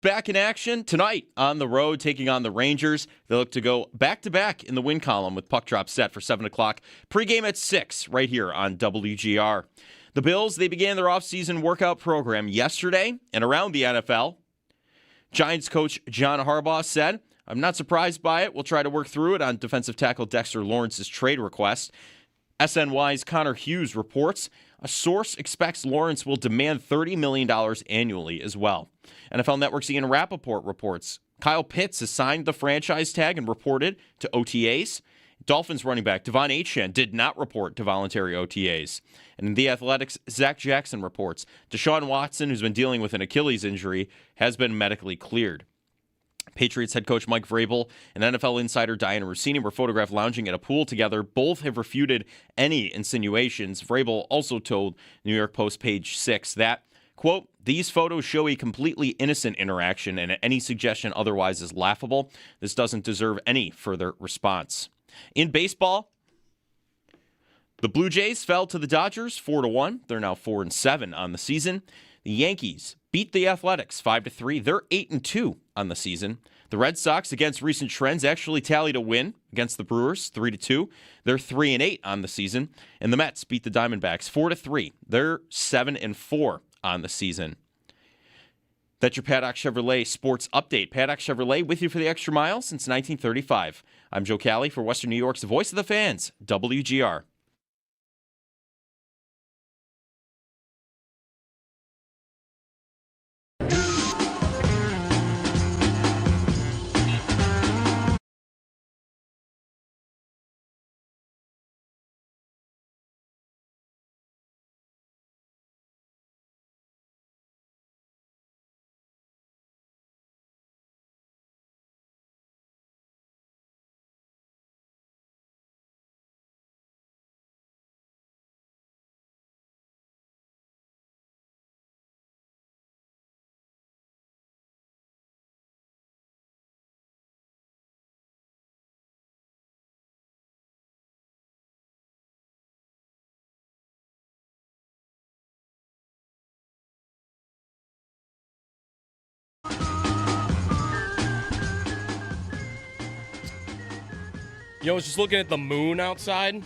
back in action tonight on the road, taking on the Rangers. They look to go back-to-back in the win column with puck drop set for 7 o'clock. Pre-game at 6 right here on WGR. The Bills, they began their offseason workout program yesterday and around the NFL. Giants coach John Harbaugh said, "I'm not surprised by it. We'll try to work through it on defensive tackle Dexter Lawrence's trade request." SNY's Connor Hughes reports a source expects Lawrence will demand $30 million annually as well. NFL Network's Ian Rappaport reports Kyle Pitts has signed the franchise tag and reported to OTAs. Dolphins running back Devon Achane did not report to voluntary OTAs. And The Athletic's Zach Jackson reports Deshaun Watson, who's been dealing with an Achilles injury, has been medically cleared. Patriots head coach Mike Vrabel and NFL insider Diana Rossini were photographed lounging at a pool together. Both have refuted any insinuations. Vrabel also told New York Post Page 6 that, quote, "These photos show a completely innocent interaction and any suggestion otherwise is laughable. This doesn't deserve any further response." In baseball, the Blue Jays fell to the Dodgers 4-1. They're now 4-7 on the season. The Yankees beat the Athletics 5-3. They're 8-2 on the season. The Red Sox, against recent trends, actually tallied a win against the Brewers 3-2. They're 3-8 on the season. And the Mets beat the Diamondbacks 4-3. They're 7-4 on the season. That's your Paddock Chevrolet Sports Update. Paddock Chevrolet with you for the extra mile since 1935. I'm Joe Cali for Western New York's Voice of the Fans, WGR. I was just looking at the moon outside.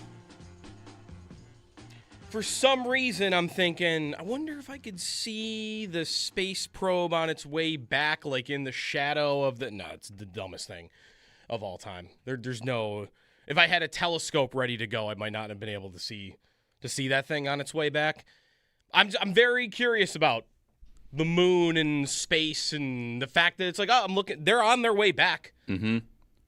For some reason, I'm thinking, I wonder if I could see the space probe on its way back, like in the shadow of the... No, it's the dumbest thing of all time. There's no... If I had a telescope ready to go, I might not have been able to see that thing on its way back. I'm very curious about the moon and space and the fact that it's like, oh, I'm looking... They're on their way back. Mm-hmm.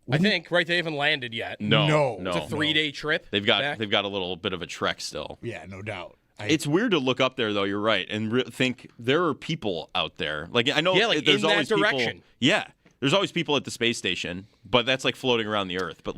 I think, right? They haven't landed yet. No. It's a 3-day trip. They've got a little bit of a trek still. Yeah, no doubt. It's weird to look up there, though. You're right, and think there are people out there. Like I know, there's in always that direction. People, yeah, there's always people at the space station, but that's like floating around the Earth. But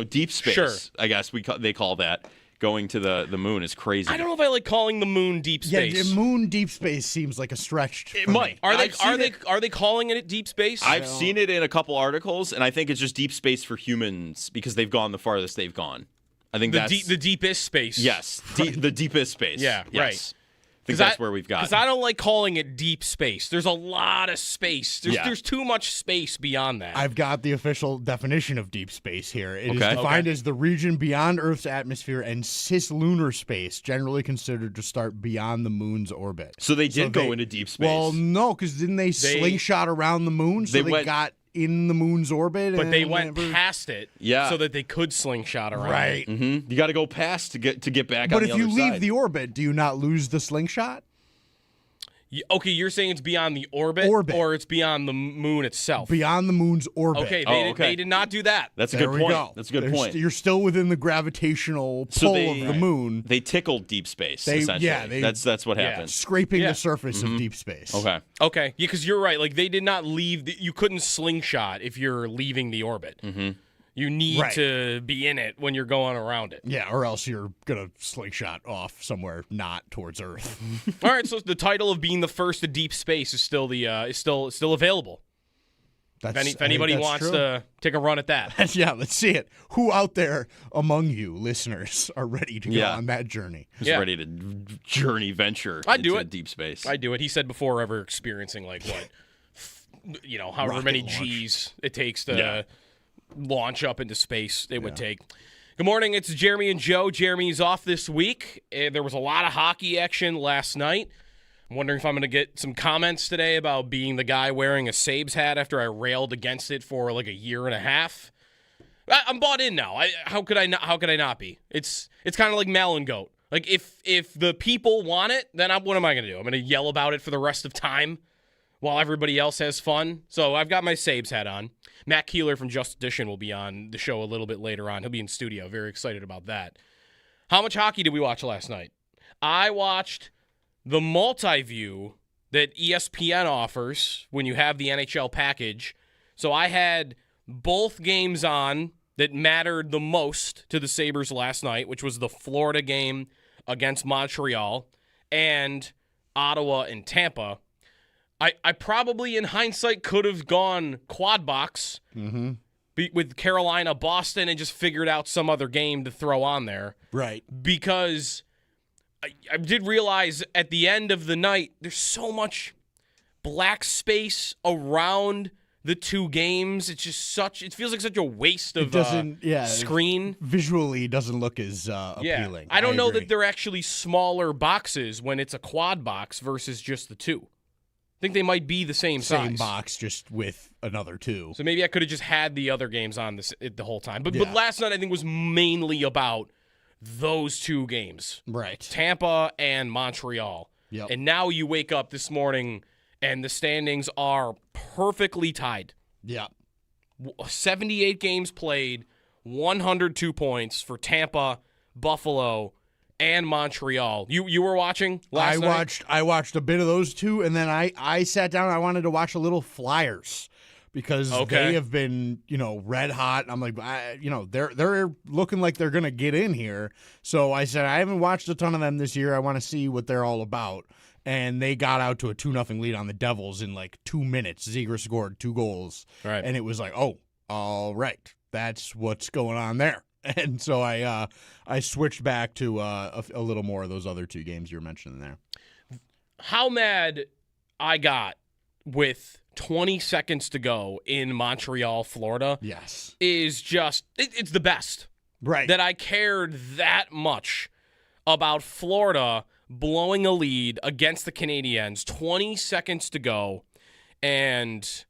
deep space. Sure. I guess they call that. Going to the moon is crazy. I don't know if I like calling the moon deep space. Yeah, moon deep space seems like a stretch. It might. Are they calling it deep space? I've seen it in a couple articles, and I think it's just deep space for humans because they've gone the farthest they've gone. I think that's the deepest space. Yes, the deepest space. Yeah, yes. right. I think that's where we've got. Because I don't like calling it deep space. There's a lot of space. There's too much space beyond that. I've got the official definition of deep space here. It is defined as the region beyond Earth's atmosphere and cislunar space, generally considered to start beyond the moon's orbit. So they did go into deep space. Well, no, because didn't they slingshot around the moon? So they got in the moon's orbit. But they went past it so that they could slingshot around. Right. Mm-hmm. You got to go past to get back but on the other side. But if you leave the orbit, do you not lose the slingshot? Okay, you're saying it's beyond the orbit, or it's beyond the moon itself? Beyond the moon's orbit. Okay, they did not do that. That's a good point. That's a good point. You're still within the gravitational pull of the moon. They tickled deep space, essentially. Yeah, that's what happened. Scraping the surface of deep space. Okay. Yeah, because you're right. Like, they did not leave. You couldn't slingshot if you're leaving the orbit. Mm-hmm. You need to be in it when you're going around it. Yeah, or else you're going to slingshot off somewhere not towards Earth. All right, so the title of being the first to deep space is still still available. If anybody wants to take a run at that. Yeah, let's see it. Who out there among you listeners are ready to go on that journey? Who's ready to venture into deep space? I do it. He said before ever experiencing however Rocket many launch. G's it takes to launch up into space it would take. Good morning, it's Jeremy and Joe. Jeremy's off this week. There was a lot of hockey action last night. I'm wondering if I'm going to get some comments today about being the guy wearing a Sabres hat after I railed against it for like a year and a half. I'm bought in now. How could I not be? It's kind of like Malin Goat. Like if the people want it, then what am I going to do? I'm going to yell about it for the rest of time while everybody else has fun. So I've got my Sabres hat on. Matt Keeler from Just Edition will be on the show a little bit later on. He'll be in studio. Very excited about that. How much hockey did we watch last night? I watched the multi-view that ESPN offers when you have the NHL package. So I had both games on that mattered the most to the Sabres last night, which was the Florida game against Montreal and Ottawa and Tampa. I probably, in hindsight, could have gone quad box with Carolina, Boston, and just figured out some other game to throw on there. Right. Because I did realize at the end of the night, there's so much black space around the two games. It's just it feels like such a waste of screen. Visually doesn't look as appealing. I don't know agree. that they're actually smaller boxes when it's a quad box versus just the two. I think they might be the same size. Same box, just with another two. So maybe I could have just had the other games on the whole time. But last night I think was mainly about those two games. Right. Tampa and Montreal. Yep. And now you wake up this morning and the standings are perfectly tied. Yeah. 78 games played, 102 points for Tampa, Buffalo, and Montreal. You were watching last night? I watched a bit of those two, and then I sat down and I wanted to watch a little Flyers because they have been, red hot. I'm like, they're looking like they're going to get in here. So I said, I haven't watched a ton of them this year. I want to see what they're all about. And they got out to a 2-0 lead on the Devils in like 2 minutes. Ziegler scored 2 goals. Right. And it was like, oh, all right. That's what's going on there. And so I switched back to a little more of those other two games you were mentioning there. How mad I got with 20 seconds to go in Montreal, Florida. Yes. Is just, it's the best. Right. That I cared that much about Florida blowing a lead against the Canadiens, 20 seconds to go, and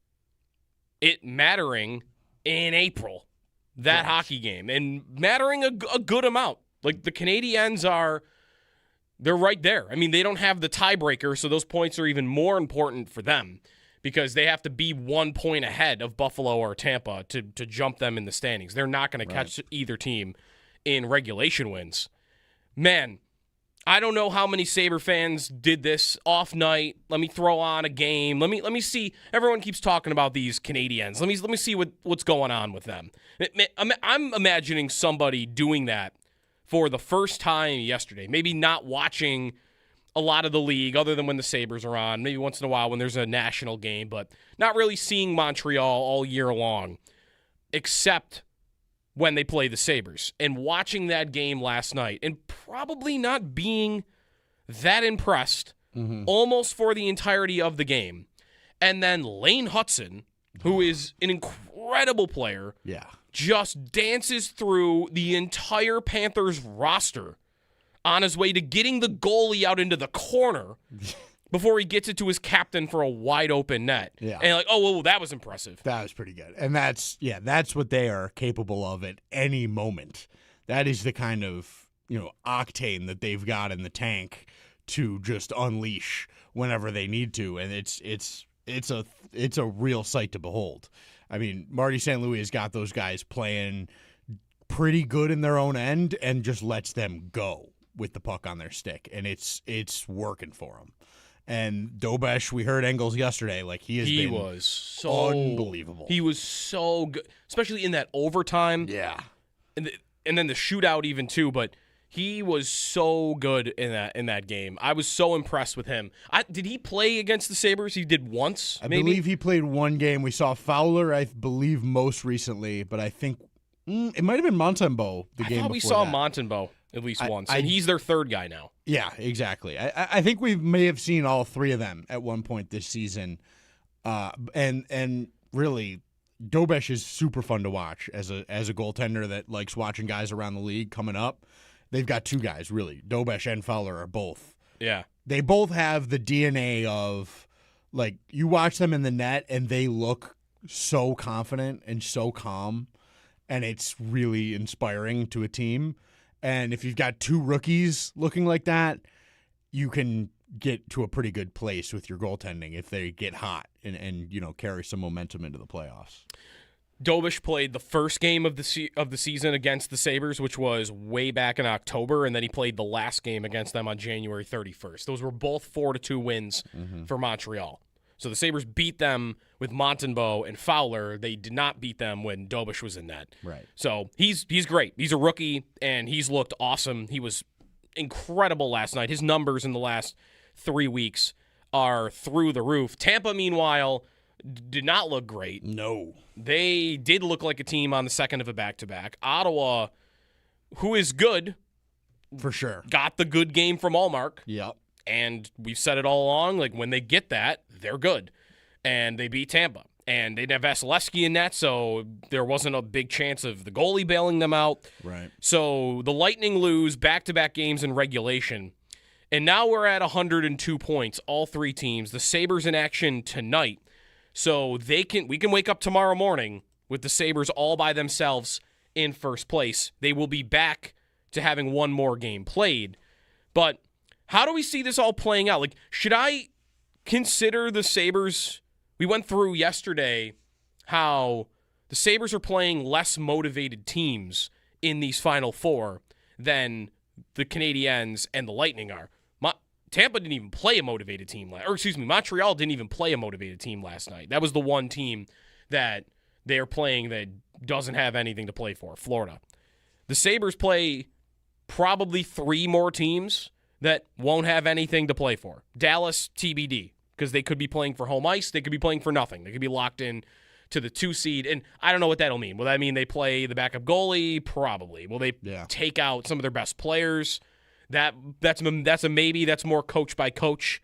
it mattering in April. That hockey game, and mattering a good amount. Like, the Canadiens they're right there. I mean, they don't have the tiebreaker, so those points are even more important for them because they have to be 1 point ahead of Buffalo or Tampa to jump them in the standings. They're not going to catch either team in regulation wins. Man, I don't know how many Sabre fans did this off night. Let me throw on a game. Let me see. Everyone keeps talking about these Canadiens. Let me see what's going on with them. I'm imagining somebody doing that for the first time yesterday. Maybe not watching a lot of the league other than when the Sabres are on. Maybe once in a while when there's a national game, but not really seeing Montreal all year long, except when they play the Sabres. And watching that game last night and probably not being that impressed almost for the entirety of the game. And then Lane Hutson, who is an incredible player, just dances through the entire Panthers roster on his way to getting the goalie out into the corner before he gets it to his captain for a wide open net. Yeah. And like, that was impressive. That was pretty good. And that's what they are capable of at any moment. That is the kind of, octane that they've got in the tank to just unleash whenever they need to. And it's a real sight to behold. I mean, Marty St. Louis has got those guys playing pretty good in their own end and just lets them go with the puck on their stick, and it's working for them. And Dobesh, we heard Engels yesterday, like he was so unbelievable. He was so good, especially in that overtime. Yeah, and then the shootout even too. But he was so good in that game. I was so impressed with him. Did he play against the Sabres? He did once. I believe he played one game. We saw Fowler, I believe, most recently, but I think it might have been Montembeault. I thought we saw Montembeault at least once, and he's their third guy now. Yeah, exactly. I think we may have seen all three of them at one point this season. And really, Dobesh is super fun to watch as a goaltender that likes watching guys around the league coming up. They've got two guys, really. Dobesh and Fowler are both. Yeah. They both have the DNA of, like, you watch them in the net and they look so confident and so calm, and it's really inspiring to a team. And if you've got two rookies looking like that, you can get to a pretty good place with your goaltending if they get hot and carry some momentum into the playoffs. Dobish played the first game of the season against the Sabres, which was way back in October, and then he played the last game against them on January 31st. Those were both 4-2 wins for Montreal. So the Sabres beat them with Montembeault and Fowler. They did not beat them when Dobish was in net. Right. So he's great. He's a rookie, and he's looked awesome. He was incredible last night. His numbers in the last 3 weeks are through the roof. Tampa, meanwhile, did not look great. No. They did look like a team on the second of a back-to-back. Ottawa, who is good, for sure, got the good game from Allmark. Yep. And we've said it all along, like, when they get that, they're good. And they beat Tampa. And they didn't have Vasilevsky in that, so there wasn't a big chance of the goalie bailing them out. Right. So the Lightning lose back-to-back games in regulation. And now we're at 102 points, all three teams. The Sabres in action tonight. So we can wake up tomorrow morning with the Sabres all by themselves in first place. They will be back to having one more game played. But how do we see this all playing out? Like, should I consider the Sabres? We went through yesterday how the Sabres are playing less motivated teams in these Final Four than the Canadiens and the Lightning are. Tampa didn't even play a motivated team Montreal didn't even play a motivated team last night. That was the one team that they're playing that doesn't have anything to play for, Florida. The Sabres play probably three more teams that won't have anything to play for. Dallas, TBD, because they could be playing for home ice. They could be playing for nothing. They could be locked in to the 2 seed, and I don't know what that'll mean. Will that mean they play the backup goalie? Probably. Will they take out some of their best players? That's a maybe. That's more coach by coach.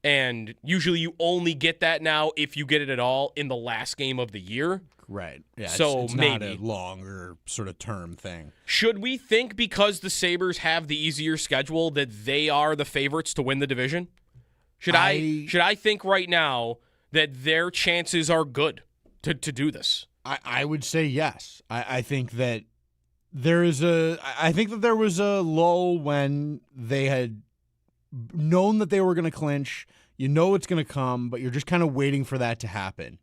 And usually you only get that now, if you get it at all, in the last game of the year. Right. Yeah, so it's maybe not a longer sort of term thing. Should we think because the Sabres have the easier schedule that they are the favorites to win the division? Should I think right now that their chances are good to do this? I would say yes. I think that there was a lull when they had known that they were going to clinch. You know it's going to come, but you're just kind of waiting for that to happen.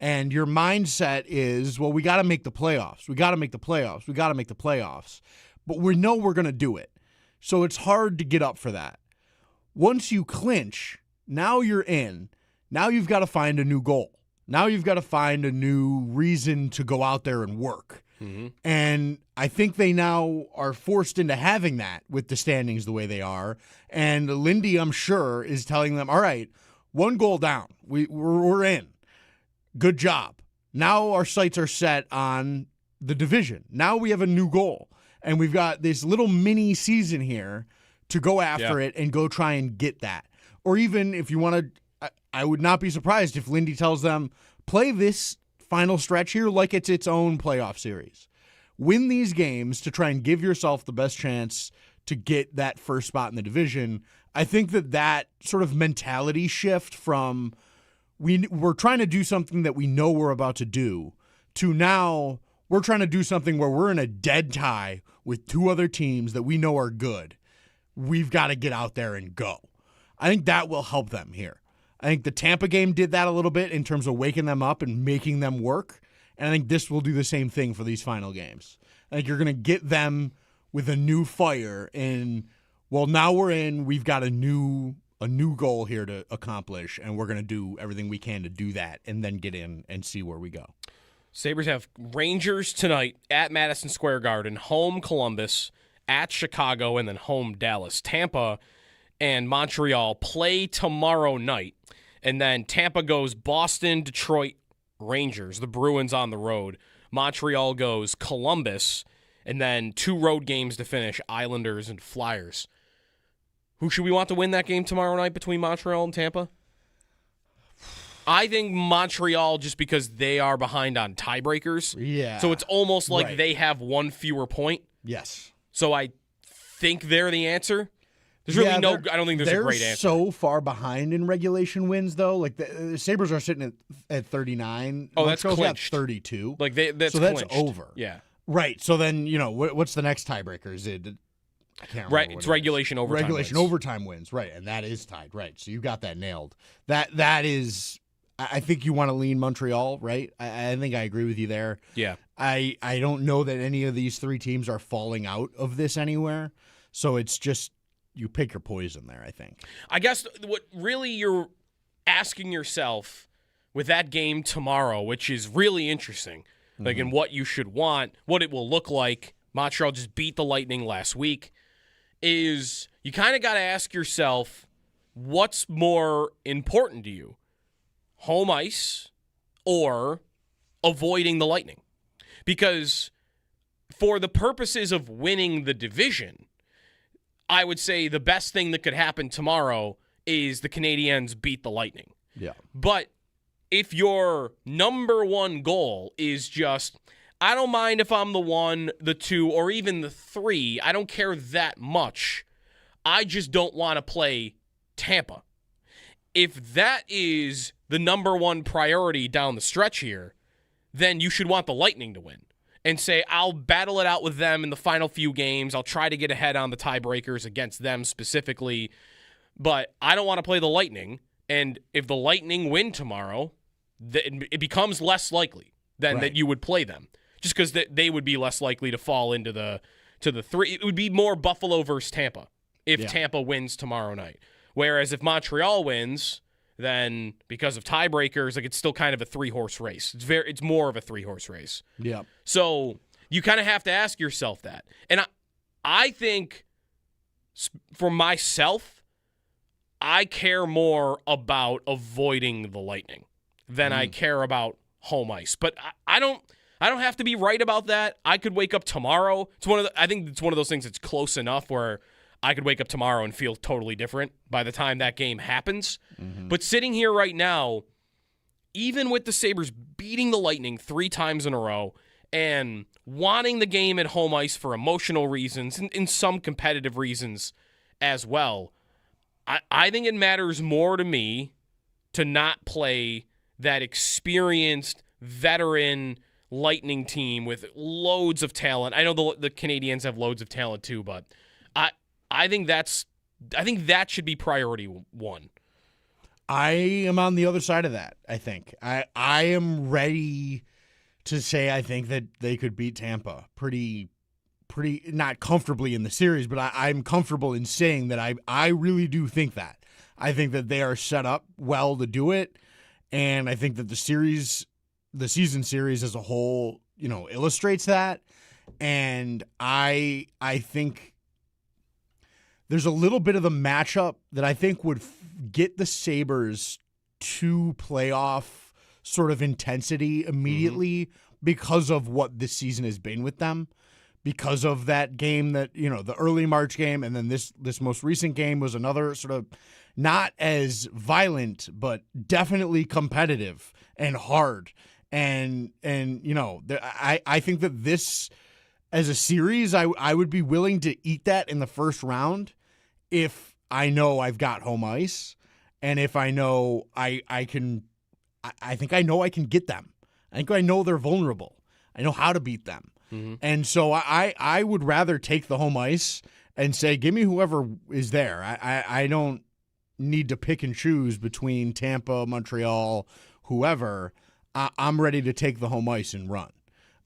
And your mindset is, well, we got to make the playoffs. We got to make the playoffs. We got to make the playoffs. But we know we're going to do it. So it's hard to get up for that. Once you clinch, now you're in. Now you've got to find a new goal. Now you've got to find a new reason to go out there and work. Mm-hmm. And I think they now are forced into having that with the standings the way they are. And Lindy, I'm sure, is telling them, all right, one goal down. We're in. Good job. Now our sights are set on the division. Now we have a new goal. And we've got this little mini season here to go after it and go try and get that. Or even if you want to, I would not be surprised if Lindy tells them, play this final stretch here like it's its own playoff series. Win these games to try and give yourself the best chance to get that first spot in the division. I think that sort of mentality shift from we're trying to do something that we know we're about to do to now we're trying to do something where we're in a dead tie with two other teams that we know are good. We've got to get out there and go. I think that will help them here. I think the Tampa game did that a little bit in terms of waking them up and making them work. And I think this will do the same thing for these final games. I think you're going to get them with a new fire and, well, now we're in, we've got a new goal here to accomplish, and we're going to do everything we can to do that and then get in and see where we go. Sabres have Rangers tonight at Madison Square Garden, home Columbus, at Chicago, and then home Dallas. Tampa and Montreal play tomorrow night. And then Tampa goes Boston, Detroit, Rangers. The Bruins on the road. Montreal goes Columbus. And then 2 road games to finish, Islanders and Flyers. Who should we want to win that game tomorrow night between Montreal and Tampa? I think Montreal, just because they are behind on tiebreakers. Yeah. So it's almost like Right. they have one fewer point. Yes. So I think they're the answer. There's really I don't think there's a great answer. They're so far behind in regulation wins, though. Like the Sabres are sitting at 39. Oh, that's Montreal's got clinched. 32. Like that's clinched. over. Yeah. Right. So then, what's the next tiebreaker? Is it? I can't remember. Right. It's regulation overtime. Regulation wins. overtime wins. Right, and that is tied. Right. So you got that nailed. That is. I think you want to lean Montreal, right? I think I agree with you there. Yeah. I don't know that any of these three teams are falling out of this anywhere. So it's just you pick your poison there, I think. I guess what really you're asking yourself with that game tomorrow, which is really interesting, like in what you should want, what it will look like. Montreal just beat the Lightning last week, is you kind of got to ask yourself, what's more important to you? Home ice or avoiding the Lightning? Because for the purposes of winning the division, I would say the best thing that could happen tomorrow is the Canadiens beat the Lightning. Yeah. But if your number one goal is just, I don't mind if I'm the 1, the 2, or even the 3, I don't care that much. I just don't want to play Tampa. If that is the number one priority down the stretch here, then you should want the Lightning to win and say, I'll battle it out with them in the final few games. I'll try to get ahead on the tiebreakers against them specifically, but I don't want to play the Lightning. And if the Lightning win tomorrow, it becomes less likely than that you would play them, just because they would be less likely to fall into the 3. It would be more Buffalo versus Tampa if Tampa wins tomorrow night. Whereas if Montreal wins, then because of tiebreakers, like it's still kind of a 3-horse race. It's more of a 3-horse race. Yeah. So you kind of have to ask yourself that. And I think for myself, I care more about avoiding the Lightning than I care about home ice. But I don't have to be right about that. I could wake up tomorrow. I think it's one of those things that's close enough where I could wake up tomorrow and feel totally different by the time that game happens. Mm-hmm. But sitting here right now, even with the Sabres beating the Lightning 3 times in a row and wanting the game at home ice for emotional reasons and some competitive reasons as well, I think it matters more to me to not play that experienced veteran Lightning team with loads of talent. I know the Canadiens have loads of talent too, but I think that should be priority 1. I am on the other side of that, I think. I am ready to say I think that they could beat Tampa pretty not comfortably in the series, but I'm comfortable in saying that I really do think that. I think that they are set up well to do it, and I think that the season series as a whole, illustrates that. And I think there's a little bit of the matchup that I think would get the Sabres to playoff sort of intensity immediately because of what this season has been with them, because of that game that, the early March game, and then this most recent game was another sort of not as violent, but definitely competitive and hard. And I think that this, as a series, I would be willing to eat that in the first round if I know I've got home ice, and if I know I think I know I can get them. I think I know they're vulnerable. I know how to beat them. Mm-hmm. And so I would rather take the home ice and say, give me whoever is there. I don't need to pick and choose between Tampa, Montreal, whoever. I'm ready to take the home ice and run.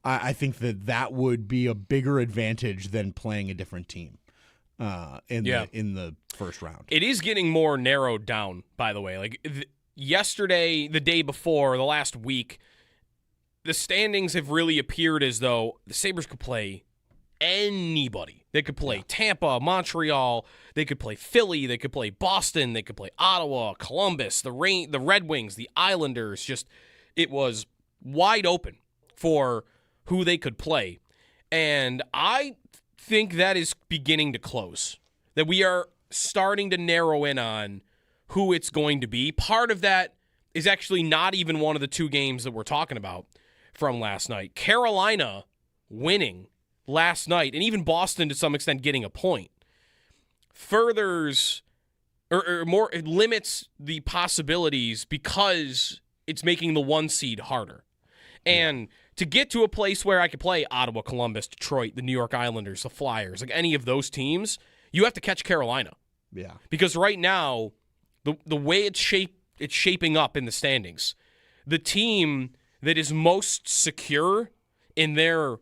I think that would be a bigger advantage than playing a different team in the first round. It is getting more narrowed down, by the way. Like yesterday, the day before, the last week, the standings have really appeared as though the Sabres could play anybody. They could play Tampa, Montreal, they could play Philly, they could play Boston, they could play Ottawa, Columbus, the Red Wings, the Islanders. Just it was wide open for who they could play. And I think that is beginning to close. That we are starting to narrow in on who it's going to be. Part of that, is actually not even one of the two games that we're talking about from last night. Carolina winning last night, and even Boston to some extent getting a point, furthers or more, it limits the possibilities because it's making the 1 seed harder. And to get to a place where I could play Ottawa, Columbus, Detroit, the New York Islanders, the Flyers, like any of those teams, you have to catch Carolina. Yeah. Because right now, the way it's shaping up in the standings, the team that is most secure in their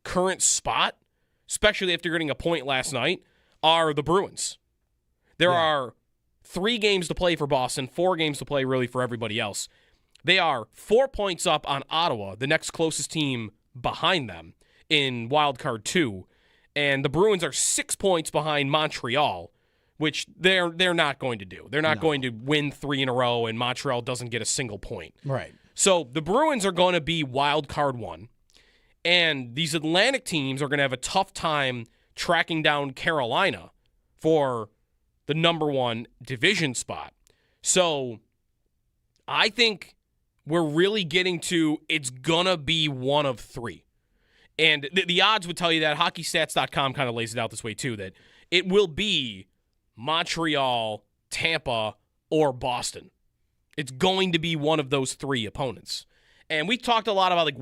current spot, especially after getting a point last night, are the Bruins. There are 3 games to play for Boston, 4 games to play really for everybody else. They are 4 points up on Ottawa, the next closest team behind them in Wild Card 2, and the Bruins are 6 points behind Montreal, which they're not going to do. They're not going to win 3 in a row, and Montreal doesn't get a single point. Right. So the Bruins are going to be Wild Card 1, and these Atlantic teams are going to have a tough time tracking down Carolina for the number 1 division spot. So I think we're really getting to it's going to be one of 3. And the odds would tell you that. HockeyStats.com kind of lays it out this way too, that it will be Montreal, Tampa, or Boston. It's going to be one of those 3 opponents. And we talked a lot about like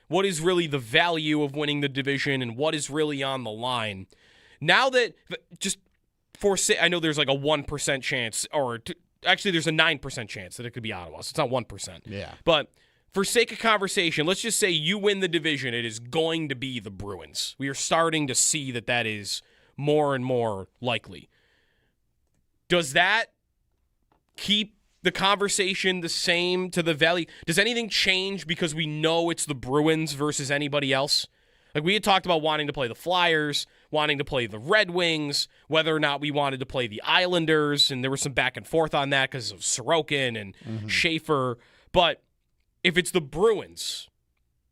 what is really the value of winning the division and what is really on the line. Now that just I know there's like a 1% chance, or actually there's a 9% chance that it could be Ottawa, so it's not 1%. Yeah. But for sake of conversation, let's just say you win the division, it is going to be the Bruins. We are starting to see that is more and more likely. Does that keep the conversation the same to the value? Does anything change because we know it's the Bruins versus anybody else? Like we had talked about wanting to play the Flyers, wanting to play the Red Wings, whether or not we wanted to play the Islanders, and there was some back and forth on that because of Sorokin and Schaefer. But if it's the Bruins,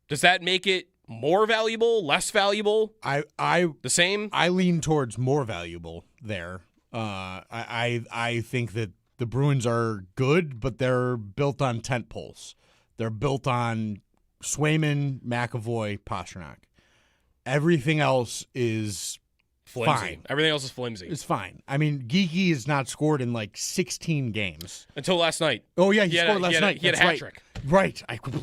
does that make it more valuable, less valuable? The same? I lean towards more valuable there. I think that the Bruins are good, but they're built on tent poles. They're built on Swayman, McAvoy, Pastrnak. Everything else is flimsy. Fine. Everything else is flimsy. It's fine. I mean, Geeky has not scored in like 16 games. Until last night. Oh, yeah, he scored last night. He had a hat trick. Right.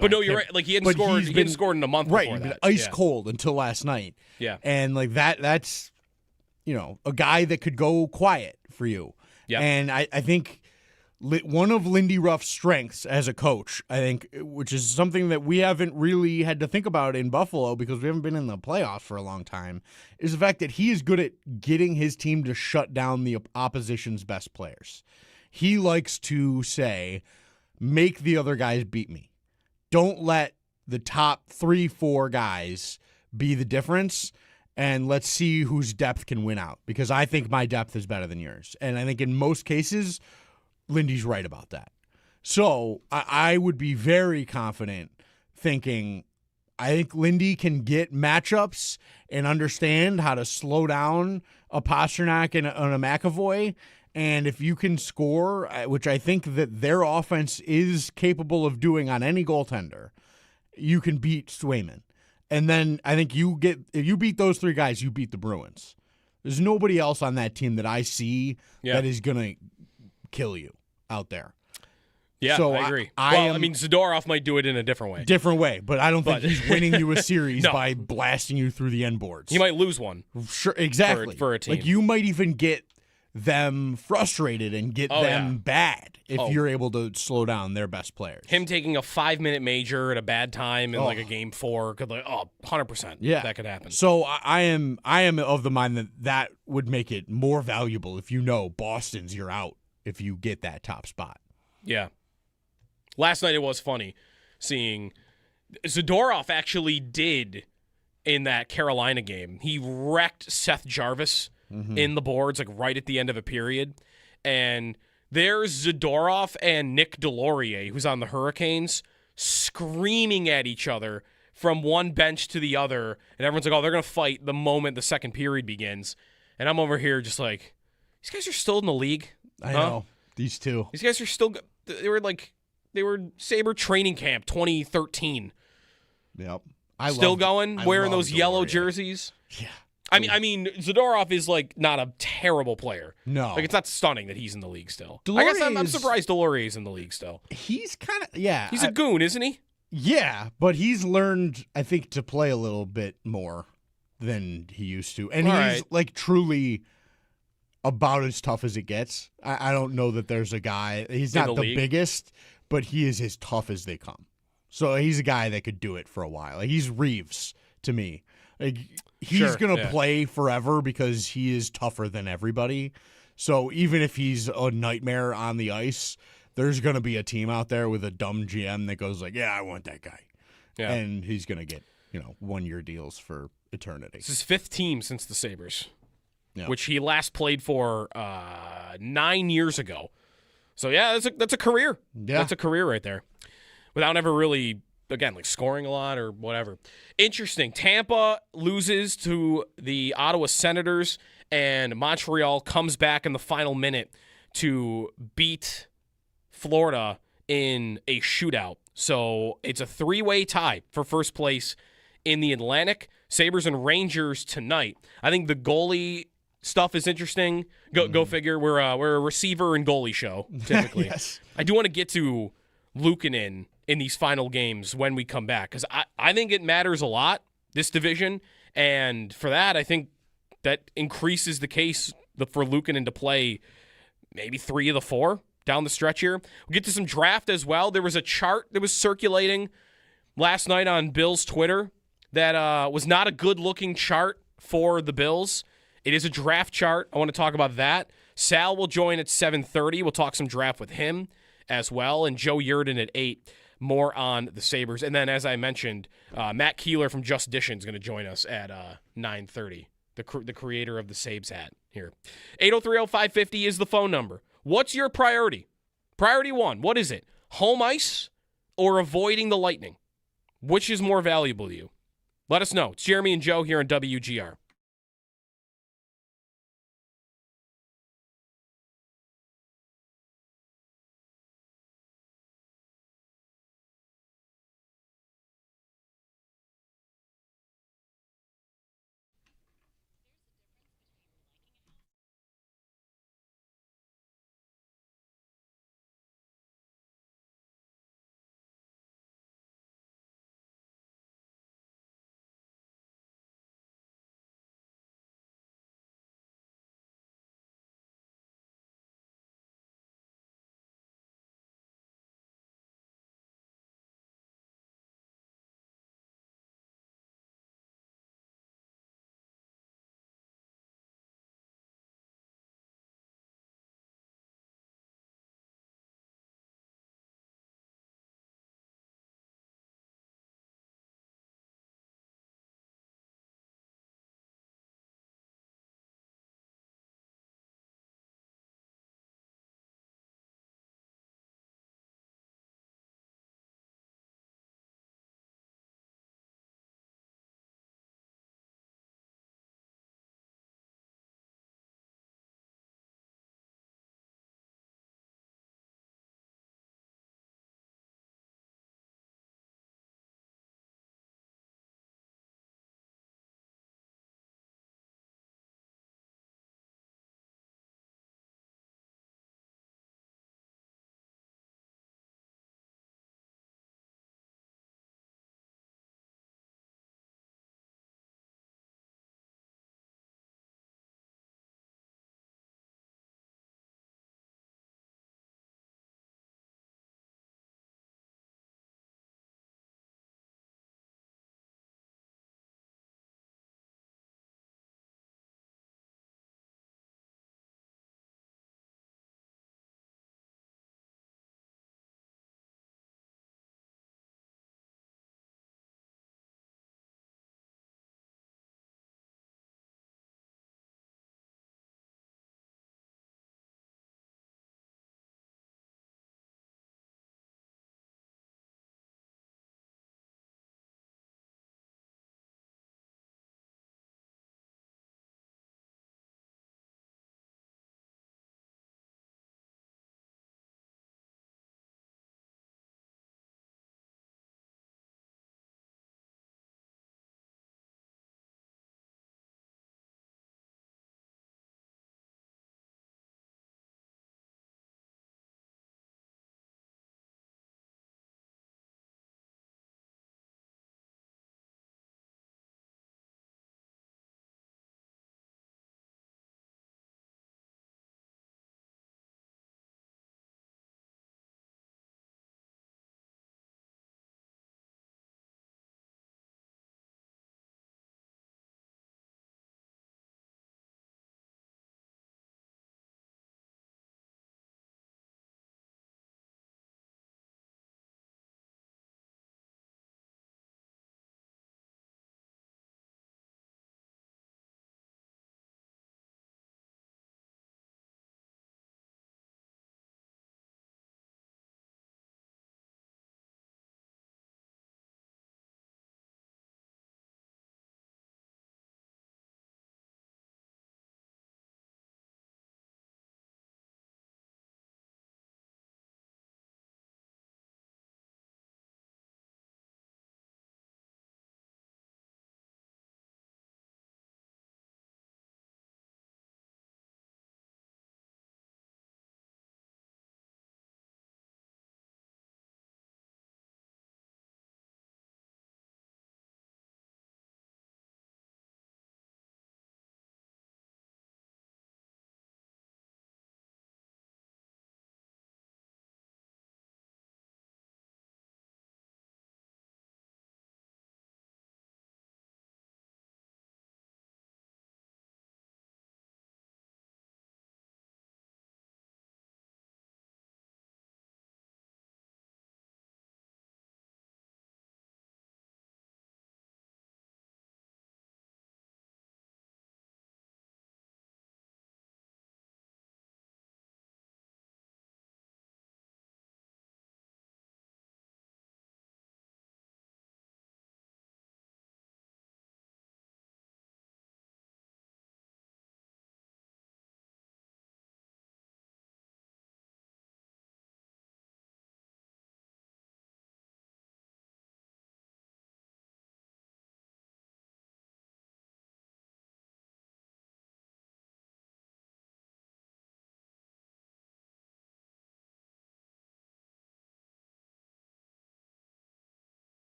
But no, you're right. Like he hadn't scored in a month right, before that. Right, ice cold until last night. Yeah. And like that's, a guy that could go quiet for you. Yeah. And I think one of Lindy Ruff's strengths as a coach, I think, which is something that we haven't really had to think about in Buffalo because we haven't been in the playoffs for a long time, is the fact that he is good at getting his team to shut down the opposition's best players. He likes to say, make the other guys beat me. Don't let the top 3-4 guys be the difference, and let's see whose depth can win out, because I think my depth is better than yours. And I think in most cases, Lindy's right about that. So I would be very confident thinking I think Lindy can get matchups and understand how to slow down a Pastrnak and a McAvoy. And if you can score, which I think that their offense is capable of doing on any goaltender, you can beat Swayman. And then I think if you beat those 3 guys, you beat the Bruins. There's nobody else on that team that I see that is going to kill you out there. Yeah, so I agree. I mean, Zadorov might do it in a different way. But I don't think he's winning you a series by blasting you through the end boards. He might lose one. Sure, exactly. For a team. Like you might even get them frustrated and get them bad if you're able to slow down their best players. Him taking a 5-minute major at a bad time in like a game 4 could 100%. Yeah, that could happen. So I am of the mind that would make it more valuable if Boston's you're out if you get that top spot. Yeah. Last night it was funny seeing Zadorov actually did in that Carolina game. He wrecked Seth Jarvis in the boards like right at the end of a period. And there's Zadorov and Nick Delorier, who's on the Hurricanes, screaming at each other from one bench to the other. And everyone's like, oh, they're going to fight the moment the second period begins. And I'm over here just like, these guys are still in the league. I know. These two. These guys are still – they were like They were Sabre training camp 2013. Yep. Still going, wearing those yellow Deloria. jerseys. Yeah. I mean, Zadorov is like not a terrible player. No. Like it's not stunning that he's in the league still. I Delorier guess I'm is- surprised Delorier's in the league still. He's kind of, yeah. He's a goon, isn't he? Yeah, but he's learned, I think, to play a little bit more than he used to. And All he's, right. like, truly about as tough as it gets. I don't know that there's a guy, he's In not the the league? biggest, but he is as tough as they come. So he's a guy that could do it for a while. Like, he's Reeves to me. Like, he's Sure, going to yeah. play forever because he is tougher than everybody. So even if he's a nightmare on the ice, there's going to be a team out there with a dumb GM that goes like, yeah, I want that guy. Yeah. And he's going to get, 1-year deals for eternity. It's his 5th team since the Sabres, Yeah. which he last played for 9 years ago. So yeah, that's a career. Yeah. That's a career right there. Without ever really, again, like scoring a lot or whatever. Interesting. Tampa loses to the Ottawa Senators, and Montreal comes back in the final minute to beat Florida in a shootout. So it's a 3-way tie for first place in the Atlantic. Sabres and Rangers tonight. I think the goalie stuff is interesting. Go figure. We're a receiver and goalie show typically. Yes. I do want to get to Luukkonen in these final games when we come back, because I think it matters a lot, this division, and for that I think that increases the case for Luukkonen to play maybe 3 of the 4 down the stretch here. We'll get to some draft as well. There was a chart that was circulating last night on Bills Twitter that was not a good-looking chart for the Bills. It is a draft chart. I want to talk about that. Sal will join at 7:30. We'll talk some draft with him as well, and Joe Yurden at 8. More on the Sabres. And then, as I mentioned, Matt Keeler from Just Dishin is going to join us at 9:30, the creator of the Sabres hat here. 803-0550 is the phone number. What's your priority? Priority 1, what is it? Home ice or avoiding the Lightning? Which is more valuable to you? Let us know. It's Jeremy and Joe here on WGR.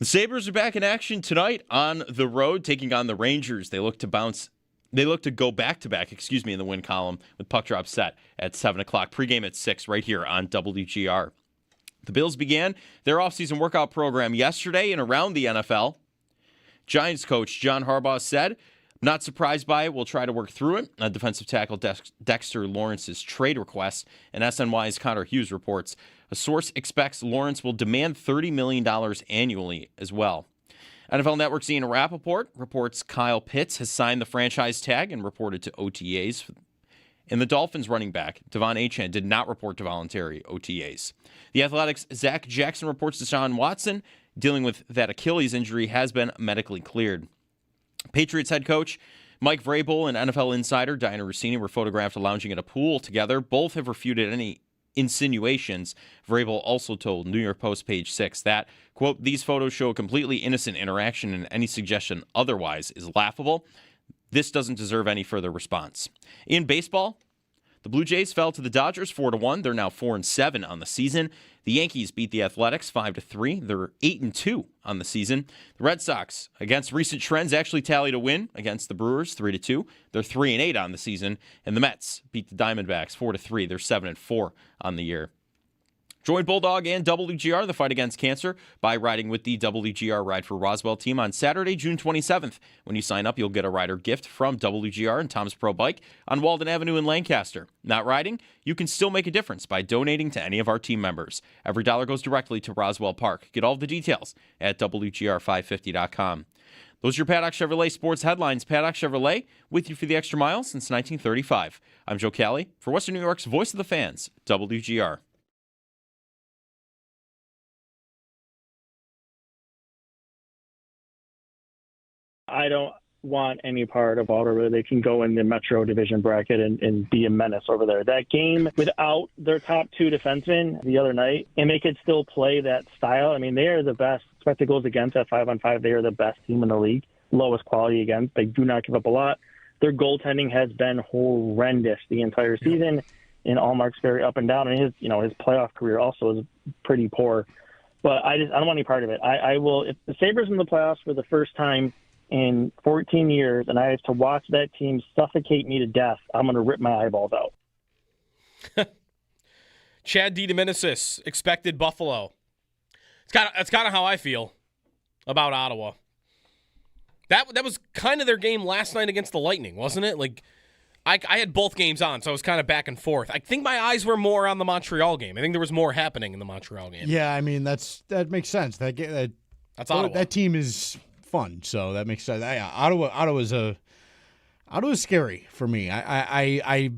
The Sabres are back in action tonight on the road, taking on the Rangers. They look to go back-to-back, in the win column with puck drop set at 7 o'clock. Pregame at 6 right here on WGR. The Bills began their offseason workout program yesterday and around the NFL. Giants coach John Harbaugh said, "Not surprised by it. We'll try to work through it." Defensive tackle Dexter Lawrence's trade request, and SNY's Connor Hughes reports a source expects Lawrence will demand $30 million annually as well. NFL Network's Ian Rappaport reports Kyle Pitts has signed the franchise tag and reported to OTAs. And the Dolphins running back, Devon Achane, did not report to voluntary OTAs. The Athletics' Zach Jackson reports Deshaun Watson, dealing with that Achilles injury, has been medically cleared. Patriots head coach Mike Vrabel and NFL insider Diana Rossini were photographed lounging at a pool together. Both have refuted any insinuations. Vrabel also told New York Post page 6 that, quote, "These photos show a completely innocent interaction and any suggestion otherwise is laughable. This doesn't deserve any further response." In baseball, the Blue Jays fell to the Dodgers 4-1. They're now 4-7 on the season. The Yankees beat the Athletics 5-3. They're 8-2 on the season. The Red Sox, against recent trends, actually tallied a win against the Brewers 3-2. They're 3-8 on the season. And the Mets beat the Diamondbacks 4-3. They're 7-4 on the year. Join Bulldog and WGR, the fight against cancer, by riding with the WGR Ride for Roswell team on Saturday, June 27th. When you sign up, you'll get a rider gift from WGR and Tom's Pro Bike on Walden Avenue in Lancaster. Not riding? You can still make a difference by donating to any of our team members. Every dollar goes directly to Roswell Park. Get all the details at WGR550.com. Those are your Paddock Chevrolet sports headlines. Paddock Chevrolet, with you for the extra mile since 1935. I'm Joe Kelly for Western New York's Voice of the Fans, WGR. I don't want any part of Ottawa. They can go in the Metro Division bracket and be a menace over there. That game without their top two defensemen the other night, and they could still play that style. I mean, they are the best. Expected goals against at 5-on-5. They are the best team in the league. Lowest quality against. They do not give up a lot. Their goaltending has been horrendous the entire season, and Allmark's very up and down. And his playoff career also is pretty poor. But I don't want any part of it. I will. If the Sabres in the playoffs for the first time in 14 years, and I have to watch that team suffocate me to death, I'm going to rip my eyeballs out. Chad DiDomenicis, expected Buffalo. That's kind of how I feel about Ottawa. That was kind of their game last night against the Lightning, wasn't it? Like, I had both games on, so I was kind of back and forth. I think my eyes were more on the Montreal game. I think there was more happening in the Montreal game. Yeah, I mean, that makes sense. That's Ottawa. That team is fun, so that makes sense. Ottawa's scary for me. I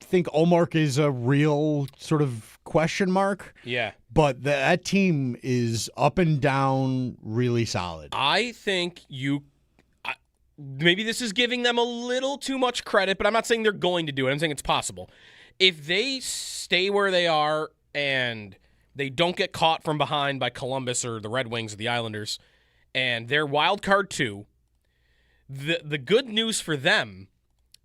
think Allmark is a real sort of question mark. Yeah, but that team is up and down, really solid. I think maybe this is giving them a little too much credit, but I'm not saying they're going to do it. I'm saying it's possible. If they stay where they are and they don't get caught from behind by Columbus or the Red Wings or the Islanders, and they're wild card 2, the good news for them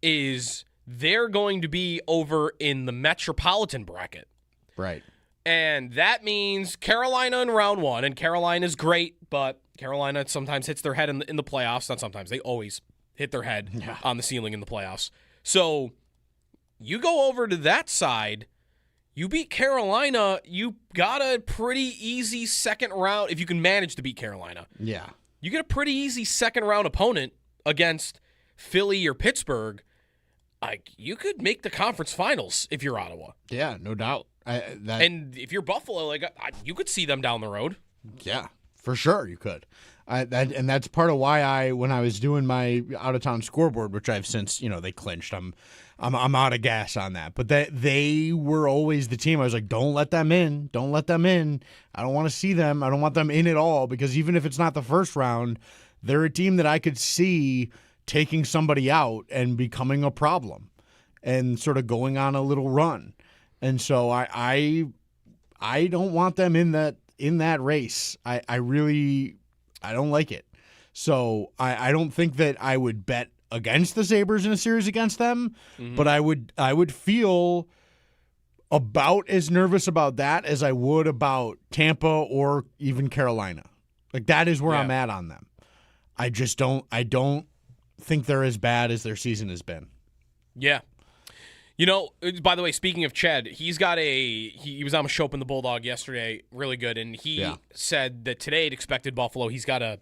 is they're going to be over in the Metropolitan bracket. Right. And that means Carolina in round 1, and Carolina's great, but Carolina sometimes hits their head in the playoffs. Not sometimes. They always hit their head on the ceiling in the playoffs. So you go over to that side, you beat Carolina, you got a pretty easy second round, if you can manage to beat Carolina. Yeah. You get a pretty easy second round opponent against Philly or Pittsburgh. Like, you could make the conference finals if you're Ottawa. Yeah, no doubt. And if you're Buffalo, you could see them down the road. Yeah, for sure you could. And that's part of why when I was doing my out of town scoreboard, which I've since they clinched. I'm out of gas on that. But they were always the team. I was like, don't let them in. Don't let them in. I don't want to see them. I don't want them in at all, because even if it's not the first round, they're a team that I could see taking somebody out and becoming a problem and sort of going on a little run. And so I don't want them in that race. I don't like it. So I don't think that I would bet against the Sabres in a series against them, but I would feel about as nervous about that as I would about Tampa or even Carolina. Like, that is where Yeah. I'm at on them. I don't think they're as bad as their season has been. Yeah. By the way, speaking of Ched, he was on a show up in the Bulldog yesterday, really good, and he said that today at Expected Buffalo, he's got a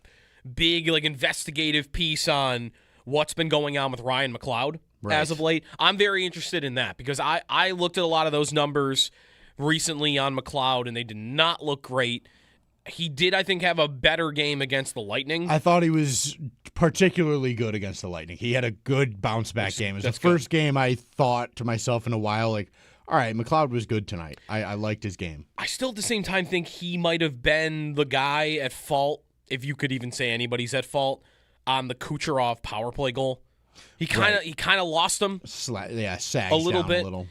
big investigative piece on what's been going on with Ryan McLeod as of late. I'm very interested in that because I looked at a lot of those numbers recently on McLeod, and they did not look great. He did, I think, have a better game against the Lightning. I thought he was particularly good against the Lightning. He had a good bounce-back game. It was the first game I thought to myself in a while, like, all right, McLeod was good tonight. I liked his game. I still, at the same time, think he might have been the guy at fault, if you could even say anybody's at fault, on the Kucherov power play goal. He kind of lost him. Sags a little down bit. A little.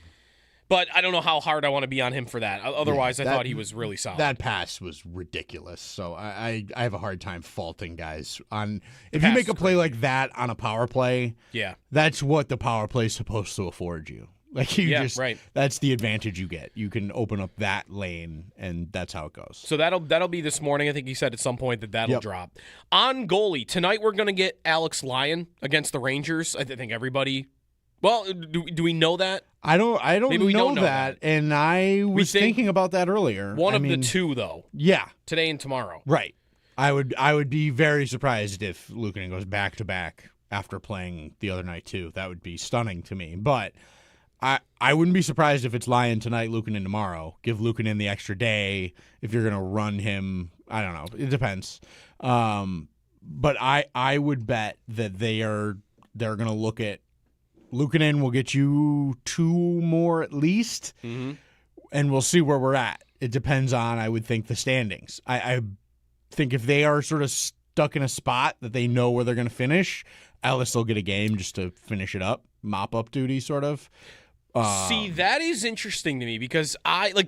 But I don't know how hard I want to be on him for that. Otherwise, I thought he was really solid. That pass was ridiculous. So I have a hard time faulting guys on if you make a play like that on a power play. Yeah, that's what the power play is supposed to afford you. Like that's the advantage you get. You can open up that lane, and that's how it goes. So that'll be this morning. I think he said at some point that'll drop. On goalie tonight, we're gonna get Alex Lyon against the Rangers. I think everybody. Well, do we know that? I don't Maybe we know don't know that, and I was thinking about that earlier. One of the two, though. Yeah, today and tomorrow. Right. I would be very surprised if Luukkonen goes back to back after playing the other night too. That would be stunning to me. But I wouldn't be surprised if it's Lyon tonight, Luukkonen tomorrow. Give Luukkonen the extra day if you're gonna run him. I don't know. It depends. But I would bet that they're gonna look at. Luukkonen will get you 2 more at least, and we'll see where we're at. It depends on, I would think, the standings. I think if they are sort of stuck in a spot that they know where they're going to finish, Ellis will get a game just to finish it up, mop-up duty sort of. See, that is interesting to me because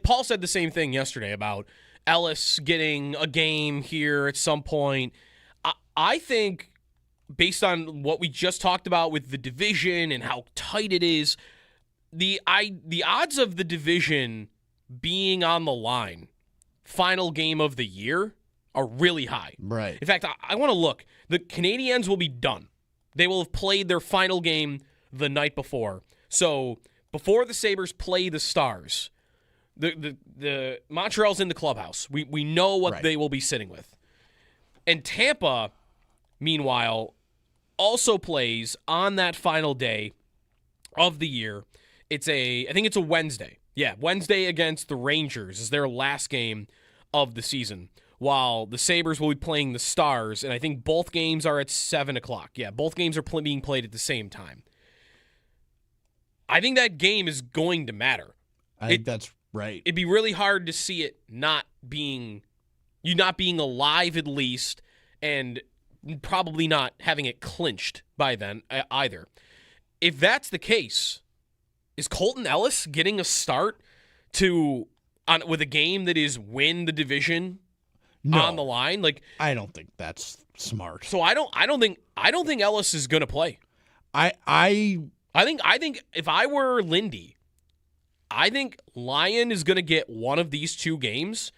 Paul said the same thing yesterday about Ellis getting a game here at some point. I think, based on what we just talked about with the division and how tight it is, the odds of the division being on the line, final game of the year, are really high. Right. In fact, I want to look. The Canadiens will be done. They will have played their final game the night before. So before the Sabres play the Stars, the Montreal's in the clubhouse. We know what they will be sitting with. And Tampa, meanwhile, also plays on that final day of the year. I think it's a Wednesday. Yeah, Wednesday against the Rangers is their last game of the season, while the Sabres will be playing the Stars, and I think both games are at 7 o'clock. Yeah, both games are being played at the same time. I think that game is going to matter. I think that's right. It'd be really hard to see it not being alive at least, and probably not having it clinched by then either. If that's the case, is Colton Ellis getting a start with a game that is win the division on the line? Like, I don't think that's smart. So I don't think Ellis is going to play. I think if I were Lindy, I think Lyon is going to get one of these 2 games,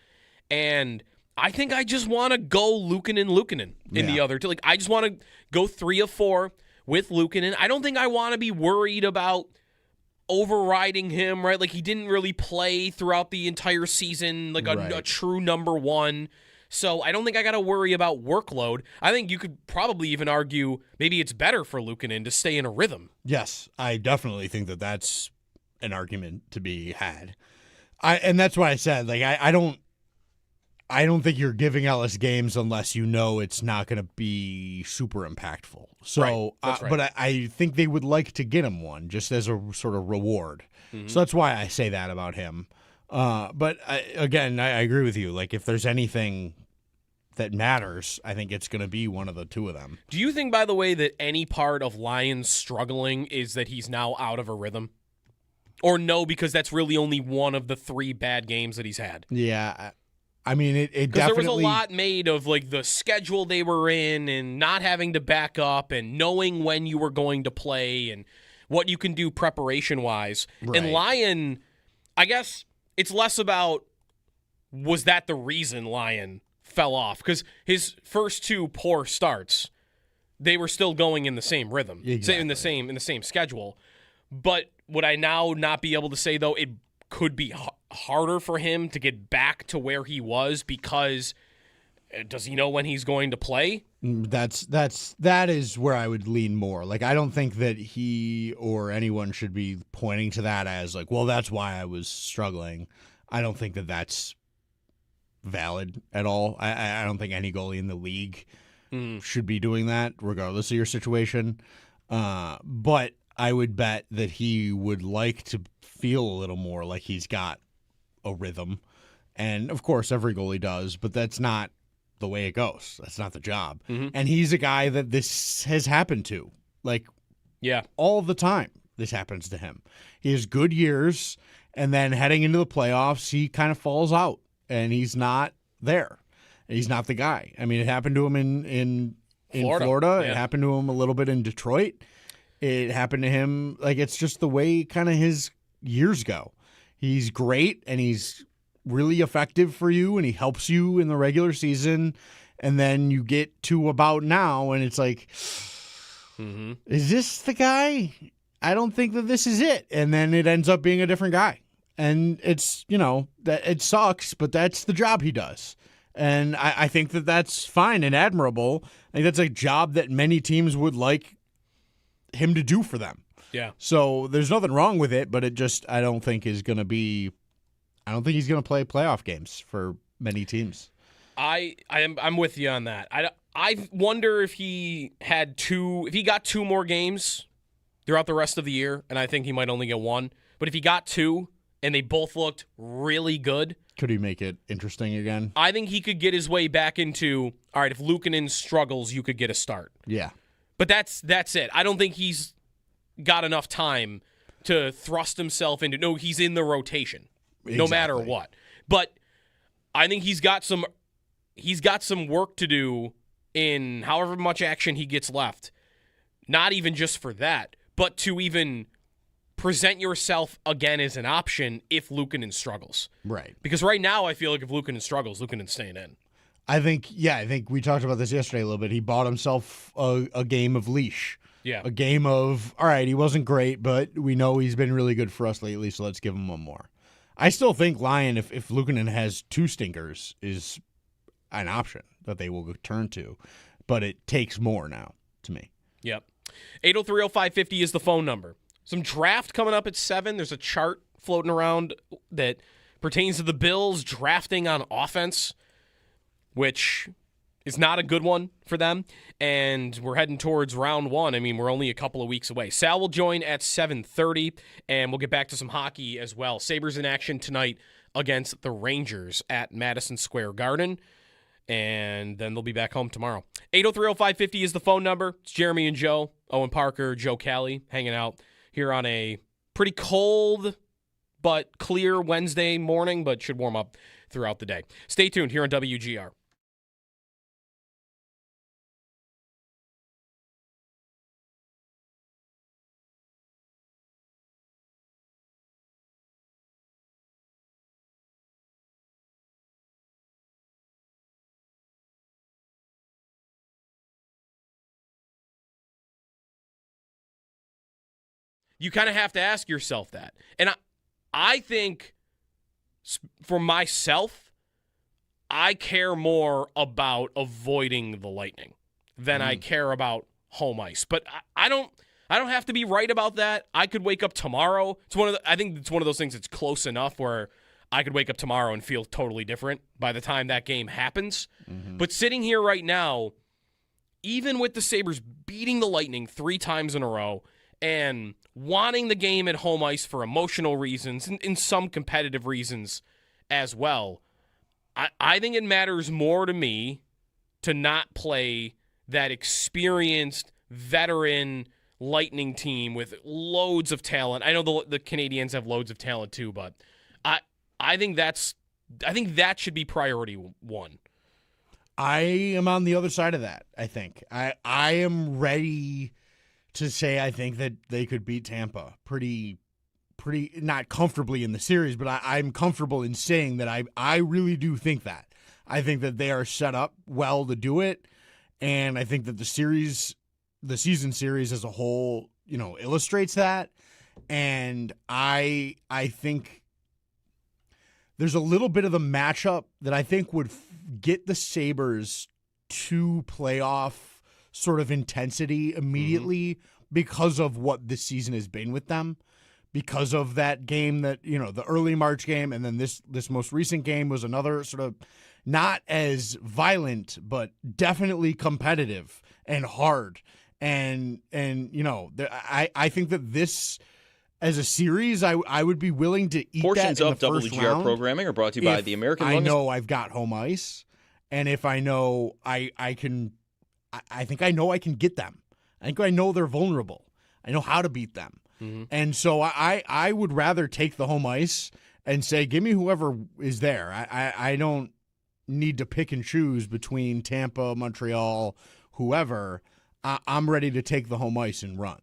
and I think I just want to go Luukkonen in the other 2. Like, I just want to go 3 of 4 with Luukkonen. I don't think I want to be worried about overriding him, right? Like, he didn't really play throughout the entire season, like a true number 1. So I don't think I got to worry about workload. I think you could probably even argue maybe it's better for Luukkonen to stay in a rhythm. Yes, I definitely think that that's an argument to be had. And that's why I said, like, I don't think you're giving Ellis games unless you know it's not going to be super impactful. So, but I think they would like to get him one just as a sort of reward. Mm-hmm. So that's why I say that about him. But I agree with you. Like, if there's anything that matters, I think it's going to be one of the 2 of them. Do you think, by the way, that any part of Lyon's struggling is that he's now out of a rhythm? Or no, because that's really only one of the 3 bad games that he's had? Yeah, I mean, it definitely... Because there was a lot made of, like, the schedule they were in and not having to back up and knowing when you were going to play and what you can do preparation-wise. Right. And Lyon, I guess it's less about was that the reason Lyon fell off because his first 2 poor starts, they were still going in the same rhythm, Exactly. in the same schedule. But would I now not be able to say though it could be harder for him to get back to where he was because does he know when he's going to play? That is where I would lean more. Like, I don't think that he or anyone should be pointing to that as like, well, that's why I was struggling. I don't think that that's valid at all. I don't think any goalie in the league should be doing that, regardless of your situation. But I would bet that he would like to feel a little more like he's got a rhythm. And, of course, every goalie does, but that's not the way it goes. That's not the job. And he's a guy that this has happened to. Like, all the time this happens to him. He has good years, and then heading into the playoffs, he kind of falls out, and he's not there. He's not the guy. I mean, it happened to him in Florida. Yeah. It happened to him a little bit in Detroit. It happened to him, like, it's just the way kind of his years go. He's great, and he's really effective for you, and he helps you in the regular season, and then you get to about now, and it's like, is this the guy? I don't think that this is it. And then it ends up being a different guy. And it's, that it sucks, but that's the job he does. And I think that that's fine and admirable. I think that's a job that many teams would like him to do for them. Yeah. So there's nothing wrong with it, but it just, I don't think he's going to play playoff games for many teams. I'm with you on that. I wonder if he got 2 more games throughout the rest of the year, and I think he might only get 1. But if he got 2 and they both looked really good, could he make it interesting again? I think he could get his way back into, all right, if Luukkonen struggles, you could get a start. Yeah. But that's it. I don't think he's got enough time to thrust himself into, no, he's in the rotation. Exactly. No matter what. But I think he's got some work to do in however much action he gets left. Not even just for that, but to even present yourself again as an option if Luukkonen struggles. Right. Because right now I feel like if Luukkonen struggles, Luukkonen's staying in. I think we talked about this yesterday a little bit. He bought himself a game of leash. Yeah. A game of, all right, he wasn't great, but we know he's been really good for us lately, so let's give him one more. I still think Lyon, if Luukkonen has 2 stinkers, is an option that they will turn to, but it takes more now to me. Yep. 803-0550 is the phone number. Some draft coming up at 7. There's a chart floating around that pertains to the Bills drafting on offense, which is not a good one for them. And we're heading towards round 1. I mean, we're only a couple of weeks away. Sal will join at 7:30, and we'll get back to some hockey as well. Sabres in action tonight against the Rangers at Madison Square Garden. And then they'll be back home tomorrow. 803-0550 is the phone number. It's Jeremy and Joe, Owen Parker, Joe Kelly, hanging out here on a pretty cold but clear Wednesday morning, but should warm up throughout the day. Stay tuned here on WGR. You kind of have to ask yourself that. And I think for myself, I care more about avoiding the Lightning than I care about home ice. But I don't have to be right about that. I could wake up tomorrow. I think it's one of those things that's close enough where I could wake up tomorrow and feel totally different by the time that game happens. But sitting here right now, even with the Sabres beating the Lightning 3 times in a row and wanting the game at home ice for emotional reasons and some competitive reasons as well, I think it matters more to me to not play that experienced veteran Lightning team with loads of talent. I know the Canadiens have loads of talent too, but I think that should be priority 1. I am on the other side of that, I think. I am ready to say I think that they could beat Tampa pretty not comfortably in the series, but I'm comfortable in saying that I really do think that. I think that they are set up well to do it, and I think that the season series as a whole, illustrates that. And I think there's a little bit of the matchup that I think would get the Sabres to playoff sort of intensity immediately because of what this season has been with them, because of that game that, the early March game, and then this most recent game was another sort of not as violent, but definitely competitive and hard. And I think that this, as a series, I would be willing to eat Portions that in of the first WGR round programming are brought to you by the American I Wellness. know I've got home ice, and if I know I think I know I can get them. I think I know they're vulnerable. I know how to beat them. And so I would rather take the home ice and say, give me whoever is there. I don't need to pick and choose between Tampa, Montreal, whoever. I'm ready to take the home ice and run.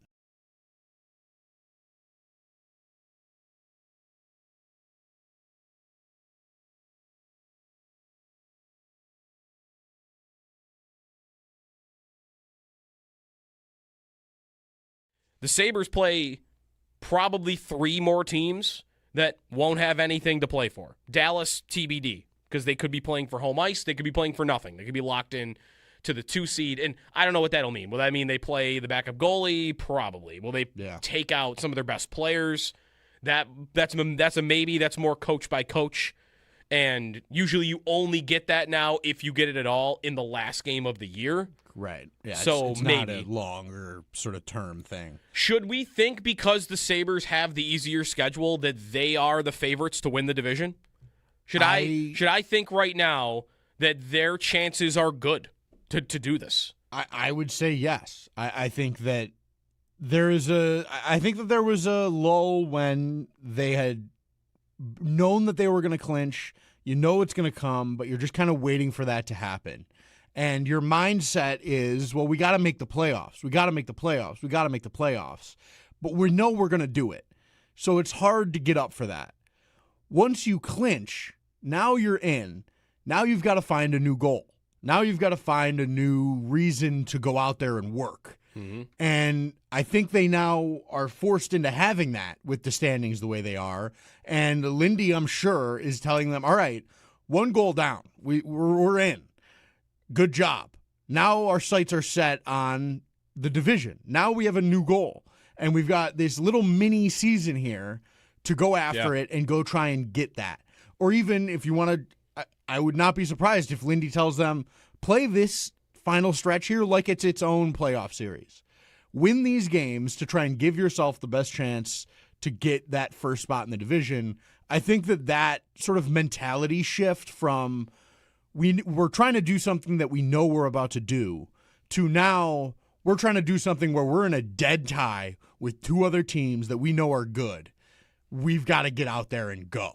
The Sabres play probably 3 more teams that won't have anything to play for. Dallas, TBD, because they could be playing for home ice. They could be playing for nothing. They could be locked in to the 2 seed, and I don't know what that'll mean. Will that mean they play the backup goalie? Probably. Will they take out some of their best players? That's a maybe. That's more coach by coach, and usually you only get that now, if you get it at all, in the last game of the year. Right. Yeah. So it's maybe not a longer sort of term thing. Should we think, because the Sabres have the easier schedule, that they are the favorites to win the division? Should I think right now that their chances are good to do this? I would say yes. I think that there was a lull when they had known that they were going to clinch. You know it's going to come, but you're just kind of waiting for that to happen. And your mindset is, well, we got to make the playoffs. We got to make the playoffs. We got to make the playoffs. But we know we're going to do it. So it's hard to get up for that. Once you clinch, now you're in. Now you've got to find a new goal. Now you've got to find a new reason to go out there and work. And I think they now are forced into having that with the standings the way they are. And Lindy, I'm sure, is telling them, all right, 1 goal down. We're in. Good job. Now our sights are set on the division. Now we have a new goal. And we've got this little mini season here to go after it and go try and get that. Or even if you want to, I would not be surprised if Lindy tells them, play this final stretch here like it's its own playoff series. Win these games to try and give yourself the best chance to get that first spot in the division. I think that sort of mentality shift from we're trying to do something that we know we're about to do to now we're trying to do something where we're in a dead tie with 2 other teams that we know are good. We've got to get out there and go.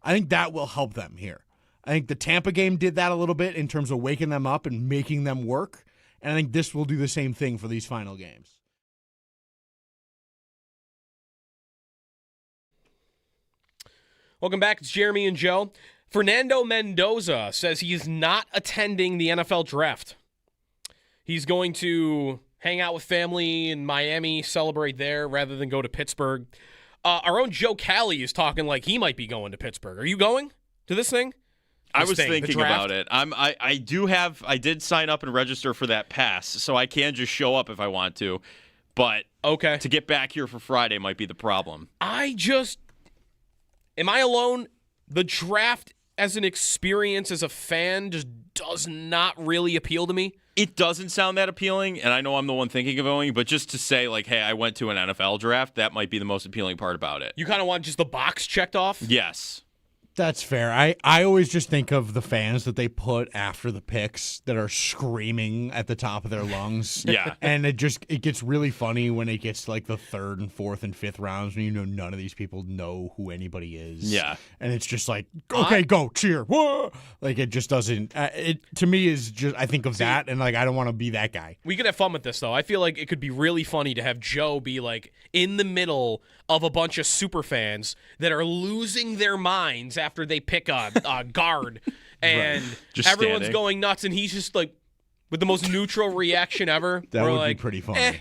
I think that will help them here. I think the Tampa game did that a little bit in terms of waking them up and making them work. And I think this will do the same thing for these final games. Welcome back. It's Jeremy and Joe. Fernando Mendoza says he is not attending the NFL draft. He's going to hang out with family in Miami, celebrate there rather than go to Pittsburgh. Our own Joe Cali is talking like he might be going to Pittsburgh. Are you going to this thing? I was thinking about it. I did sign up and register for that pass, so I can just show up if I want to. But to get back here for Friday might be the problem. Am I alone? The draft as an experience as a fan just does not really appeal to me. It doesn't sound that appealing, and I know I'm the one thinking of going, but just to say, like, hey, I went to an NFL draft, that might be the most appealing part about it. You kind of want just the box checked off? Yes. That's fair. I always just think of the fans that they put after the picks that are screaming at the top of their lungs. Yeah. And it gets really funny when it gets to like the 3rd and 4th and 5th rounds when none of these people know who anybody is. Yeah. And it's just like, okay, go, cheer. Whoa! Like it just doesn't it to me is just I think of that and like I don't want to be that guy. We could have fun with this though. I feel like it could be really funny to have Joe be like in the middle of a bunch of super fans that are losing their minds after they pick a guard, and Just everyone's standing. going nuts, and he's just like with the most neutral reaction ever. That We're would like, be pretty funny.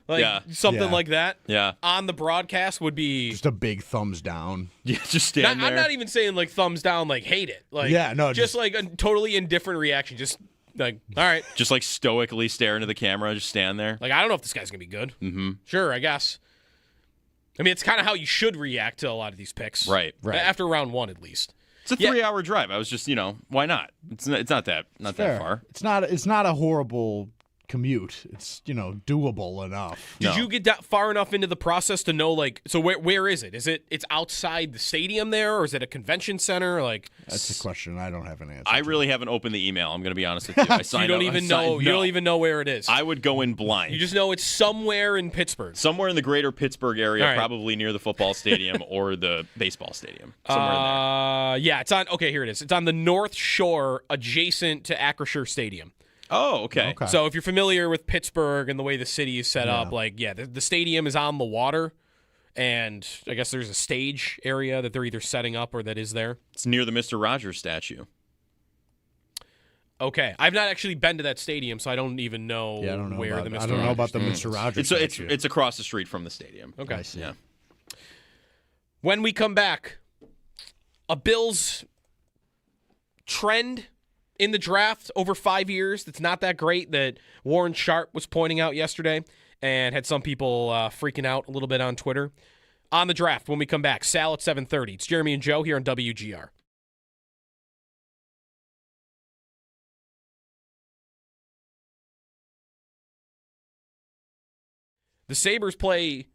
Yeah. Something Yeah. like that. Yeah. On the broadcast would be. Just a big thumbs down. Yeah, just stand there. I'm not even saying like thumbs down, like hate it. Like Yeah, no, just like a totally indifferent reaction. Just like, all right. Just like stoically stare into the camera, just stand there. Like, I don't know if this guy's gonna be good. Mm-hmm. Sure, I guess. I mean, it's kind of how you should react to a lot of these picks. Right. After round 1, at least. It's a 3-hour drive. I was just, why not? It's not that Fair. far. It's not a horrible commute. It's, doable enough. Did you get that far enough into the process to know, like, so where is it? It's outside the stadium there, or is it a convention center? Like, That's a question I don't have an answer I to. really haven't opened the email. I'm going to be honest with you. I signed you don't up- even I know. signed- You no. don't even know where it is. I would go in blind. You just know it's somewhere in Pittsburgh. Somewhere in the greater Pittsburgh area, All right. probably near the football stadium or the baseball stadium. Somewhere in there. Yeah, it's on. Okay, here it is. It's on the North Shore, adjacent to Acrisure Stadium. Oh, okay. Okay. So if you're familiar with Pittsburgh and the way the city is set up, the stadium is on the water, and I guess there's a stage area that they're either setting up or that is there. It's near the Mr. Rogers statue. Okay, I've not actually been to that stadium, so I don't even know, Yeah, I don't know where about, the Mr. I don't know about the Rogers Mr. Rogers. It's across the street from the stadium. Okay. I see. Yeah. When we come back, a Bills trend in the draft over 5 years that's not that great that Warren Sharp was pointing out yesterday and had some people freaking out a little bit on Twitter. On the draft, when we come back, Sal at 7:30. It's Jeremy and Joe here on WGR. The Sabres play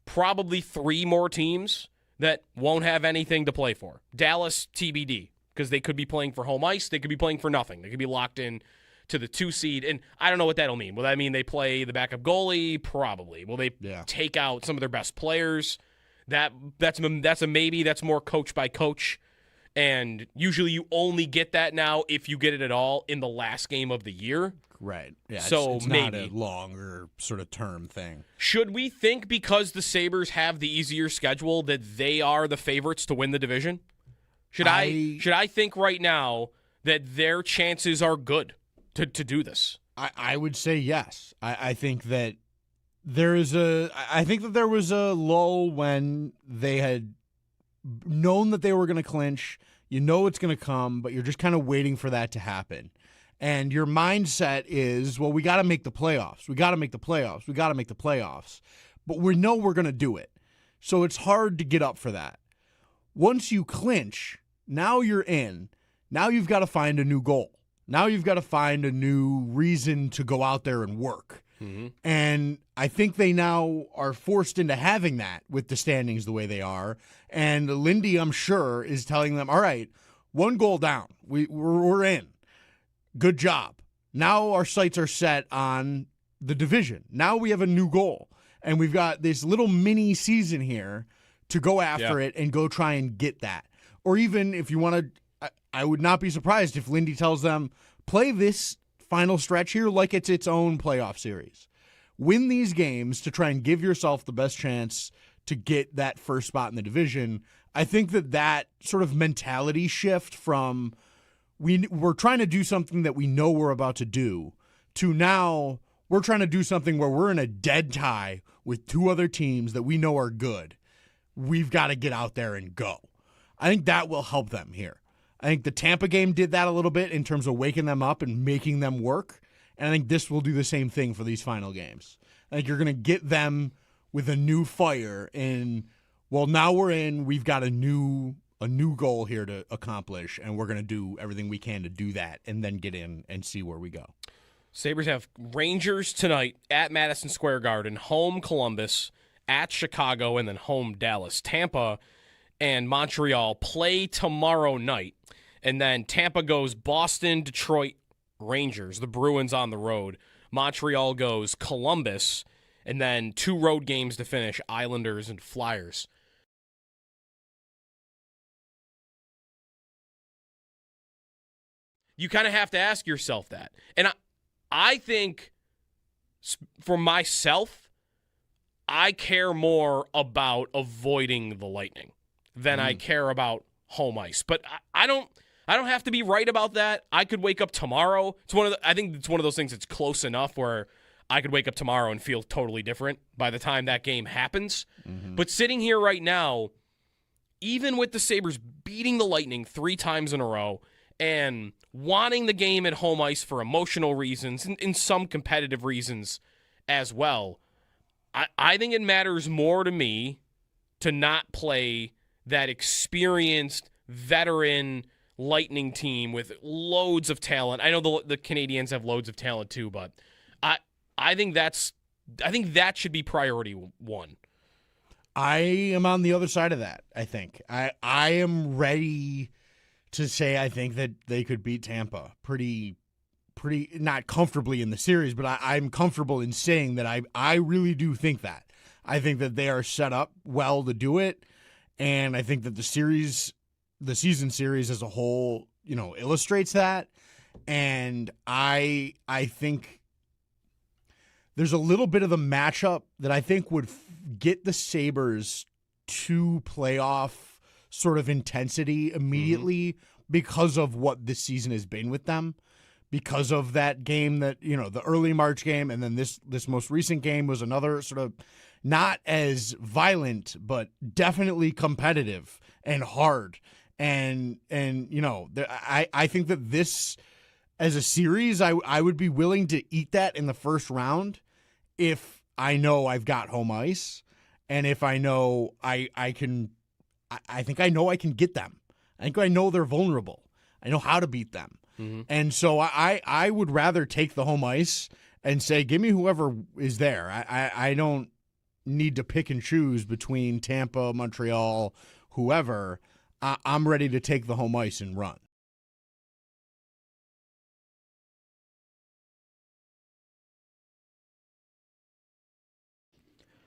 probably 3 more teams that won't have anything to play for. Dallas, TBD, because they could be playing for home ice. They could be playing for nothing. They could be locked in to the 2 seed. And I don't know what that'll mean. Will that mean they play the backup goalie? Probably. Will they take out some of their best players? That's a maybe. That's more coach by coach. And usually you only get that now, if you get it at all, in the last game of the year. Right. Yeah. So it's maybe. not a longer sort of term thing. Should we think because the Sabres have the easier schedule that they are the favorites to win the division? Should I think right now that their chances are good to do this? I would say yes. I think that there was a lull when they had known that they were going to clinch. You know it's going to come, but you're just kind of waiting for that to happen. And your mindset is, well, we got to make the playoffs. We got to make the playoffs. We got to make the playoffs. But we know we're going to do it. So it's hard to get up for that. Once you clinch, now you're in. Now you've got to find a new goal. Now you've got to find a new reason to go out there and work. Mm-hmm. And I think they now are forced into having that with the standings the way they are. And Lindy, I'm sure, is telling them, all right, 1 goal down. We're in. Good job. Now our sights are set on the division. Now we have a new goal. And we've got this little mini season here to go after it and go try and get that. Or even if you want to, I would not be surprised if Lindy tells them, play this final stretch here like it's its own playoff series. Win these games to try and give yourself the best chance to get that first spot in the division. I think that sort of mentality shift from we're trying to do something that we know we're about to do to now we're trying to do something where we're in a dead tie with 2 other teams that we know are good. We've got to get out there and go. I think that will help them here. I think the Tampa game did that a little bit in terms of waking them up and making them work. And I think this will do the same thing for these final games. I think you're going to get them with a new fire in, well, now we're in, we've got a new goal here to accomplish, and we're going to do everything we can to do that and then get in and see where we go. Sabres have Rangers tonight at Madison Square Garden, home Columbus, at Chicago, and then home Dallas. Tampa and Montreal play tomorrow night, and then Tampa goes Boston, Detroit, Rangers, the Bruins on the road. Montreal goes Columbus, and then 2 road games to finish, Islanders and Flyers. You kind of have to ask yourself that. And I think for myself, I care more about avoiding the Lightning than I care about home ice. But I don't I don't have to be right about that. I could wake up tomorrow. I think it's one of those things that's close enough where I could wake up tomorrow and feel totally different by the time that game happens. But sitting here right now, even with the Sabres beating the Lightning 3 times in a row and wanting the game at home ice for emotional reasons and some competitive reasons as well, I think it matters more to me to not play that experienced veteran Lightning team with loads of talent. I know the Canadiens have loads of talent too, but I think that should be priority one. I am on the other side of that, I think. I am ready to say I think that they could beat Tampa pretty not comfortably in the series, but I'm comfortable in saying that I really do think that. I think that they are set up well to do it, and I think that the season series as a whole, illustrates that. And I think there's a little bit of the matchup that I think would get the Sabres to playoff sort of intensity immediately because of what this season has been with them, because of that game that, the early March game, and then this most recent game was another sort of not as violent, but definitely competitive and hard. And I think that this, as a series, I would be willing to eat that in the first round if I know I've got home ice, and if I know I think I know I can get them. I think I know they're vulnerable. I know how to beat them. And so I would rather take the home ice and say, give me whoever is there. I don't need to pick and choose between Tampa, Montreal, whoever. I'm ready to take the home ice and run.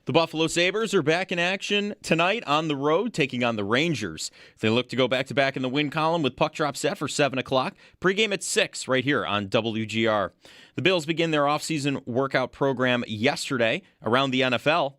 The Buffalo Sabres are back in action tonight on the road, taking on the Rangers. They look to go back-to-back in the win column with puck drop set for 7 o'clock. Pre-game at 6 right here on WGR. The Bills begin their offseason workout program yesterday around the NFL.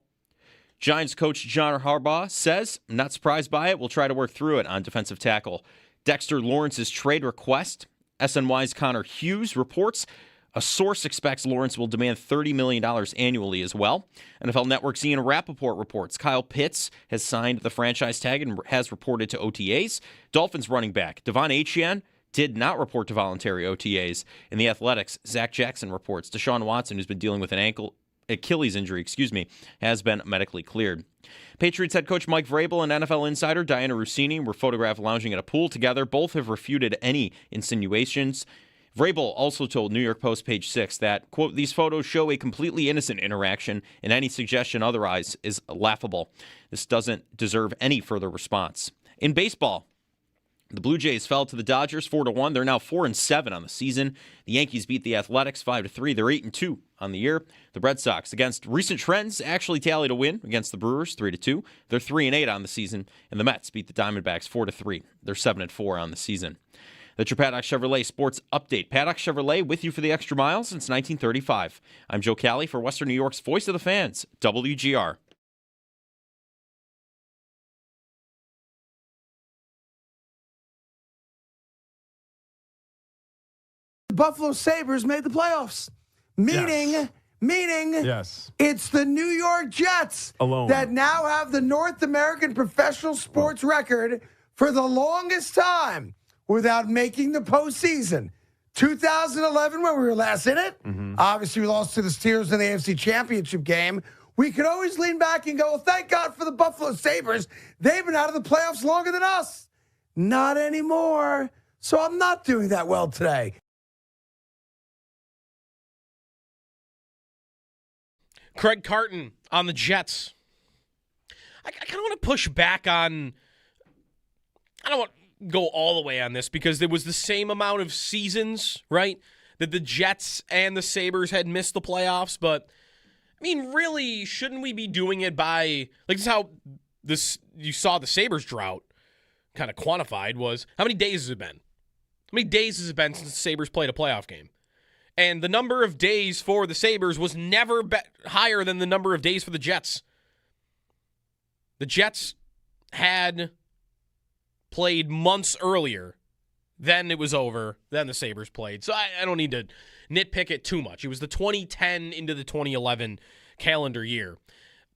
Giants coach John Harbaugh says, I'm not surprised by it. We'll try to work through it on defensive tackle. Dexter Lawrence's trade request. SNY's Connor Hughes reports a source expects Lawrence will demand $30 million annually as well. NFL Network's Ian Rappaport reports Kyle Pitts has signed the franchise tag and has reported to OTAs. Dolphins running back Devon Achane did not report to voluntary OTAs. In the Athletics, Zach Jackson reports Deshaun Watson, who's been dealing with an Achilles injury, has been medically cleared. Patriots head coach Mike Vrabel and NFL insider Diana Rossini were photographed lounging at a pool together. Both have refuted any insinuations. Vrabel also told New York Post page 6 that, quote, these photos show a completely innocent interaction and any suggestion otherwise is laughable. This doesn't deserve any further response. In baseball, the Blue Jays fell to the Dodgers 4-1. They're now 4-7 on the season. The Yankees beat the Athletics 5-3. They're 8-2 on the year. The Red Sox, against recent trends, actually tallied a win against the Brewers 3-2. They're 3-8 on the season. And the Mets beat the Diamondbacks 4-3. They're 7-4 on the season. That's your Paddock Chevrolet Sports Update. Paddock Chevrolet with you for the extra mile since 1935. I'm Joe Cali for Western New York's Voice of the Fans, WGR. The Buffalo Sabres made the playoffs, meaning Yes. it's the New York Jets Alone. that now have the North American professional sports record for the longest time without making the postseason. 2011, when we were last in it, obviously we lost to the Steelers in the AFC Championship game. We could always lean back and go, well, thank God for the Buffalo Sabres. They've been out of the playoffs longer than us. Not anymore. So I'm not doing that well today. Craig Carton on the Jets. I kind of want to push back on, I don't want to go all the way on this because there was the same amount of seasons, right, that the Jets and the Sabres had missed the playoffs. But, I mean, really, shouldn't we be doing it by, like, this is how you saw the Sabres drought kind of quantified was, how many days has it been? How many days has it been since the Sabres played a playoff game? And the number of days for the Sabres was never higher than the number of days for the Jets. The Jets had played months earlier Then it was over. Then the Sabres played. So I don't need to nitpick it too much. It was the 2010 into the 2011 calendar year.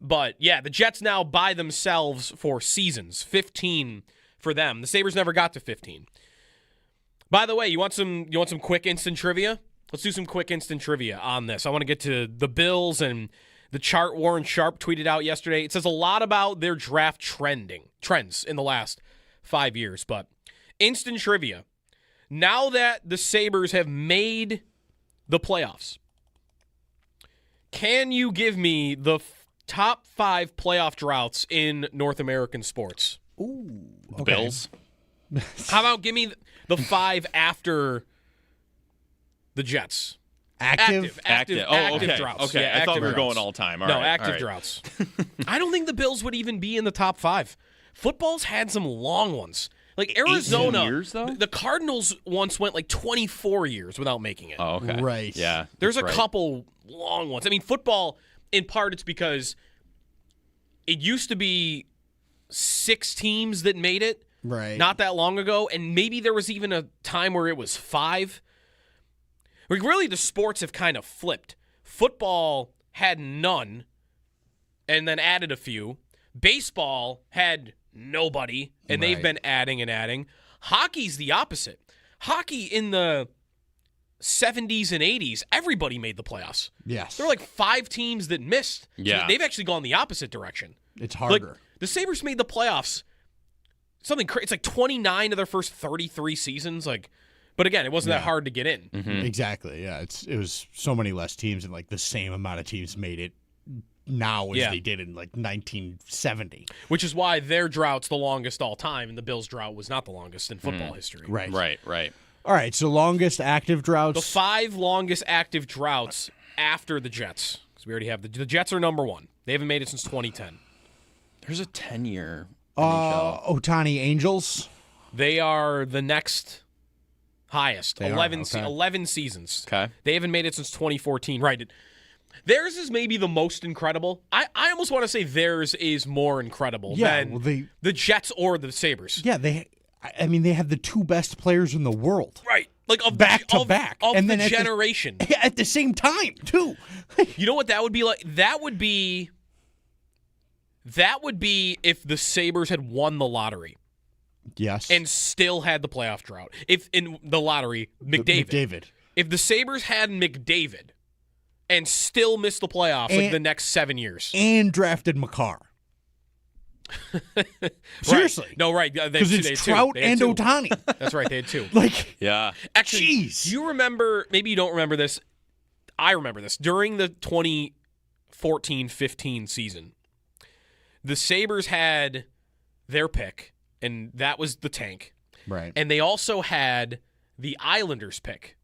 But, yeah, the Jets now by themselves for seasons, 15 for them. The Sabres never got to 15. By the way, you want some quick instant trivia? Let's do some quick instant trivia on this. I want to get to the Bills and the chart Warren Sharp tweeted out yesterday. It says a lot about their draft trends in the last 5 years. But instant trivia. Now that the Sabres have made the playoffs, can you give me the top 5 playoff droughts in North American sports? Ooh, The Bills. How about give me the 5 after the Jets? Active. Oh, okay. Droughts. Okay, Yeah, I thought we were active going droughts. all time. Active droughts. I don't think the Bills would even be in the top 5. Football's had some long ones. Like Arizona, 18 years, though? the Cardinals once went like 24 years without making it. Oh, okay. Right. Yeah. There's a that's right. couple long ones. I mean, football, in part, it's because it used to be 6 teams that made it Right. not that long ago, and maybe there was even a time where it was 5. Like, really, the sports have kind of flipped. Football had none and then added a few. Baseball had nobody, and they've Right. been adding and adding. Hockey's the opposite. Hockey in the 70s and 80s, everybody made the playoffs. Yes. There were like 5 teams that missed. So Yeah. they've actually gone the opposite direction. It's Like, harder. the Sabres made the playoffs. Something crazy. It's like 29 of their first 33 seasons. Like, but again, it wasn't that hard to get in. Exactly. Yeah. It was so many less teams, and like the same amount of teams made it now as Yeah. they did in like 1970. Which is why their drought's the longest all time, and the Bills' drought was not the longest in football history. Right. Right. All right. So longest active droughts. The 5 longest active droughts after the Jets. Because we already have the Jets are number 1. They haven't made it since 2010. There's a 10-year NHL. Otani Angels. They are the next highest. They are, 11 seasons. Okay. They haven't made it since 2014. Right. Theirs is maybe the most incredible. I almost want to say theirs is more incredible Yeah, than well, the Jets or the Sabres. Yeah, they have the 2 best players in the world. Right. Like of Back to of, back. Of And the then at the- generation. At the same time, too. You know what that would be like? That would be if the Sabres had won the lottery Yes. and still had the playoff drought. If in the lottery, McDavid. If the Sabres had McDavid and still missed the playoffs like the next 7 years. And drafted Makar. Seriously. Right. No, right. Because it's Trout and Otani. That's right. They had 2. Like, Yeah. Actually, jeez. do you remember, maybe you don't remember this. I remember this. During the 2014-15 season, the Sabres had their pick, and that was the tank. right. And they also had the Islanders pick,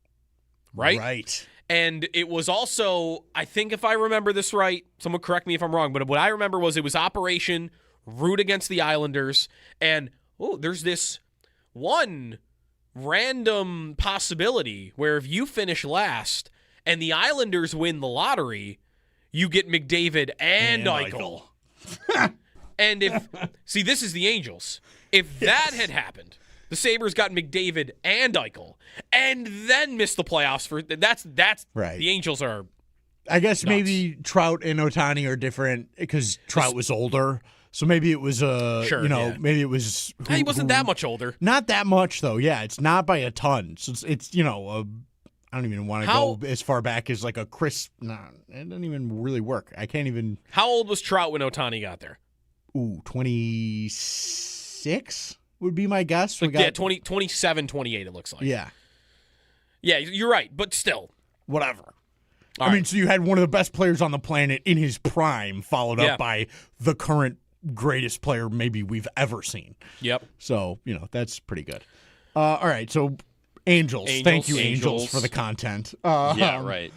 right? Right. And it was also, I think if I remember this right, someone correct me if I'm wrong, but what I remember was it was Operation Root against the Islanders, and there's this one random possibility where if you finish last and the Islanders win the lottery, you get McDavid and Eichel. And see, this is the Angels. If that had happened, the Sabres got McDavid and Eichel, and then missed the playoffs for that's Right. The Angels are. I guess Nuts. maybe Trout and Otani are different because Trout was older. So maybe it was Sure, yeah. maybe it was. He wasn't that much older. Not that much though. Yeah, it's not by a ton. So it's I don't even want to go as far back as like a Chris. No, it doesn't even really work. I can't even. How old was Trout when Otani got there? 26 would be my guess. Like, 27, 28 it looks like. Yeah, Yeah, you're right, but still. whatever. All I mean, right. so you had one of the best players on the planet in his prime, followed Yeah. up by the current greatest player maybe we've ever seen. Yep. So, that's pretty good. All right, so Angels. Thank you, Angels, Angels. for the content. Yeah, right.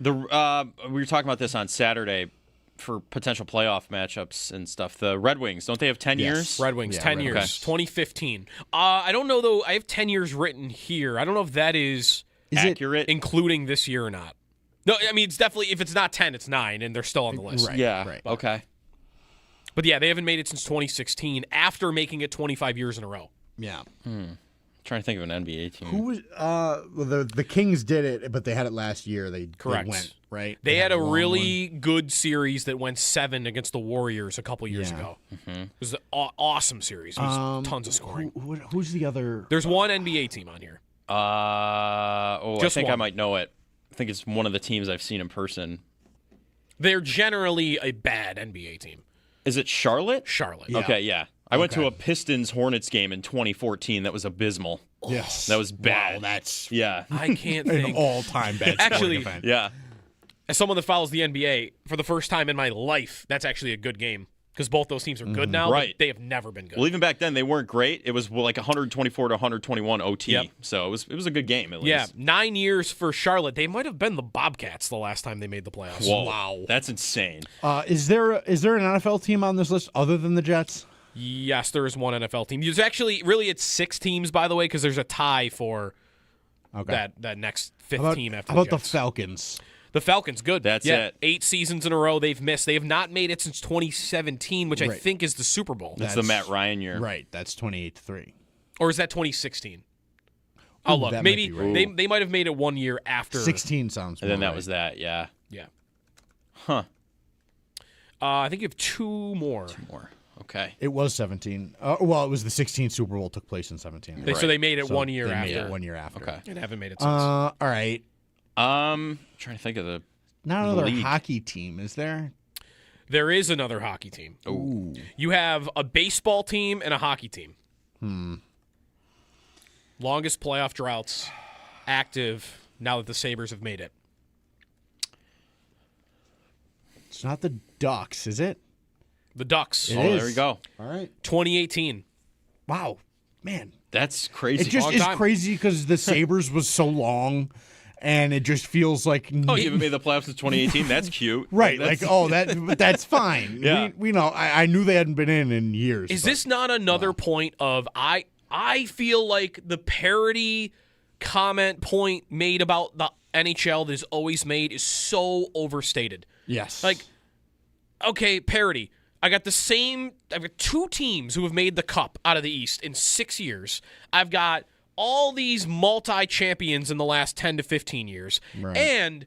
We were talking about this on Saturday for potential playoff matchups and stuff. The Red Wings, don't they have 10 years? Red Wings, Yeah, 10 Red years, Wings. 2015. I don't know, though. I have 10 years written here. I don't know if that is Accurate. including this year or not. No, I mean, it's definitely, if it's not 10, it's 9, and they're still on the list. Right. Yeah. Okay. But yeah, they haven't made it since 2016 after making it 25 years in a row. Yeah. Trying to think of an NBA team. Who was well, the Kings did it, but they had it last year. They Correct. went, right? They had a long really good series that went 7 against the Warriors a couple years ago. It was an awesome series. It was tons of scoring. Who's the other? There's one NBA team on here. I Just think I one. might know it. I think it's one of the teams I've seen in person. They're generally a bad NBA team. Is it Charlotte? Charlotte. Yeah. Okay, yeah. I went to Okay. a Pistons-Hornets game in 2014. That was abysmal. Yes, That was bad. Wow, that's Yeah. I can't an think. all-time bad. Actually, sporting event. Yeah. As someone that follows the NBA, for the first time in my life, that's actually a good game because both those teams are good now. Right. But they have never been good. Well, even back then, they weren't great. It was like 124 to 121 OT. Yep. So it was a good game, at least. Yeah, 9 years for Charlotte. They might have been the Bobcats the last time they made the playoffs. Whoa. Wow. That's insane. Is there an NFL team on this list other than the Jets? Yes, there is one NFL team. There's actually, really, it's 6 teams, by the way, because there's a tie for that next fifth team after How about the the Jets. Falcons? The Falcons, good. That's yeah, it. 8 seasons in a row they've missed. They have not made it since 2017, which I Right. think is the Super Bowl. That's the Matt Ryan year. Right, that's 28-3. Or is that 2016? Oh, look, that might maybe be right. they might have made it 1 year after. 16 sounds. And then more that right. was that, yeah. Yeah. Huh. I think you have 2 more. More. Okay. It was 17. Well, it was the 16 Super Bowl took place in 17. So they made it So 1 year they after. made it 1 year after. Okay. And haven't made it since. All right. Trying to think of the Not another league. hockey team, is there? There is another hockey team. Ooh. You have a baseball team and a hockey team. Longest playoff droughts active now that the Sabres have made it. It's not the Ducks, is it? The Ducks, It Oh, is. there we go. All right. 2018. Wow. Man. That's crazy. It just Long is time. crazy because the Sabres was so long, and it just feels like Oh, you haven't made the playoffs in 2018? That's cute. right. That's, But that's fine. Yeah. We know. I knew they hadn't been in years. Is but- this not another point of I feel like the parody comment point made about the NHL that is always made is so overstated. Yes. Like, okay, parody. I've got 2 teams who have made the cup out of the East in 6 years. I've got all these multi-champions in the last 10 to 15 years. Right. And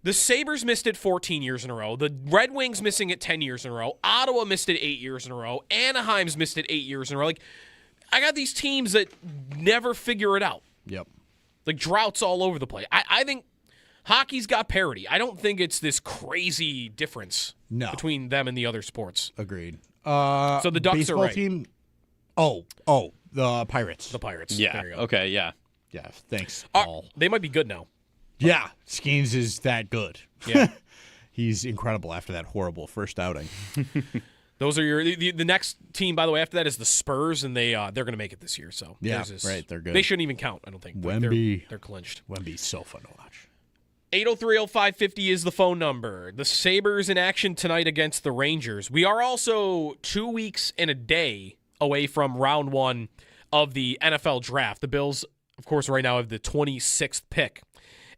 the Sabres missed it 14 years in a row. The Red Wings missing it 10 years in a row. Ottawa missed it 8 years in a row. Anaheim's missed it 8 years in a row. Like, I got these teams that never figure it out. Yep. Like, droughts all over the place. I think hockey's got parity. I don't think it's this crazy difference No. between them and the other sports. Agreed. So the Ducks are baseball right. team. Oh, the Pirates. The Pirates. Yeah. There you go. Okay, yeah. Yeah. Thanks, Uh, Paul. they might be good now. Yeah. Skeens is that good. Yeah. He's incredible after that horrible first outing. Those are your the next team. By the way, after that is the Spurs, and they're going to make it this year. So Yeah, there's this- right, they're good. They shouldn't even count. I don't think. But Wemby. they're clinched. Wemby's so fun to watch. 803-0550 is the phone number. The Sabres in action tonight against the Rangers. We are also 2 weeks and a day away from round 1 of the NFL draft. The Bills, of course, right now have the 26th pick.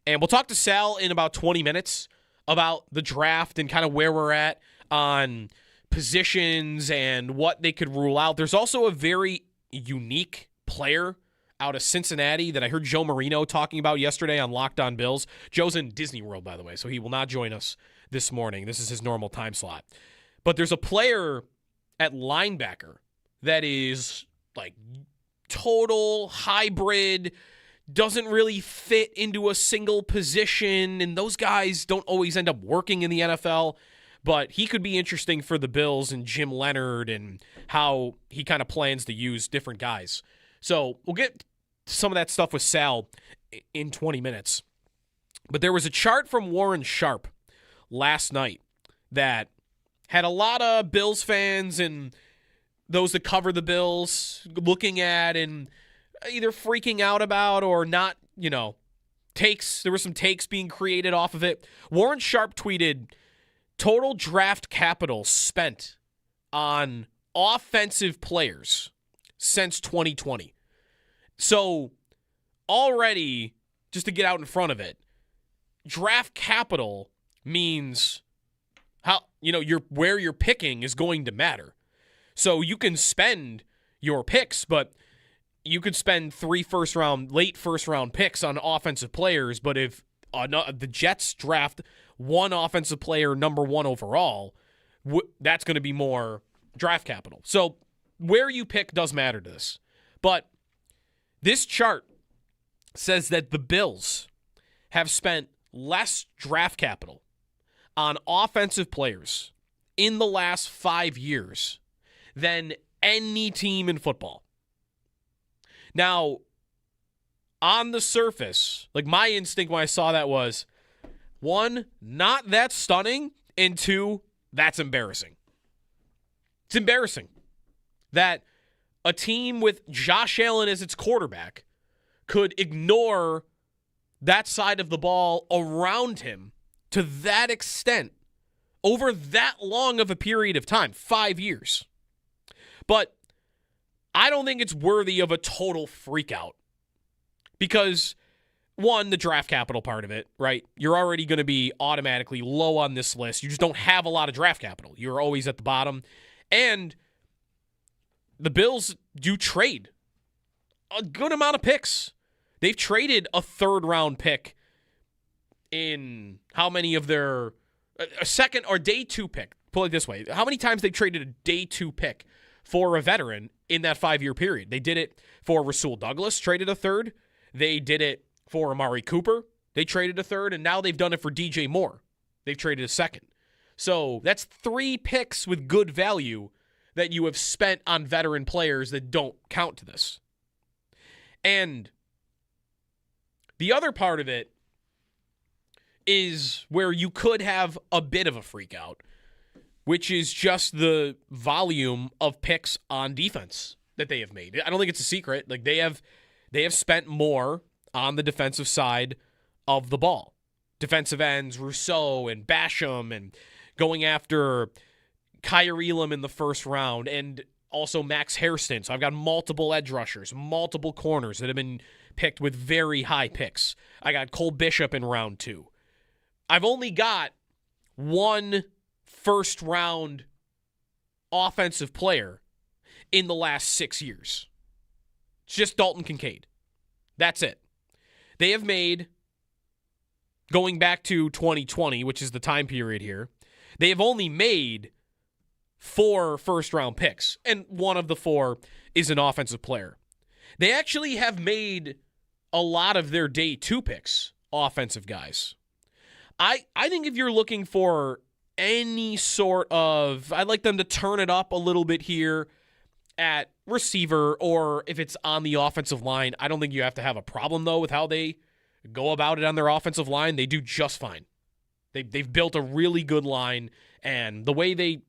And we'll talk to Sal in about 20 minutes about the draft and kind of where we're at on positions and what they could rule out. There's also a very unique player out of Cincinnati that I heard Joe Marino talking about yesterday on Locked On Bills. Joe's in Disney World, by the way, so he will not join us this morning. This is his normal time slot. But there's a player at linebacker that is like total hybrid, doesn't really fit into a single position, and those guys don't always end up working in the NFL. But he could be interesting for the Bills and Jim Leonard and how he kind of plans to use different guys. So we'll get some of that stuff with Sal in 20 minutes. But there was a chart from Warren Sharp last night that had a lot of Bills fans and those that cover the Bills looking at and either freaking out about or not, takes. There were some takes being created off of it. Warren Sharp tweeted, total draft capital spent on offensive players since 2020. So already, just to get out in front of it, draft capital means how where you're picking is going to matter. So you can spend your picks, but you could spend late first round picks on offensive players, but if the Jets draft one offensive player number 1 overall, that's going to be more draft capital. So where you pick does matter to this. But this chart says that the Bills have spent less draft capital on offensive players in the last 5 years than any team in football. Now, on the surface, like my instinct when I saw that was, 1, not that stunning, and 2, that's embarrassing. It's embarrassing that a team with Josh Allen as its quarterback could ignore that side of the ball around him to that extent over that long of a period of time, 5 years. But I don't think it's worthy of a total freak out because, 1, the draft capital part of it, right? You're already going to be automatically low on this list. You just don't have a lot of draft capital. You're always at the bottom. And the Bills do trade a good amount of picks. They've traded a 3rd-round pick in how many of their a second or day 2 pick. Pull it this way. How many times they traded a day 2 pick for a veteran in that 5-year period? They did it for Rasul Douglas, traded a 3rd. They did it for Amari Cooper. They traded a 3rd, and now they've done it for DJ Moore. They've traded a 2nd. So that's 3 picks with good value that you have spent on veteran players that don't count to this. And the other part of it is where you could have a bit of a freak out, which is just the volume of picks on defense that they have made. I don't think it's a secret. Like they have spent more on the defensive side of the ball. Defensive ends, Rousseau and Basham, and going after Kyrie Elam in the 1st round, and also Max Hairston. So I've got multiple edge rushers, multiple corners that have been picked with very high picks. I got Cole Bishop in round 2. I've only got 1 first-round offensive player in the last 6 years. It's just Dalton Kincaid. That's it. They have made, going back to 2020, which is the time period here, they have only made 4 first-round picks, and 1 of the 4 is an offensive player. They actually have made a lot of their day 2 picks offensive guys. I think if you're looking for any sort of, I'd like them to turn it up a little bit here at receiver, or if it's on the offensive line, I don't think you have to have a problem, though, with how they go about it on their offensive line. They do just fine. They've built a really good line, and the way they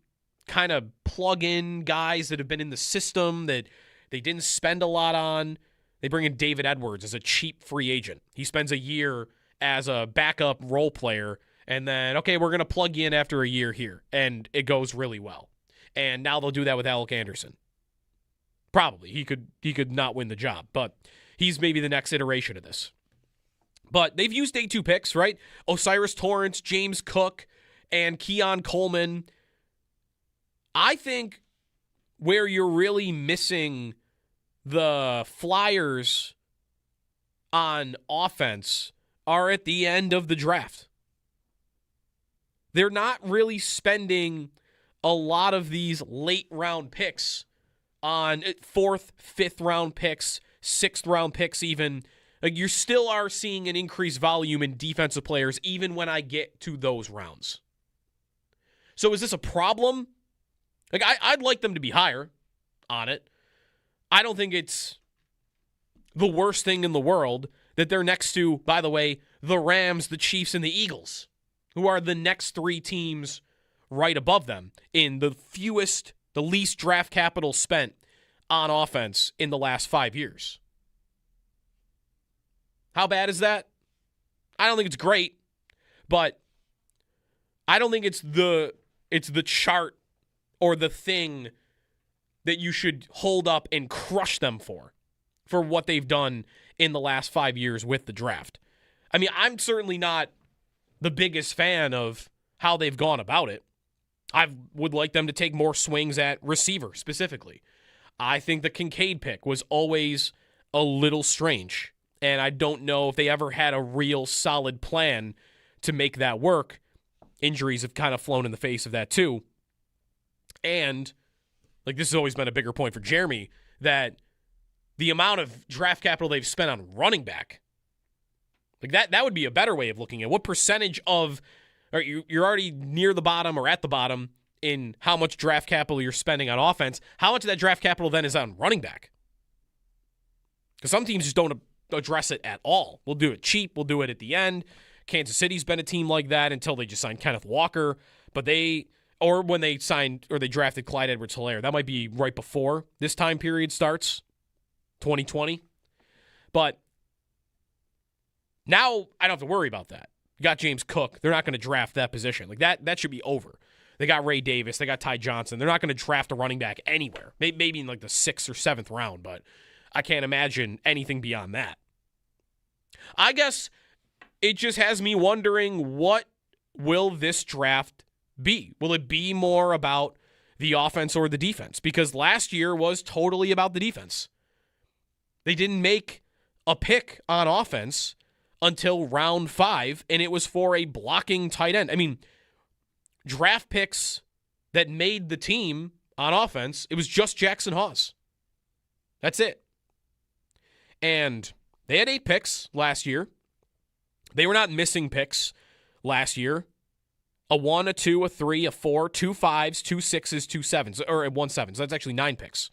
kind of plug in guys that have been in the system that they didn't spend a lot on. They bring in David Edwards as a cheap free agent. He spends a year as a backup role player, and then, okay, we're going to plug you in after a year here, and it goes really well. And now they'll do that with Alec Anderson. Probably. He could not win the job, but he's maybe the next iteration of this. But they've used day 2 picks, right? Osiris Torrance, James Cook, and Keon Coleman. I think where you're really missing the Flyers on offense are at the end of the draft. They're not really spending a lot of these late round picks on 4th, 5th round picks, 6th round picks even. Like you still are seeing an increased volume in defensive players even when I get to those rounds. So is this a problem? Like I'd like them to be higher on it. I don't think it's the worst thing in the world that they're next to, by the way, the Rams, the Chiefs, and the Eagles, who are the next 3 teams right above them in the least draft capital spent on offense in the last 5 years. How bad is that? I don't think it's great, but I don't think it's the chart or the thing that you should hold up and crush them for what they've done in the last 5 years with the draft. I mean, I'm certainly not the biggest fan of how they've gone about it. I would like them to take more swings at receiver specifically. I think the Kincaid pick was always a little strange. And I don't know if they ever had a real solid plan to make that work. Injuries have kind of flown in the face of that too. And like this has always been a bigger point for Jeremy, that the amount of draft capital they've spent on running back, like that would be a better way of looking at what percentage of, or you're already near the bottom or at the bottom in how much draft capital you're spending on offense. How much of that draft capital then is on running back? Because some teams just don't address it at all. We'll do it cheap. We'll do it at the end. Kansas City's been a team like that until they just signed Kenneth Walker. But when they signed or they drafted Clyde Edwards-Helaire. That might be right before this time period starts, 2020. But now I don't have to worry about that. You got James Cook. They're not going to draft that position. Like that should be over. They got Ray Davis. They got Ty Johnson. They're not going to draft a running back anywhere. Maybe in like the 6th or 7th round, but I can't imagine anything beyond that. I guess it just has me wondering, what will this draft be? Will it be more about the offense or the defense? Because last year was totally about the defense. They didn't make a pick on offense until round 5, and it was for a blocking tight end. I mean, draft picks that made the team on offense, it was just Jackson Hawes. That's it. And they had 8 picks last year. They were not missing picks last year. A 1, a 2, a 3, a 4, 2 5s, 2 6s, 2 7s, or 1 7. So that's actually 9 picks.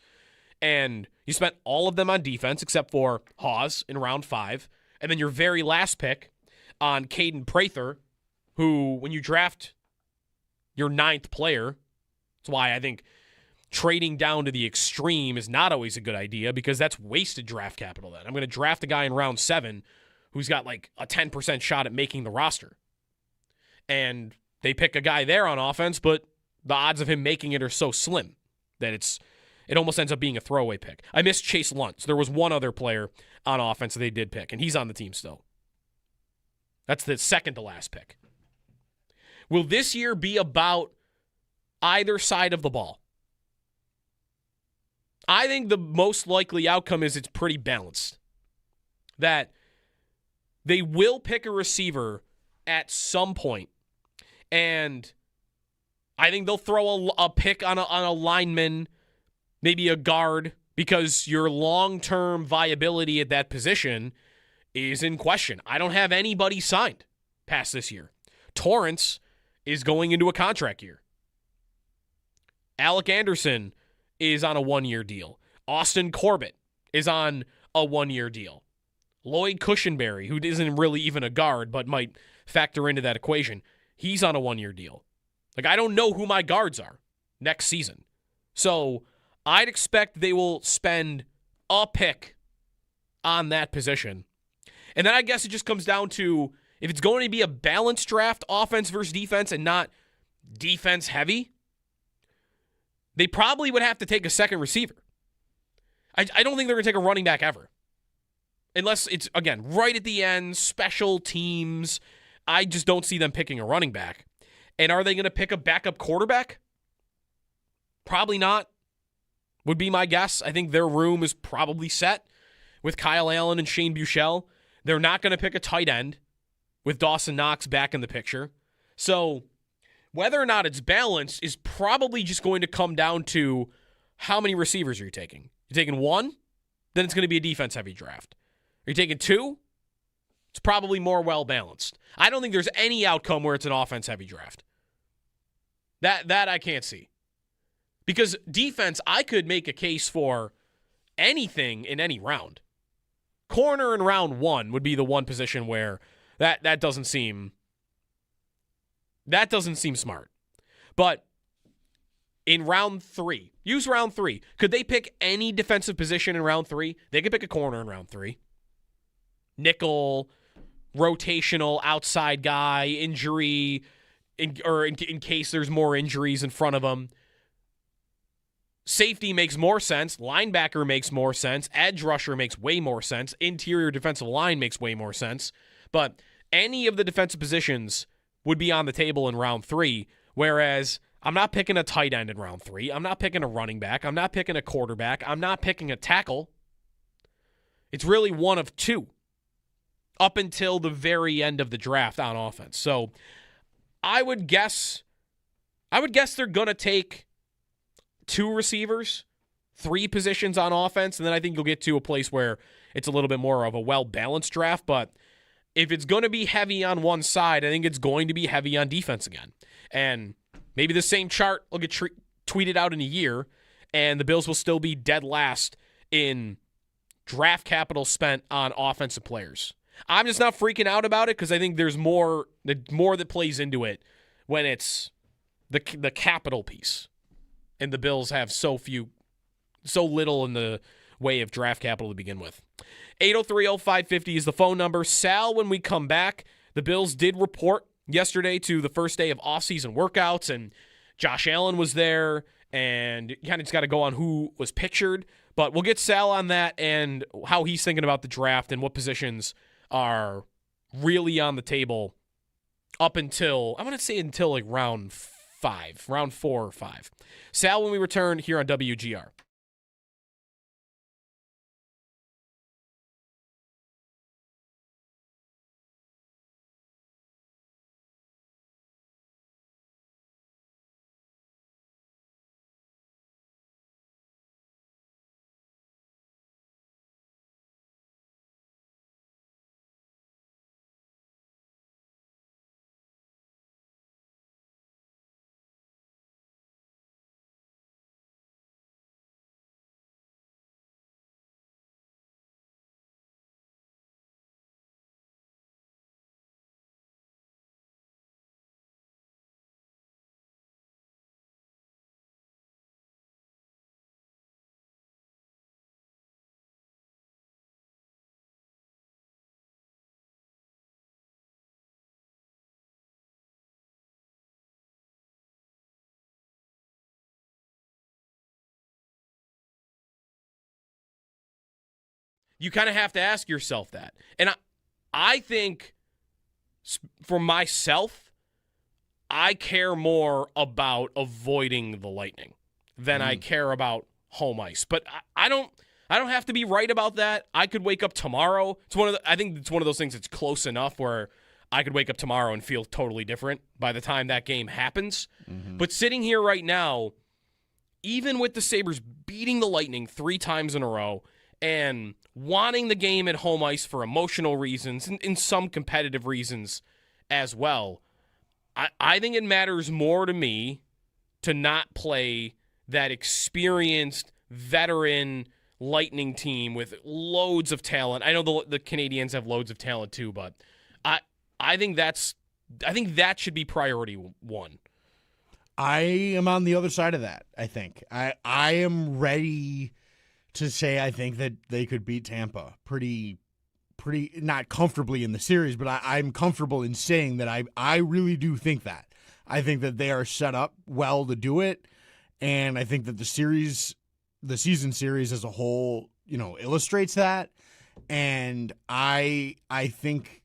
And you spent all of them on defense except for Hawes in round 5. And then your very last pick on Caden Prather, who, when you draft your 9th player, that's why I think trading down to the extreme is not always a good idea, because that's wasted draft capital then. I'm going to draft a guy in round 7 who's got like a 10% shot at making the roster. And they pick a guy there on offense, but the odds of him making it are so slim that it almost ends up being a throwaway pick. I missed Chase Luntz. There was one other player on offense that they did pick, and he's on the team still. That's the second to last pick. Will this year be about either side of the ball? I think the most likely outcome is it's pretty balanced. That they will pick a receiver at some point, and I think they'll throw a pick on a lineman, maybe a guard, because your long-term viability at that position is in question. I don't have anybody signed past this year. Torrance is going into a contract year. Alec Anderson is on a 1-year deal. Austin Corbett is on a 1-year deal. Lloyd Cushenberry, who isn't really even a guard but might factor into that equation, he's on a 1-year deal. Like, I don't know who my guards are next season. So I'd expect they will spend a pick on that position. And then I guess it just comes down to, if it's going to be a balanced draft, offense versus defense, and not defense heavy, they probably would have to take a second receiver. I don't think they're going to take a running back ever. Unless it's, again, right at the end, special teams. I just don't see them picking a running back. And are they going to pick a backup quarterback? Probably not, would be my guess. I think their room is probably set with Kyle Allen and Shane Buechele. They're not going to pick a tight end with Dawson Knox back in the picture. So whether or not it's balanced is probably just going to come down to how many receivers are you taking. You're taking 1? Then it's going to be a defense-heavy draft. Are you taking 2? It's probably more well-balanced. I don't think there's any outcome where it's an offense-heavy draft. That I can't see. Because defense, I could make a case for anything in any round. Corner in round 1 would be the one position where that doesn't seem smart. But in round 3, use round 3. Could they pick any defensive position in round 3? They could pick a corner in round 3. Nickel, rotational, outside guy, injury, in case there's more injuries in front of them. Safety makes more sense. Linebacker makes more sense. Edge rusher makes way more sense. Interior defensive line makes way more sense. But any of the defensive positions would be on the table in round 3, whereas I'm not picking a tight end in round 3. I'm not picking a running back. I'm not picking a quarterback. I'm not picking a tackle. It's really one of two up until the very end of the draft on offense. So I would guess they're going to take 2 receivers, 3 positions on offense, and then I think you'll get to a place where it's a little bit more of a well-balanced draft. But if it's going to be heavy on one side, I think it's going to be heavy on defense again. And maybe the same chart will get tweeted out in a year, and the Bills will still be dead last in draft capital spent on offensive players. I'm just not freaking out about it because I think there's more that plays into it when it's the capital piece. And the Bills have so little in the way of draft capital to begin with. 803-0550 is the phone number. Sal, when we come back, the Bills did report yesterday to the first day of offseason workouts, and Josh Allen was there, and you kind of just got to go on who was pictured. But we'll get Sal on that and how he's thinking about the draft and what positions are really on the table up until, I'm going to say until like round 4 or 5. Sal, when we return here on WGR. You kind of have to ask yourself that. And I think for myself, I care more about avoiding the Lightning than I care about home ice. But I don't have to be right about that. I could wake up tomorrow. I think it's one of those things that's close enough where I could wake up tomorrow and feel totally different by the time that game happens. Mm-hmm. But sitting here right now, even with the Sabres beating the Lightning 3 times in a row and wanting the game at home ice for emotional reasons and in some competitive reasons as well, I think it matters more to me to not play that experienced veteran Lightning team with loads of talent. I know the Canadiens have loads of talent too, but I think that should be priority 1. I am on the other side of that, I think. I am ready to say I think that they could beat Tampa pretty not comfortably in the series, but I'm comfortable in saying that I really do think that. I think that they are set up well to do it, and I think that the season series as a whole, illustrates that. And I think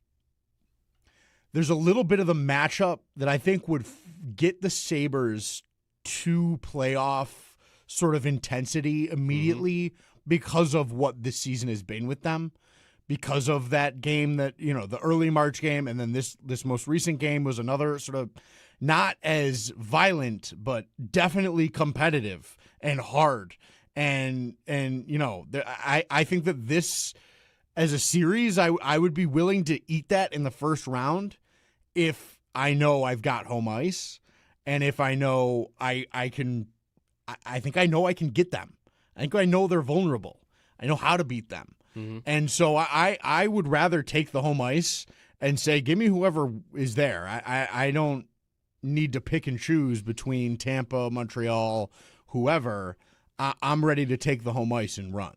there's a little bit of the matchup that I think would get the Sabres to playoff sort of intensity immediately because of what this season has been with them, because of that game that, the early March game, and then this most recent game was another sort of not as violent, but definitely competitive and hard. And I think that this, as a series, I would be willing to eat that in the first round if I know I've got home ice, and if I know I think I know I can get them. I think I know they're vulnerable. I know how to beat them. Mm-hmm. And so I would rather take the home ice and say, give me whoever is there. I don't need to pick and choose between Tampa, Montreal, whoever. I'm ready to take the home ice and run.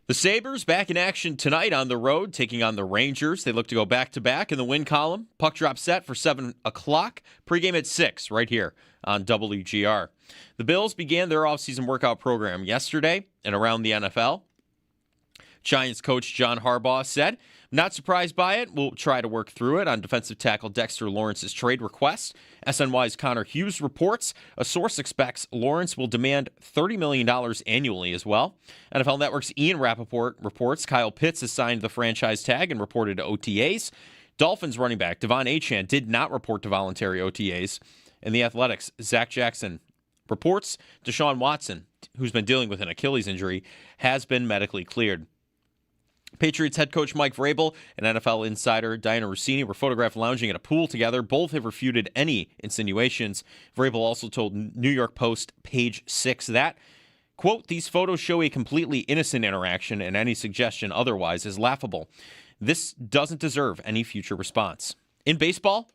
The Sabres back in action tonight on the road, taking on the Rangers. They look to go back-to-back in the win column. Puck drop set for 7 o'clock. Pregame at 6 right here on WGR. The Bills began their offseason workout program yesterday and around the NFL. Giants coach John Harbaugh said, "Not surprised by it. We'll try to work through it." On defensive tackle Dexter Lawrence's trade request, SNY's Connor Hughes reports a source expects Lawrence will demand $30 million annually as well. NFL Network's Ian Rappaport reports Kyle Pitts has signed the franchise tag and reported to OTAs. Dolphins running back Devon Achane did not report to voluntary OTAs. And the Athletics' Zach Jackson reports Deshaun Watson, who's been dealing with an Achilles injury, has been medically cleared. Patriots head coach Mike Vrabel and NFL insider Diana Rossini were photographed lounging at a pool together. Both have refuted any insinuations. Vrabel also told New York Post Page 6 that, quote, "These photos show a completely innocent interaction and any suggestion otherwise is laughable. This doesn't deserve any future response." In baseball,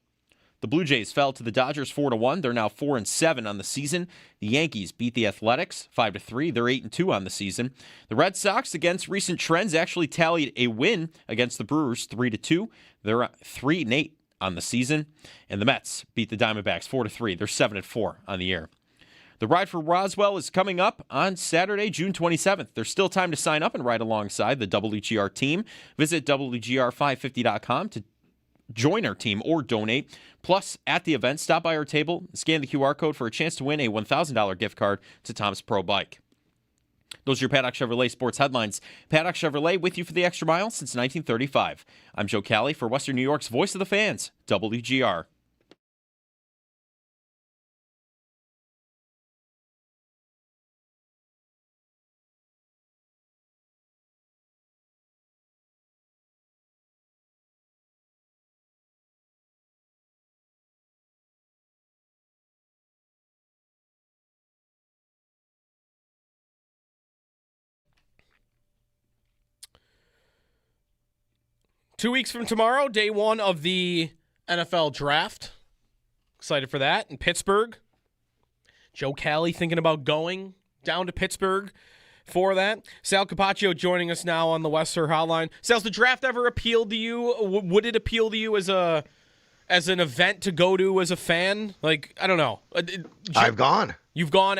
the Blue Jays fell to the Dodgers 4-1. They're now 4-7 on the season. The Yankees beat the Athletics 5-3. They're 8-2 on the season. The Red Sox, against recent trends, actually tallied a win against the Brewers 3-2. They're 3-8 on the season. And the Mets beat the Diamondbacks 4-3. They're 7-4 on the year. The Ride for Roswell is coming up on Saturday, June 27th. There's still time to sign up and ride alongside the WGR team. Visit WGR550.com to join our team or donate. Plus, at the event, stop by our table, scan the QR code for a chance to win a $1,000 gift card to Tom's Pro Bike. Those are your Paddock Chevrolet sports headlines. Paddock Chevrolet with you for the extra mile since 1935. I'm Joe Cali for Western New York's Voice of the Fans, WGR. Two weeks from tomorrow, day one of the NFL draft. Excited for that. In Pittsburgh, Joe Cali thinking about going down to Pittsburgh for that. Sal Capaccio joining us now on the Western Hotline. Sal's the draft ever appealed to you? Would it appeal to you as an event to go to as a fan? Like, I don't know. I've gone. You've gone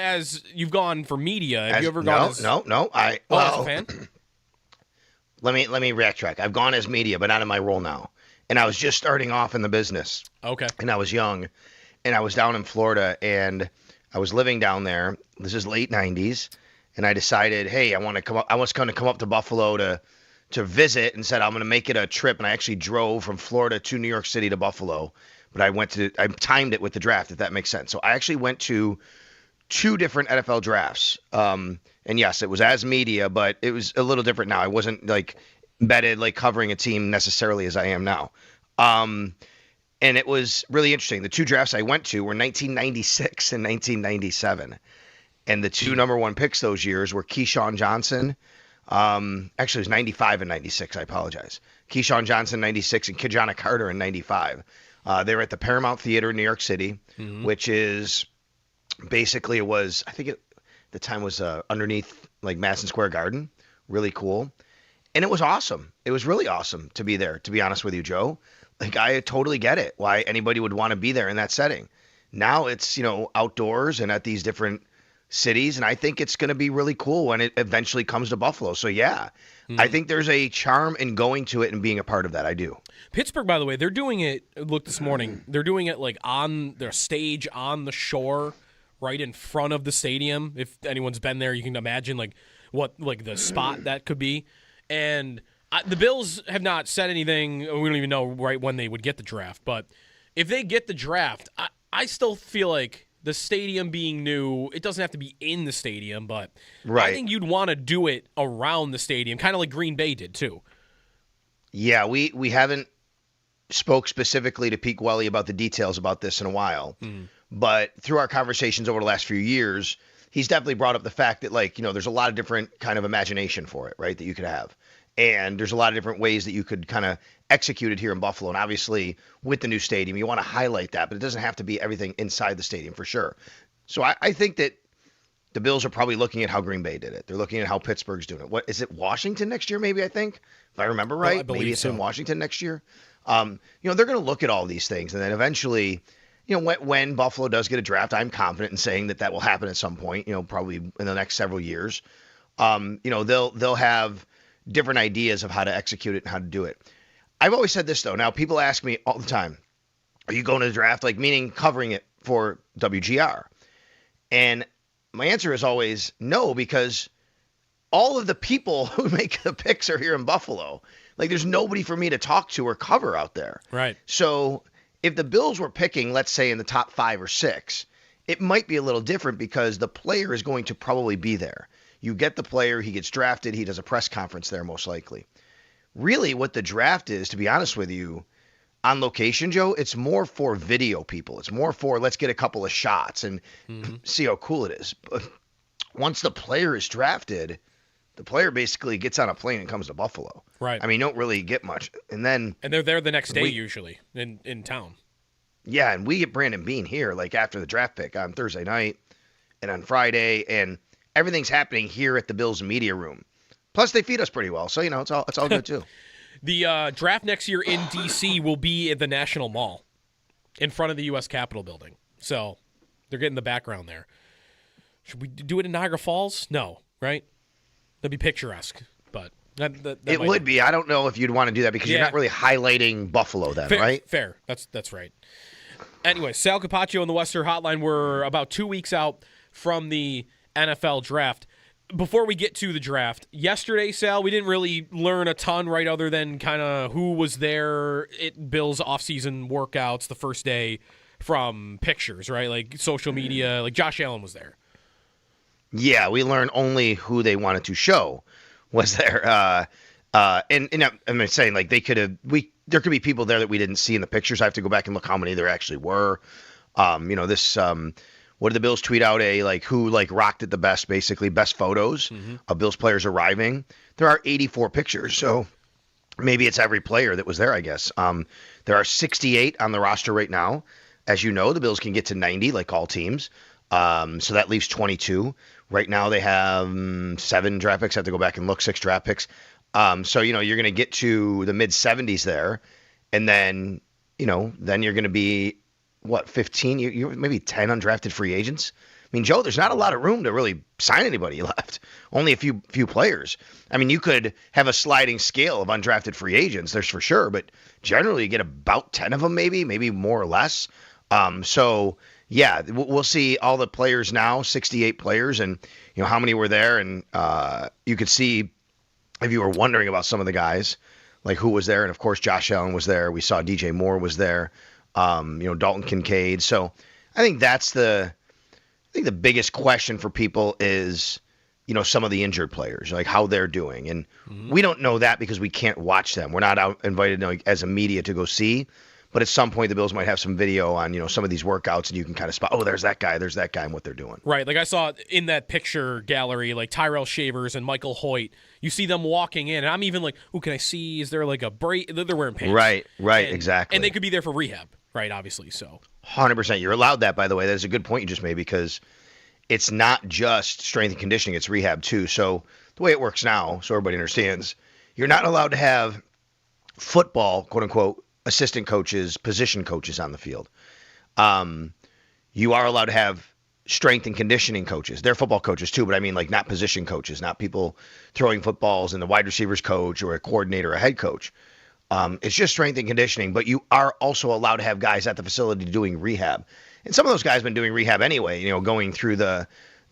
for media. Have you ever gone? No. As a fan. Let me backtrack. I've gone as media, but not in my role now. And I was just starting off in the business. Okay. And I was young, and I was down in Florida, and I was living down there. This is late '90s, and I decided, hey, I want to come up. I was going to come up to Buffalo to visit, and said I'm going to make it a trip. And I actually drove from Florida to New York City to Buffalo, but I timed it with the draft, if that makes sense. So I actually went to 2 different NFL drafts. And yes, it was as media, but it was a little different now. I wasn't like embedded, like covering a team necessarily as I am now. And it was really interesting. The 2 drafts I went to were 1996 and 1997. And the 2 number 1 picks those years were Keyshawn Johnson. Actually, it was 95 and 96. I apologize. Keyshawn Johnson, 96, and Kajana Carter in 95. They were at the Paramount Theater in New York City, which is basically the time was underneath like Madison Square Garden. Really cool. And it was awesome. It was really awesome to be there, to be honest with you, Joe. Like, I totally get it why anybody would want to be there in that setting. Now it's, outdoors and at these different cities, and I think it's going to be really cool when it eventually comes to Buffalo. So, yeah, I think there's a charm in going to it and being a part of that. I do. Pittsburgh, by the way, they're doing it, look, this morning, they're doing it like on their stage on the shore, right in front of the stadium. If anyone's been there, you can imagine what the spot that could be. And the Bills have not said anything. We don't even know right when they would get the draft. But if they get the draft, I still feel like the stadium being new, it doesn't have to be in the stadium, but right. I think you'd want to do it around the stadium, kind of like Green Bay did too. Yeah, we haven't spoke specifically to Pete Goalie about the details about this in a while. But through our conversations over the last few years, he's definitely brought up the fact that, there's a lot of different kind of imagination for it, right, that you could have. And there's a lot of different ways that you could kind of execute it here in Buffalo. And obviously, with the new stadium, you want to highlight that, but it doesn't have to be everything inside the stadium for sure. So I think that the Bills are probably looking at how Green Bay did it. They're looking at how Pittsburgh's doing it. What is it? Washington next year, maybe, I think, if I remember right. I believe maybe it's so. in Washington next year. They're going to look at all these things, and then eventually, when Buffalo does get a draft, I'm confident in saying that will happen at some point. Probably in the next several years. They'll have different ideas of how to execute it and how to do it. I've always said this though. Now people ask me all the time, "Are you going to the draft?" Like meaning covering it for WGR, and my answer is always no, because all of the people who make the picks are here in Buffalo. Like there's nobody for me to talk to or cover out there. Right. So if the Bills were picking, let's say in the top 5 or 6, it might be a little different because the player is going to probably be there. You get the player, he gets drafted, he does a press conference there most likely. Really what the draft is, to be honest with you, on location, Joe, it's more for video people. It's more for let's get a couple of shots and see how cool it is. But once the player is drafted, the player basically gets on a plane and comes to Buffalo. Right. I mean, you don't really get much. And they're there the next day usually in town. Yeah, and we get Brandon Beane here like after the draft pick on Thursday night and on Friday, and everything's happening here at the Bills media room. Plus, they feed us pretty well, so it's all good too. The draft next year in D.C. will be at the National Mall in front of the U.S. Capitol building. So they're getting the background there. Should we do it in Niagara Falls? No, right? That'd be picturesque, but that it would be. I don't know if you'd want to do that because you're not really highlighting Buffalo then, right? Fair. That's right. Anyway, Sal Capaccio and the Western Hotline were about 2 weeks out from the NFL draft. Before we get to the draft, yesterday, Sal, we didn't really learn a ton, right, other than kind of who was there at Bill's offseason workouts the first day from pictures, right? Like social media, like Josh Allen was there. Yeah, we learned only who they wanted to show was there. And I'm saying, like, there could be people there that we didn't see in the pictures. I have to go back and look how many there actually were. What did the Bills tweet out? Who rocked it the best, basically, best photos of Bills players arriving. There are 84 pictures, so maybe it's every player that was there, I guess. There are 68 on the roster right now. As you know, the Bills can get to 90 like all teams. So that leaves 22. Right now they have 7 draft picks. I have to go back and look, 6 draft picks. So you're going to get to the mid-70s there, and then you're going to be 15? You're maybe 10 undrafted free agents. I mean, Joe, there's not a lot of room to really sign anybody left. Only a few players. I mean, you could have a sliding scale of undrafted free agents. There's for sure, but generally you get about 10 of them, maybe more or less. So yeah, we'll see all the players now, 68 players, and how many were there, and you could see if you were wondering about some of the guys, like who was there, and of course Josh Allen was there. We saw DJ Moore was there. Dalton Kincaid. So I think the biggest question for people is, some of the injured players, like how they're doing. And we don't know that because we can't watch them. We're not out invited as a media to go see. But at some point, the Bills might have some video on, some of these workouts, and you can kind of spot, oh, there's that guy, and what they're doing. Right. Like I saw in that picture gallery, like Tyrell Shavers and Michael Hoyt, you see them walking in, and I'm even like, oh, can I see, is there like a break? They're wearing pants. Right, exactly. And they could be there for rehab, right, obviously, so. 100%. You're allowed that, by the way. That is a good point you just made, because it's not just strength and conditioning, it's rehab too. So the way it works now, so everybody understands, you're not allowed to have football, quote unquote, assistant coaches, position coaches on the field. You are allowed to have strength and conditioning coaches. They're football coaches too, but I mean like not position coaches, not people throwing footballs and the wide receivers coach or a coordinator, a head coach. It's just strength and conditioning, but you are also allowed to have guys at the facility doing rehab. And some of those guys have been doing rehab anyway, going through the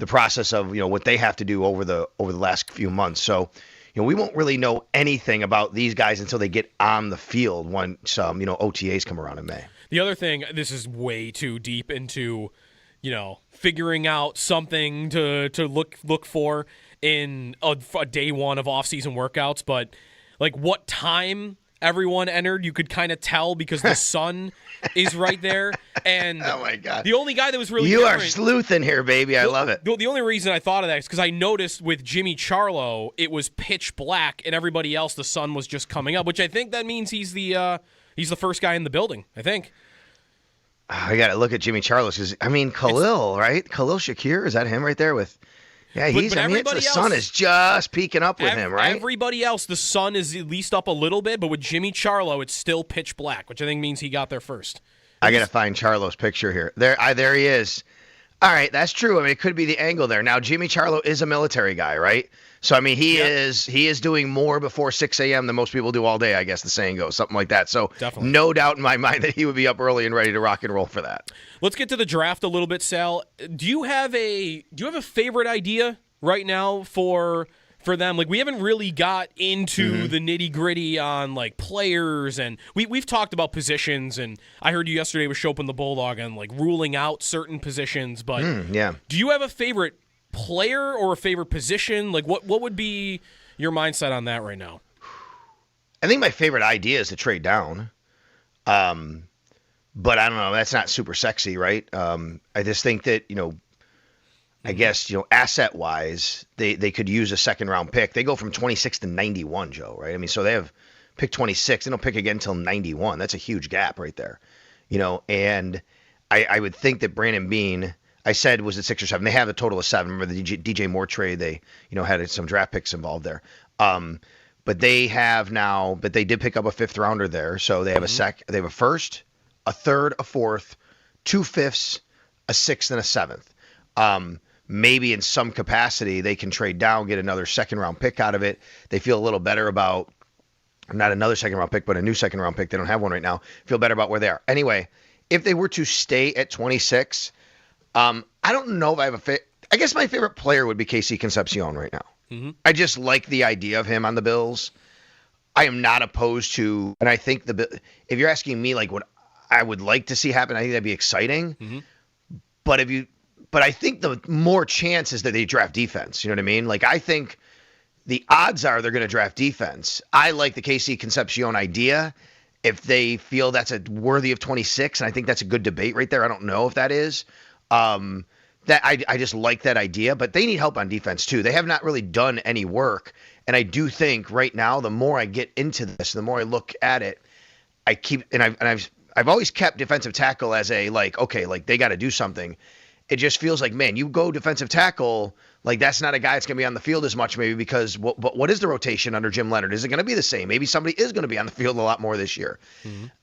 process of, what they have to do over the last few months. So, we won't really know anything about these guys until they get on the field once, OTAs come around in May. The other thing, this is way too deep into, figuring out something to look for in a day one of off-season workouts, but like what time everyone entered, you could kind of tell because the sun is right there. And oh my God, the only guy that was really you are sleuthing here, baby. I love it. The only reason I thought of that is because I noticed with Jimmy Charlo, it was pitch black, and everybody else, the sun was just coming up, which I think that means he's the first guy in the building. I think. I got to look at Jimmy Charlos because, I mean, Khalil, right? Khalil Shakir, is that him right there with? Yeah, he's. But I mean, the sun is just peeking up with him, right? Everybody else, the sun is at least up a little bit, but with Jimmy Charlo, it's still pitch black, which I think means he got there first. I got to find Charlo's picture here. There he is. All right, that's true. I mean, it could be the angle there. Now, Jimmy Charlo is a military guy, right? So, I mean, he is doing more before 6 a.m. than most people do all day, I guess the saying goes, something like that. So, Definitely. No doubt in my mind that he would be up early and ready to rock and roll for that. Let's get to the draft a little bit, Sal. Do you have a favorite idea right now for them? Like, we haven't really got into the nitty-gritty on, like, players, and we've talked about positions, and I heard you yesterday with Shope and the Bulldog on, like, ruling out certain positions, but do you have a favorite player or a favorite position? Like, what would be your mindset on that right now? I think my favorite idea is to trade down. But I don't know. That's not super sexy, right? I just think that, I guess, asset-wise, they could use a second-round pick. They go from 26 to 91, Joe, right? I mean, so they have pick 26. They don't pick again until 91. That's a huge gap right there, And I would think that Brandon Beane, I said, was it 6 or 7. They have a total of 7. Remember the DJ Moore trade? They, had some draft picks involved there. But they did pick up a 5th rounder there. So they have they have a 1st, a 3rd, a 4th, 2 5ths, a 6th, and a 7th. Maybe in some capacity they can trade down, get another second-round pick out of it. They feel a little better about not another second-round pick, but a new second-round pick. They don't have one right now. Feel better about where they are. Anyway, if they were to stay at 26, I don't know if I have a fit. I guess my favorite player would be Casey Concepcion right now. I just like the idea of him on the Bills. I am not opposed to, and I think if you're asking me like what I would like to see happen, I think that'd be exciting. But I think the more chance is that they draft defense. You know what I mean? Like, I think the odds are they're going to draft defense. I like the KC Concepcion idea. If they feel that's worthy of 26, and I think that's a good debate right there. I don't know if that is. That I just like that idea, but they need help on defense too. They have not really done any work, and I do think right now the more I get into this, the more I look at it, I've always kept defensive tackle as a they got to do something. It just feels like, man, you go defensive tackle, like that's not a guy that's going to be on the field as much maybe because what is the rotation under Jim Leonard? Is it going to be the same? Maybe somebody is going to be on the field a lot more this year.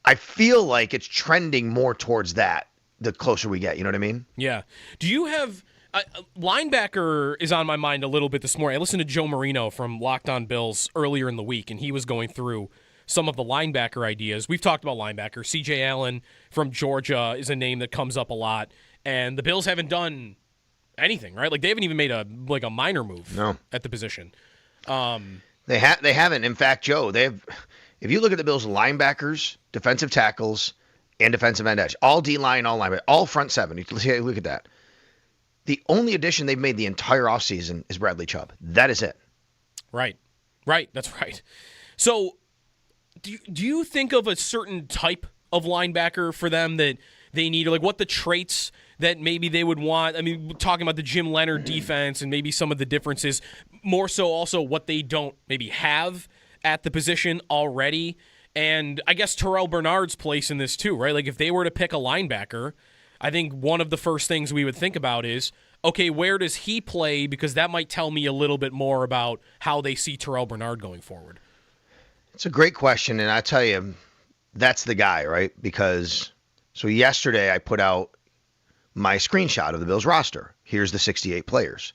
I feel like it's trending more towards that the closer we get. You know what I mean? Yeah. Do you have linebacker is on my mind a little bit this morning. I listened to Joe Marino from Locked On Bills earlier in the week, and he was going through some of the linebacker ideas. We've talked about linebacker. C.J. Allen from Georgia is a name that comes up a lot. And the Bills haven't done anything, right? Like, they haven't even made a minor move at the position. They haven't. In fact, Joe, if you look at the Bills' linebackers, defensive tackles, and defensive end edge, all D-line, all linebacker, all front 7. Look at that. The only addition they've made the entire offseason is Bradley Chubb. That is it. Right. That's right. So do you think of a certain type of linebacker for them that they need, or like what the traits that maybe they would want? I mean, talking about the Jim Leonard defense and maybe some of the differences, more so also what they don't maybe have at the position already. And I guess Terrell Bernard's place in this too, right? Like, if they were to pick a linebacker, I think one of the first things we would think about is, okay, where does he play? Because that might tell me a little bit more about how they see Terrell Bernard going forward. It's a great question, and I tell you, that's the guy, right? Because so yesterday I put out my screenshot of the Bills roster. Here's the 68 players.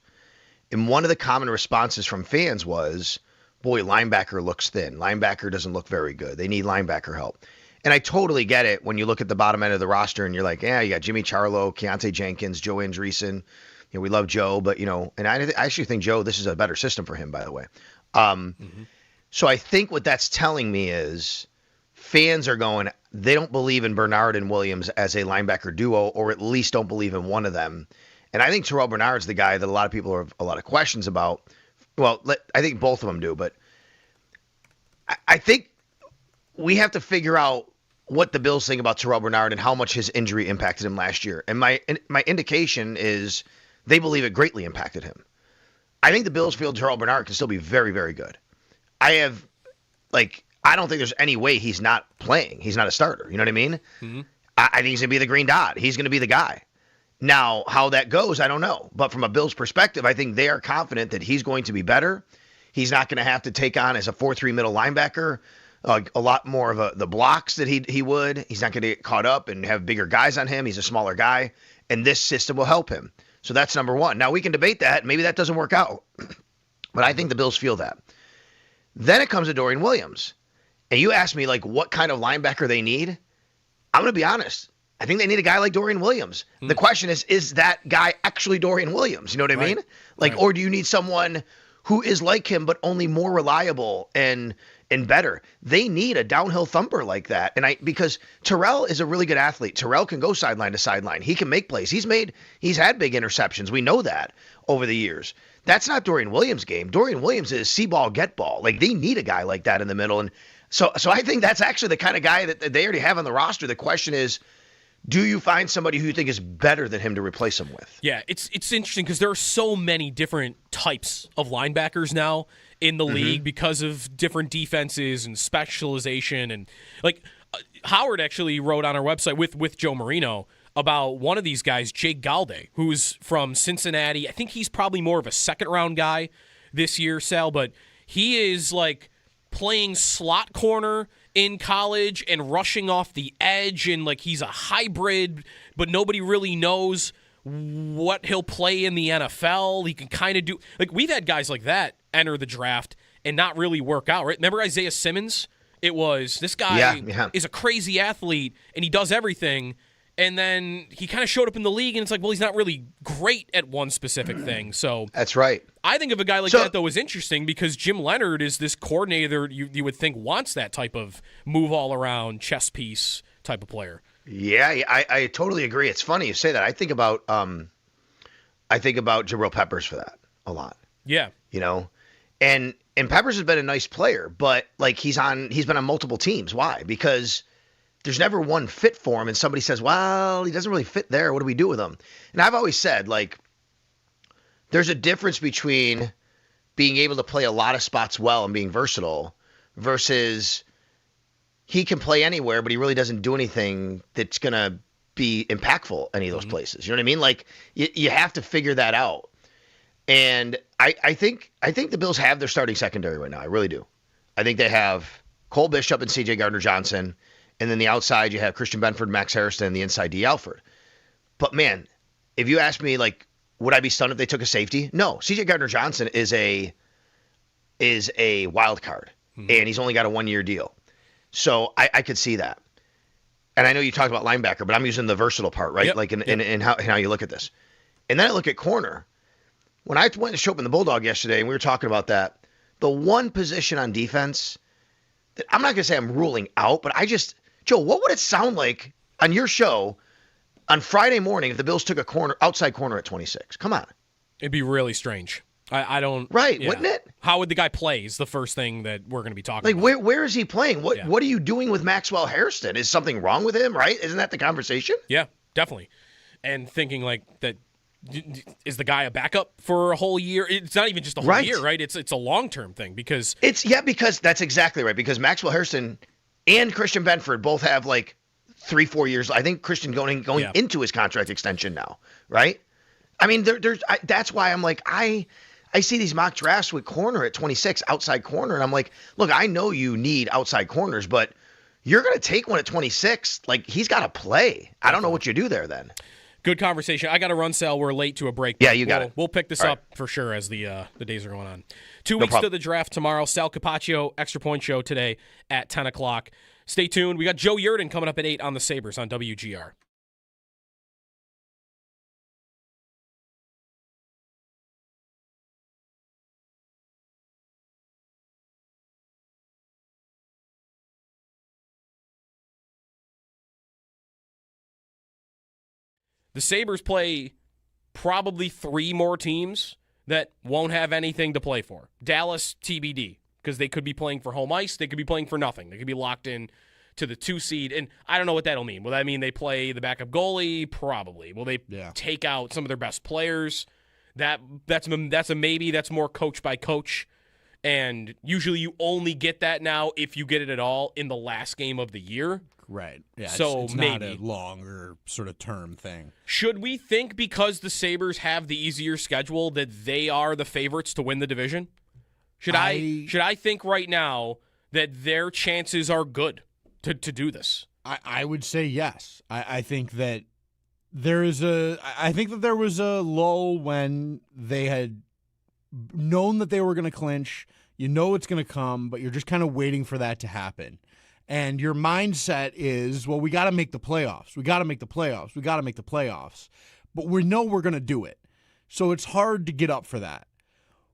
And one of the common responses from fans was, boy, linebacker looks thin. Linebacker doesn't look very good. They need linebacker help. And I totally get it when you look at the bottom end of the roster and you're like, yeah, you got Jimmy Charlo, Keontae Jenkins, Joe Andreessen. We love Joe, but, and I actually think Joe, this is a better system for him, by the way. So I think what that's telling me is fans are going, they don't believe in Bernard and Williams as a linebacker duo, or at least don't believe in one of them. And I think Terrell Bernard's the guy that a lot of people have a lot of questions about. Well, I think both of them do, but I think we have to figure out what the Bills think about Terrell Bernard and how much his injury impacted him last year. And my indication is they believe it greatly impacted him. I think the Bills feel Terrell Bernard can still be very, very good. I don't think there's any way he's not playing. He's not a starter. You know what I mean? I think he's going to be the green dot. He's going to be the guy. Now, how that goes, I don't know. But from a Bills perspective, I think they are confident that he's going to be better. He's not going to have to take on as a 4-3 middle linebacker a lot more of the blocks that he would. He's not going to get caught up and have bigger guys on him. He's a smaller guy, and this system will help him. So that's number one. Now, we can debate that. Maybe that doesn't work out. But I think the Bills feel that. Then it comes to Dorian Williams. And you ask me, like, what kind of linebacker they need? I'm going to be honest. I think they need a guy like Dorian Williams. The question is that guy actually Dorian Williams? You know what I mean? Like, or do you need someone who is like him but only more reliable and better? They need a downhill thumper like that. And because Terrell is a really good athlete. Terrell can go sideline to sideline. He can make plays. He's had big interceptions. We know that over the years. That's not Dorian Williams' game. Dorian Williams is see ball, get ball. Like, they need a guy like that in the middle. And so I think that's actually the kind of guy that they already have on the roster. The question is, do you find somebody who you think is better than him to replace him with? Yeah, it's interesting because there are so many different types of linebackers now in the league because of different defenses and specialization. And like Howard actually wrote on our website with Joe Marino about one of these guys, Jake Galde, who's from Cincinnati. I think he's probably more of a second-round guy this year, Sal, but he is like playing slot corner in college and rushing off the edge, and like he's a hybrid, but nobody really knows what he'll play in the NFL. He can kind of do like we've had guys like that enter the draft and not really work out, right? Remember Isaiah Simmons? It was this guy is a crazy athlete and he does everything. And then he kind of showed up in the league, and it's like, well, he's not really great at one specific thing. So that's right. I think of a guy like that, though, is interesting because Jim Leonard is this coordinator you would think wants that type of move-all-around chess piece type of player. Yeah, I totally agree. It's funny you say that. I think about Jabril Peppers for that a lot. Yeah. You know? And Peppers has been a nice player, but like he's been on multiple teams. Why? Because there's never one fit for him, and somebody says, well, he doesn't really fit there. What do we do with him? And I've always said, like, there's a difference between being able to play a lot of spots well and being versatile versus he can play anywhere, but he really doesn't do anything that's going to be impactful any of those places. You know what I mean? Like, you have to figure that out. And I think the Bills have their starting secondary right now. I really do. I think they have Cole Bishop and C.J. Gardner-Johnson. And then the outside, you have Christian Benford, Max Harrison, and the inside, D. Alford. But, man, if you ask me, like, would I be stunned if they took a safety? No. C.J. Gardner-Johnson is a wild card, and he's only got a one-year deal. So I could see that. And I know you talked about linebacker, but I'm using the versatile part, right? Yep. Like in how you look at this. And then I look at corner. When I went to show up in the Bulldog yesterday, and we were talking about that, the one position on defense that I'm not going to say I'm ruling out, but Joe, what would it sound like on your show on Friday morning if the Bills took a outside corner at 26? Come on. It'd be really strange. I don't. Right, wouldn't it? How would the guy play is the first thing that we're going to be talking about. Like, where is he playing? What are you doing with Maxwell Hairston? Is something wrong with him, right? Isn't that the conversation? Yeah, definitely. And thinking like that, is the guy a backup for a whole year? It's not even just a whole year, right? It's a long-term thing because because that's exactly right. Because Maxwell Hairston and Christian Benford both have like 3-4 years. I think Christian going into his contract extension now, right? I mean, that's why I'm like, I see these mock drafts with corner at 26, outside corner, and I'm like, look, I know you need outside corners, but you're going to take one at 26. Like, he's got to play. I don't know what you do there then. Good conversation. I got to run, Sal. We're late to a break. Yeah, you got it. We'll pick this up for sure as the days are going on. 2 weeks to the draft tomorrow. Sal Capaccio, Extra Point Show today at 10 o'clock. Stay tuned. We got Joe Yerdon coming up at 8 on the Sabres on WGR. The Sabres play probably 3 more teams that won't have anything to play for. Dallas, TBD, because they could be playing for home ice. They could be playing for nothing. They could be locked in to the 2 seed, and I don't know what that'll mean. Will that mean they play the backup goalie? Probably. Will they take out some of their best players? That's a maybe. That's more coach by coach, and usually you only get that now if you get it at all in the last game of the year. Right. Yeah. So it's maybe. not a longer sort of term thing. Should we think because the Sabres have the easier schedule that they are the favorites to win the division? Should I think right now that their chances are good to do this? I would say yes. I think that there was a lull when they had known that they were going to clinch. You know it's going to come, but you're just kind of waiting for that to happen. And your mindset is, well, we got to make the playoffs. We got to make the playoffs. We got to make the playoffs. But we know we're going to do it. So it's hard to get up for that.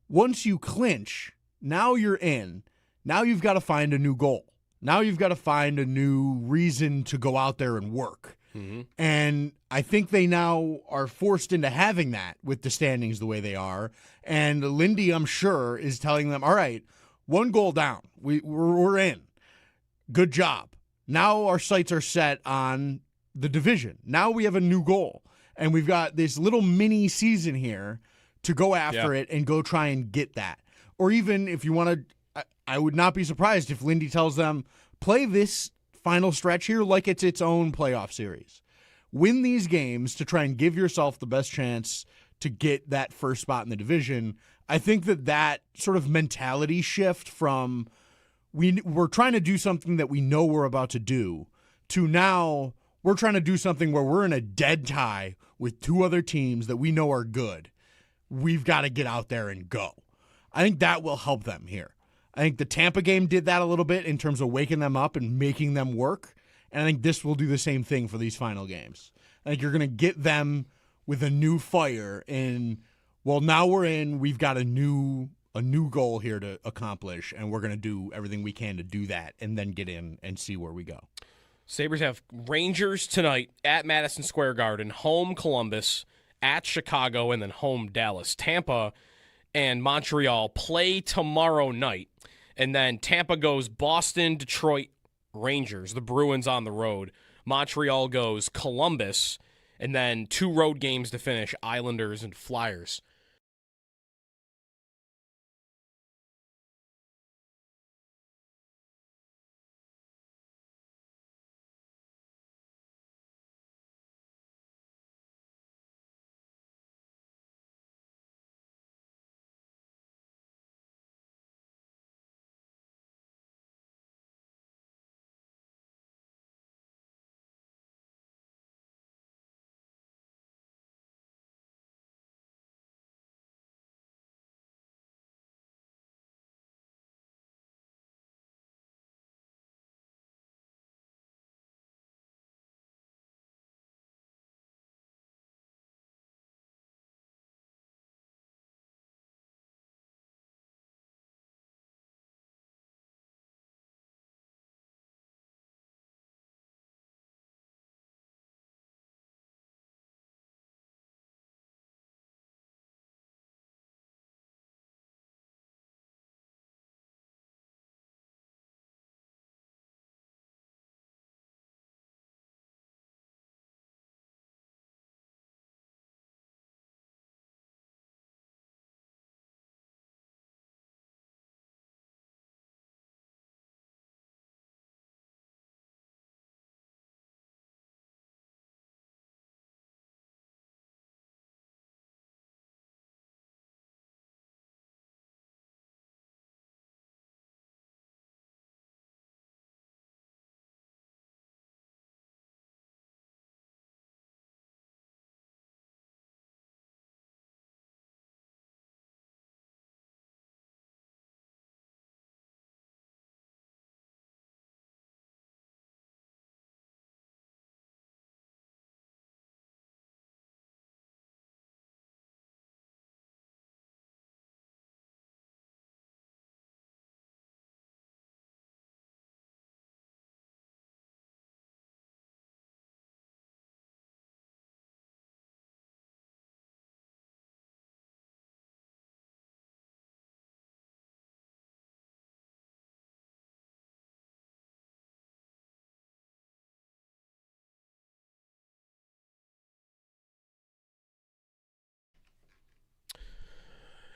Once you clinch, now you're in. Now you've got to find a new goal. Now you've got to find a new reason to go out there and work. Mm-hmm. And I think they now are forced into having that with the standings the way they are. And Lindy, I'm sure, is telling them, all right, one goal down. We're in. Good job. Now our sights are set on the division. Now we have a new goal. And we've got this little mini season here to go after it and go try and get that. Or even if you want to, I would not be surprised if Lindy tells them, play this final stretch here like it's its own playoff series. Win these games to try and give yourself the best chance to get that first spot in the division. I think that sort of mentality shift from we're trying to do something that we know we're about to do to now we're trying to do something where we're in a dead tie with two other teams that we know are good. We've got to get out there and go. I think that will help them here. I think the Tampa game did that a little bit in terms of waking them up and making them work. And I think this will do the same thing for these final games. I think you're going to get them with a new fire and, well, now we're in, we've got a new goal here to accomplish, and we're going to do everything we can to do that and then get in and see where we go. Sabres have Rangers tonight at Madison Square Garden, home Columbus, at Chicago, and then home Dallas. Tampa and Montreal play tomorrow night. And then Tampa goes Boston, Detroit, Rangers, the Bruins on the road. Montreal goes Columbus, and then 2 road games to finish, Islanders and Flyers.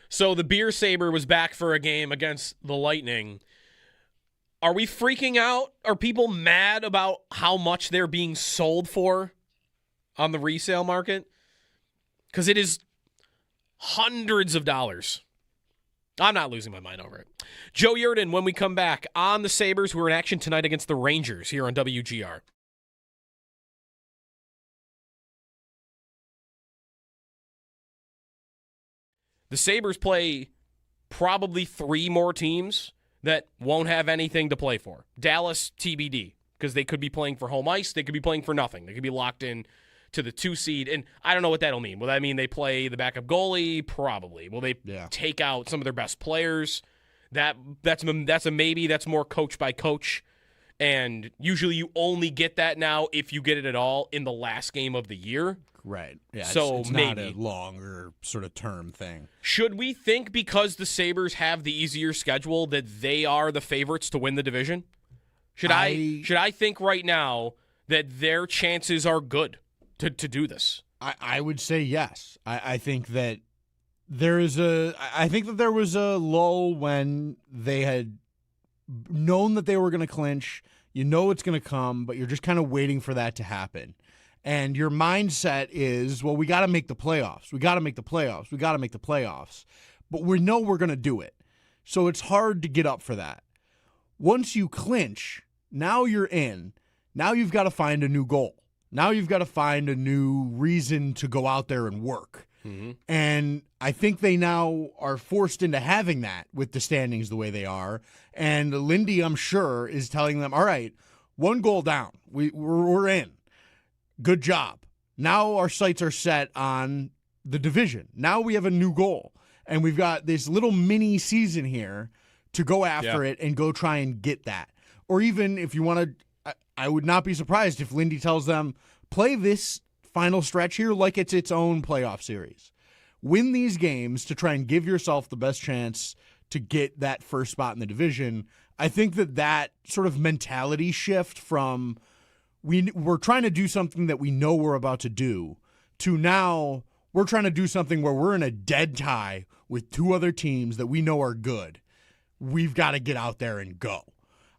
So the Beer Saber was back for a game against the Lightning. Are we freaking out? Are people mad about how much they're being sold for on the resale market? Because it is hundreds of dollars. I'm not losing my mind over it. Joe Yerdon, when we come back on the Sabres, who are in action tonight against the Rangers here on WGR. The Sabres play probably 3 more teams that won't have anything to play for. Dallas, TBD, because they could be playing for home ice. They could be playing for nothing. They could be locked in to the 2 seed, and I don't know what that'll mean. Will that mean they play the backup goalie? Probably. Will they take out some of their best players? That's a maybe. That's more coach by coach, and usually you only get that now, if you get it at all, in the last game of the year. Right. Yeah. So it's maybe not a longer sort of term thing. Should we think because the Sabres have the easier schedule that they are the favorites to win the division? Should I think right now that their chances are good to do this? I would say yes. I think that there was a lull when they had known that they were going to clinch. You know it's going to come, but you're just kind of waiting for that to happen. And your mindset is, well, we got to make the playoffs. We got to make the playoffs. We got to make the playoffs. But we know we're going to do it. So it's hard to get up for that. Once you clinch, now you're in. Now you've got to find a new goal. Now you've got to find a new reason to go out there and work. Mm-hmm. And I think they now are forced into having that with the standings the way they are. And Lindy, I'm sure, is telling them, all right, 1 goal down. We're in. Good job. Now our sights are set on the division. Now we have a new goal. And we've got this little mini season here to go after it and go try and get that. Or even if you want to, I would not be surprised if Lindy tells them, play this final stretch here like it's its own playoff series. Win these games to try and give yourself the best chance to get that first spot in the division. I think that sort of mentality shift from we're trying to do something that we know we're about to do to now we're trying to do something where we're in a dead tie with 2 other teams that we know are good. We've got to get out there and go.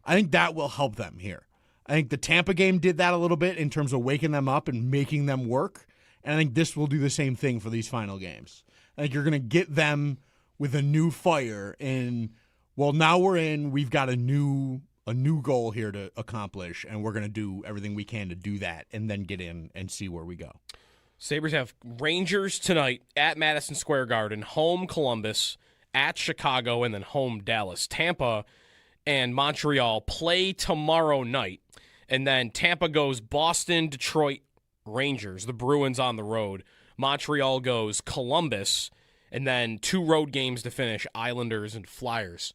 I think that will help them here. I think the Tampa game did that a little bit in terms of waking them up and making them work. And I think this will do the same thing for these final games. I think you're going to get them with a new fire and, well, now we're in, we've got a new goal here to accomplish, and we're going to do everything we can to do that and then get in and see where we go. Sabres have Rangers tonight at Madison Square Garden, home Columbus, at Chicago, and then home Dallas. Tampa and Montreal play tomorrow night, and then Tampa goes Boston, Detroit, Rangers, the Bruins on the road. Montreal goes Columbus, and then 2 road games to finish, Islanders and Flyers.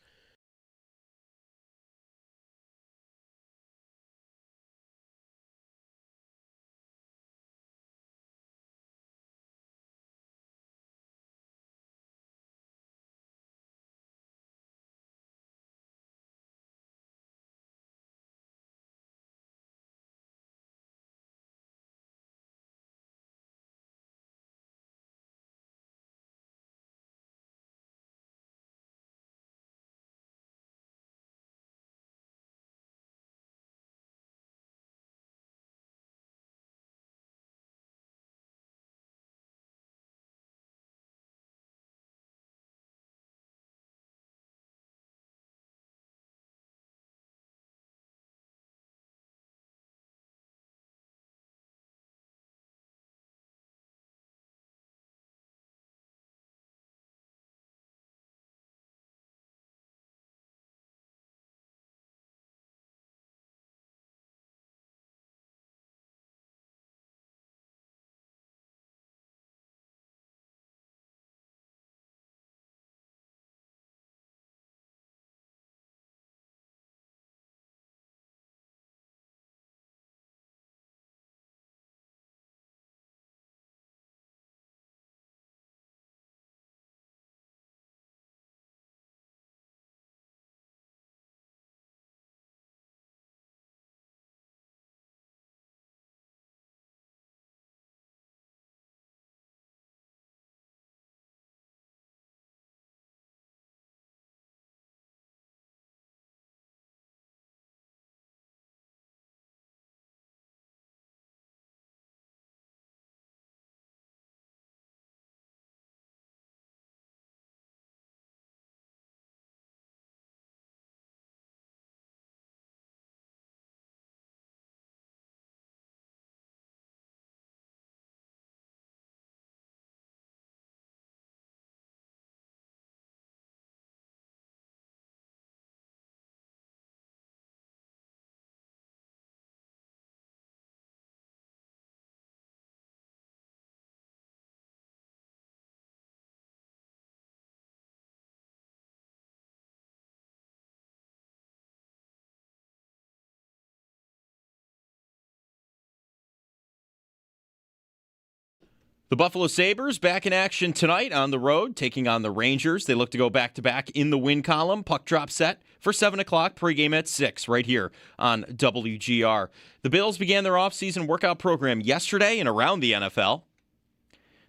The Buffalo Sabres back in action tonight on the road, taking on the Rangers. They look to go back-to-back in the win column. Puck drop set for 7 o'clock, pregame at 6 right here on WGR. The Bills began their offseason workout program yesterday and around the NFL.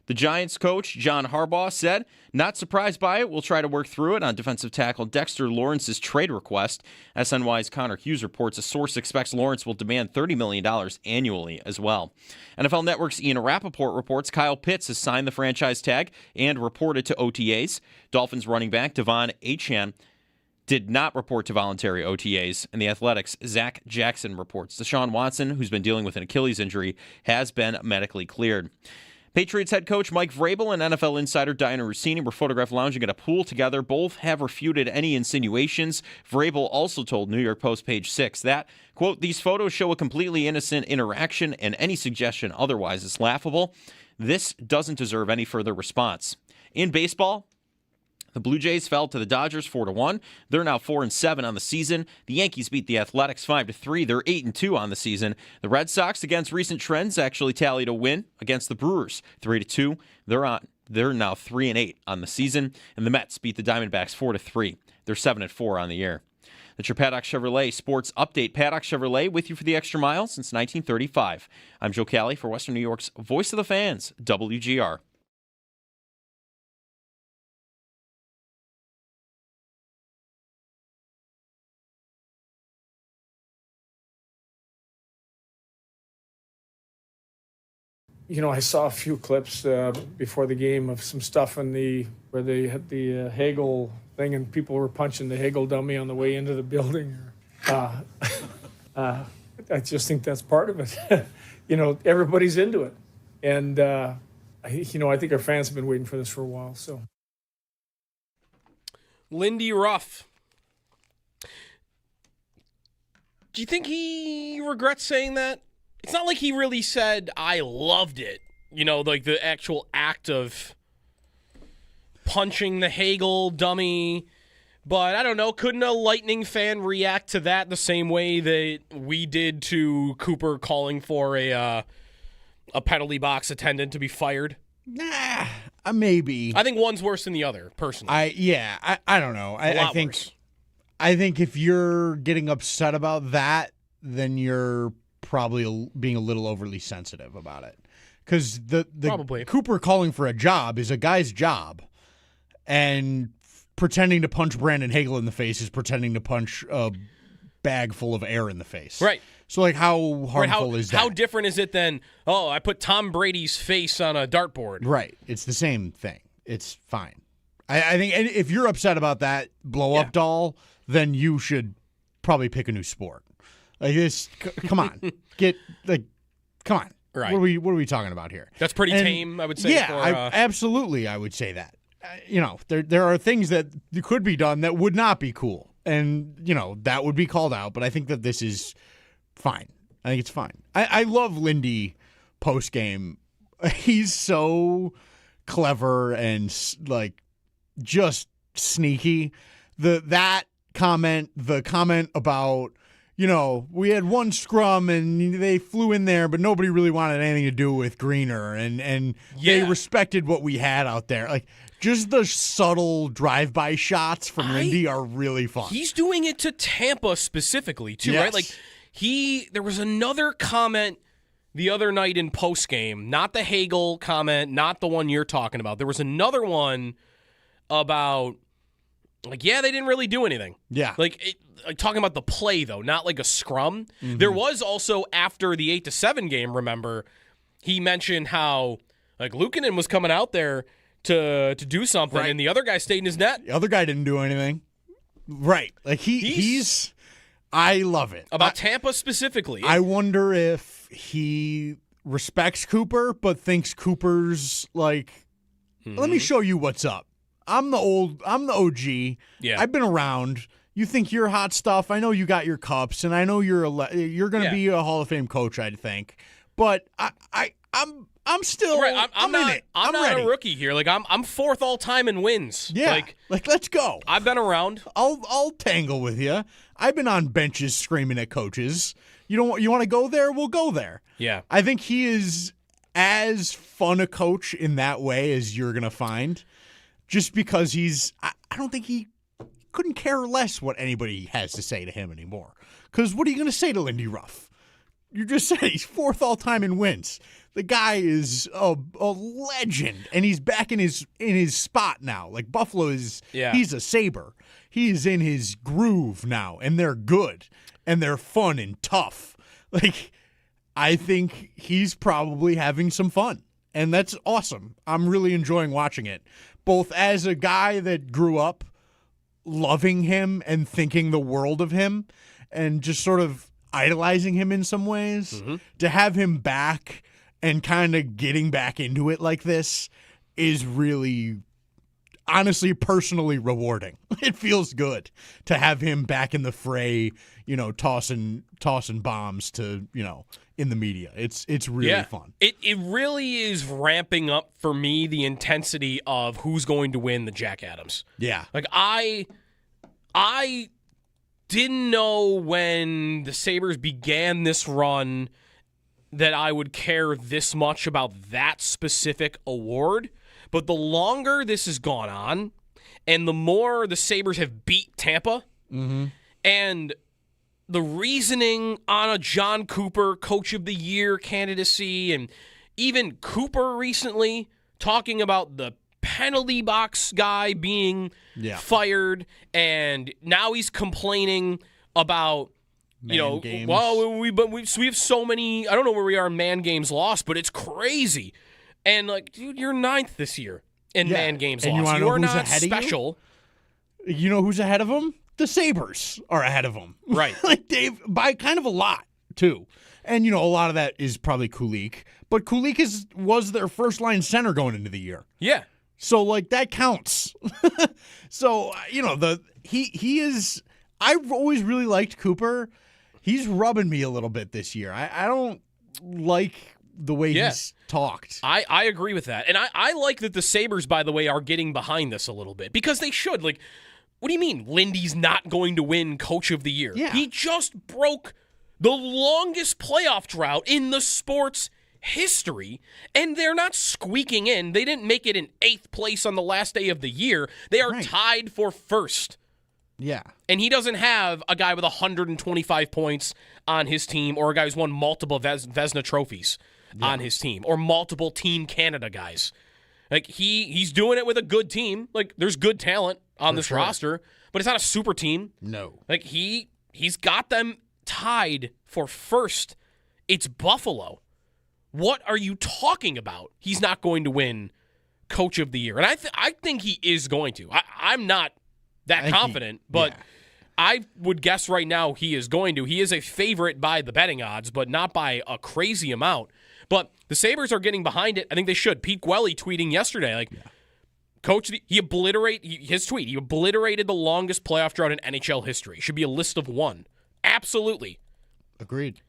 The Giants coach, John Harbaugh, said, not surprised by it. We'll try to work through it on defensive tackle Dexter Lawrence's trade request. SNY's Connor Hughes reports a source expects Lawrence will demand $30 million annually as well. NFL Network's Ian Rappaport reports Kyle Pitts has signed the franchise tag and reported to OTAs. Dolphins running back Devon Achane did not report to voluntary OTAs, and the Athletics' Zach Jackson reports Deshaun Watson, who's been dealing with an Achilles injury, has been medically cleared. Patriots head coach Mike Vrabel and NFL insider Diana Rossini were photographed lounging at a pool together. Both have refuted any insinuations. Vrabel also told New York Post page 6 that, quote, these photos show a completely innocent interaction and any suggestion otherwise is laughable. This doesn't deserve any further response. In baseball, the Blue Jays fell to the Dodgers 4-1. They're now 4-7 on the season. The Yankees beat the Athletics 5-3. They're 8-2 on the season. The Red Sox, against recent trends, actually tallied a win against the Brewers 3-2. They're now 3-8 on the season. And the Mets beat the Diamondbacks 4-3. They're 7-4 on the year. That's your Paddock Chevrolet Sports Update. Paddock Chevrolet with you for the extra mile since 1935. I'm Joe Cali for Western New York's Voice of the Fans, WGR. You know, I saw a few clips before the game of some stuff where they had the Hagel thing and people were punching the Hagel dummy on the way into the building. I just think that's part of it. You know, everybody's into it. And, I think our fans have been waiting for this for a while. So, Lindy Ruff. Do you think he regrets saying that? It's not like he really said, I loved it. You know, like the actual act of punching the Hagel dummy. But I don't know, couldn't a Lightning fan react to that the same way that we did to Cooper calling for a penalty box attendant to be fired? Nah, maybe. I think one's worse than the other, personally. I don't know. I think if you're getting upset about that, then you're probably being a little overly sensitive about it. Because the Probably. Cooper calling for a job is a guy's job. And pretending to punch Brandon Hagel in the face is pretending to punch a bag full of air in the face. Right. So, like, how harmful is that? How different is it than, I put Tom Brady's face on a dartboard? Right. It's the same thing. It's fine. I think if you're upset about that blow-up doll, then you should probably pick a new sport. Like this, come on, come on. Right. What are we talking about here? That's pretty tame, I would say. Yeah, absolutely, I would say that. There are things that could be done that would not be cool, and that would be called out. But I think that this is fine. I think it's fine. I love Lindy post game. He's so clever and just sneaky. The comment about. We had one scrum and they flew in there, but nobody really wanted anything to do with Greener, and they respected what we had out there. Like, just the subtle drive-by shots from Lindy are really fun. He's doing it to Tampa specifically, too, yes. right? Like, there was another comment the other night in postgame, not the Hagel comment, not the one you're talking about. There was another one about, they didn't really do anything. Yeah. Like talking about the play, though, not like a scrum. Mm-hmm. There was also, after the 8-7 game, remember, he mentioned how, Luukkonen was coming out there to do something, right. and the other guy stayed in his net. The other guy didn't do anything. Right. Like, he's I love it. About Tampa specifically. I wonder if he respects Cooper, but thinks Cooper's let me show you what's up. I'm the OG. Yeah. I've been around. You think you're hot stuff. I know you got your cups, and I know you're going to be a Hall of Fame coach, I think. But I'm still right. I'm in not, it. I'm not ready. a rookie here. I'm fourth all time in wins. Yeah. Let's go. I've been around. I'll tangle with you. I've been on benches screaming at coaches. You want to go there? We'll go there. Yeah. I think he is as fun a coach in that way as you're going to find, just because I don't think he couldn't care less what anybody has to say to him anymore. Because what are you going to say to Lindy Ruff? You just said he's 4th all-time in wins. The guy is a legend, and he's back in his spot now. Like, Buffalo he's a Sabre. He's in his groove now, and they're good, and they're fun and tough. Like, I think he's probably having some fun, and that's awesome. I'm really enjoying watching it, both as a guy that grew up loving him and thinking the world of him and just sort of idolizing him in some ways. To have him back and kind of getting back into it like this is really, honestly, personally rewarding. It feels good to have him back in the fray, tossing bombs to, in the media. It's really fun. It really is ramping up for me the intensity of who's going to win the Jack Adams. Yeah. Like, I didn't know when the Sabres began this run that I would care this much about that specific award. But the longer this has gone on, and the more the Sabres have beat Tampa, and the reasoning on a John Cooper Coach of the Year candidacy, and even Cooper recently talking about the penalty box guy being fired, and now he's complaining about games. Well, we have so many. I don't know where we are in man games lost, but it's crazy. And like, dude, you're 9th this year in man games and lost. You are know who's not ahead special. Of you know who's ahead of him? The Sabres are ahead of him. Right. Like, Dave, by kind of a lot, too. And, a lot of that is probably Kulik. But Kulik was their first-line center going into the year. Yeah. So, like, that counts. So, he is – I've always really liked Cooper. He's rubbing me a little bit this year. I don't like the way he's talked. I agree with that. And I like that the Sabres, by the way, are getting behind this a little bit. Because they should. Like, what do you mean Lindy's not going to win Coach of the Year? Yeah. He just broke the longest playoff drought in the sport's history, and they're not squeaking in. They didn't make it in 8th place on the last day of the year. They are tied for 1st. Yeah. And he doesn't have a guy with 125 points on his team, or a guy who's won multiple Vezina trophies on his team, or multiple Team Canada guys. Like, he's doing it with a good team. Like, there's good talent on this roster, but it's not a super team. No. Like, he's got them tied for 1st. It's Buffalo. What are you talking about? He's not going to win Coach of the Year. And I think he is going to. I'm not that confident, but I would guess right now he is going to. He is a favorite by the betting odds, but not by a crazy amount. But the Sabres are getting behind it. I think they should. Pete Goalie tweeting yesterday, like, Coach, he obliterated the longest playoff drought in NHL history. Should be a list of 1. Absolutely. Agreed.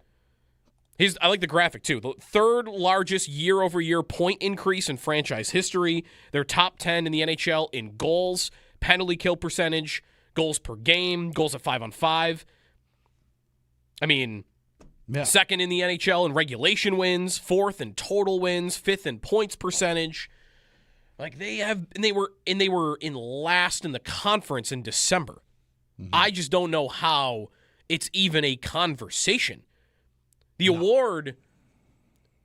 I like the graphic, too. The 3rd largest year-over-year point increase in franchise history. They're top 10 in the NHL in goals, penalty kill percentage, goals per game, goals at 5-on-5. I mean, 2nd in the NHL in regulation wins, 4th in total wins, 5th in points percentage. Like, they were in last in the conference in December. I just don't know how it's even a conversation. The award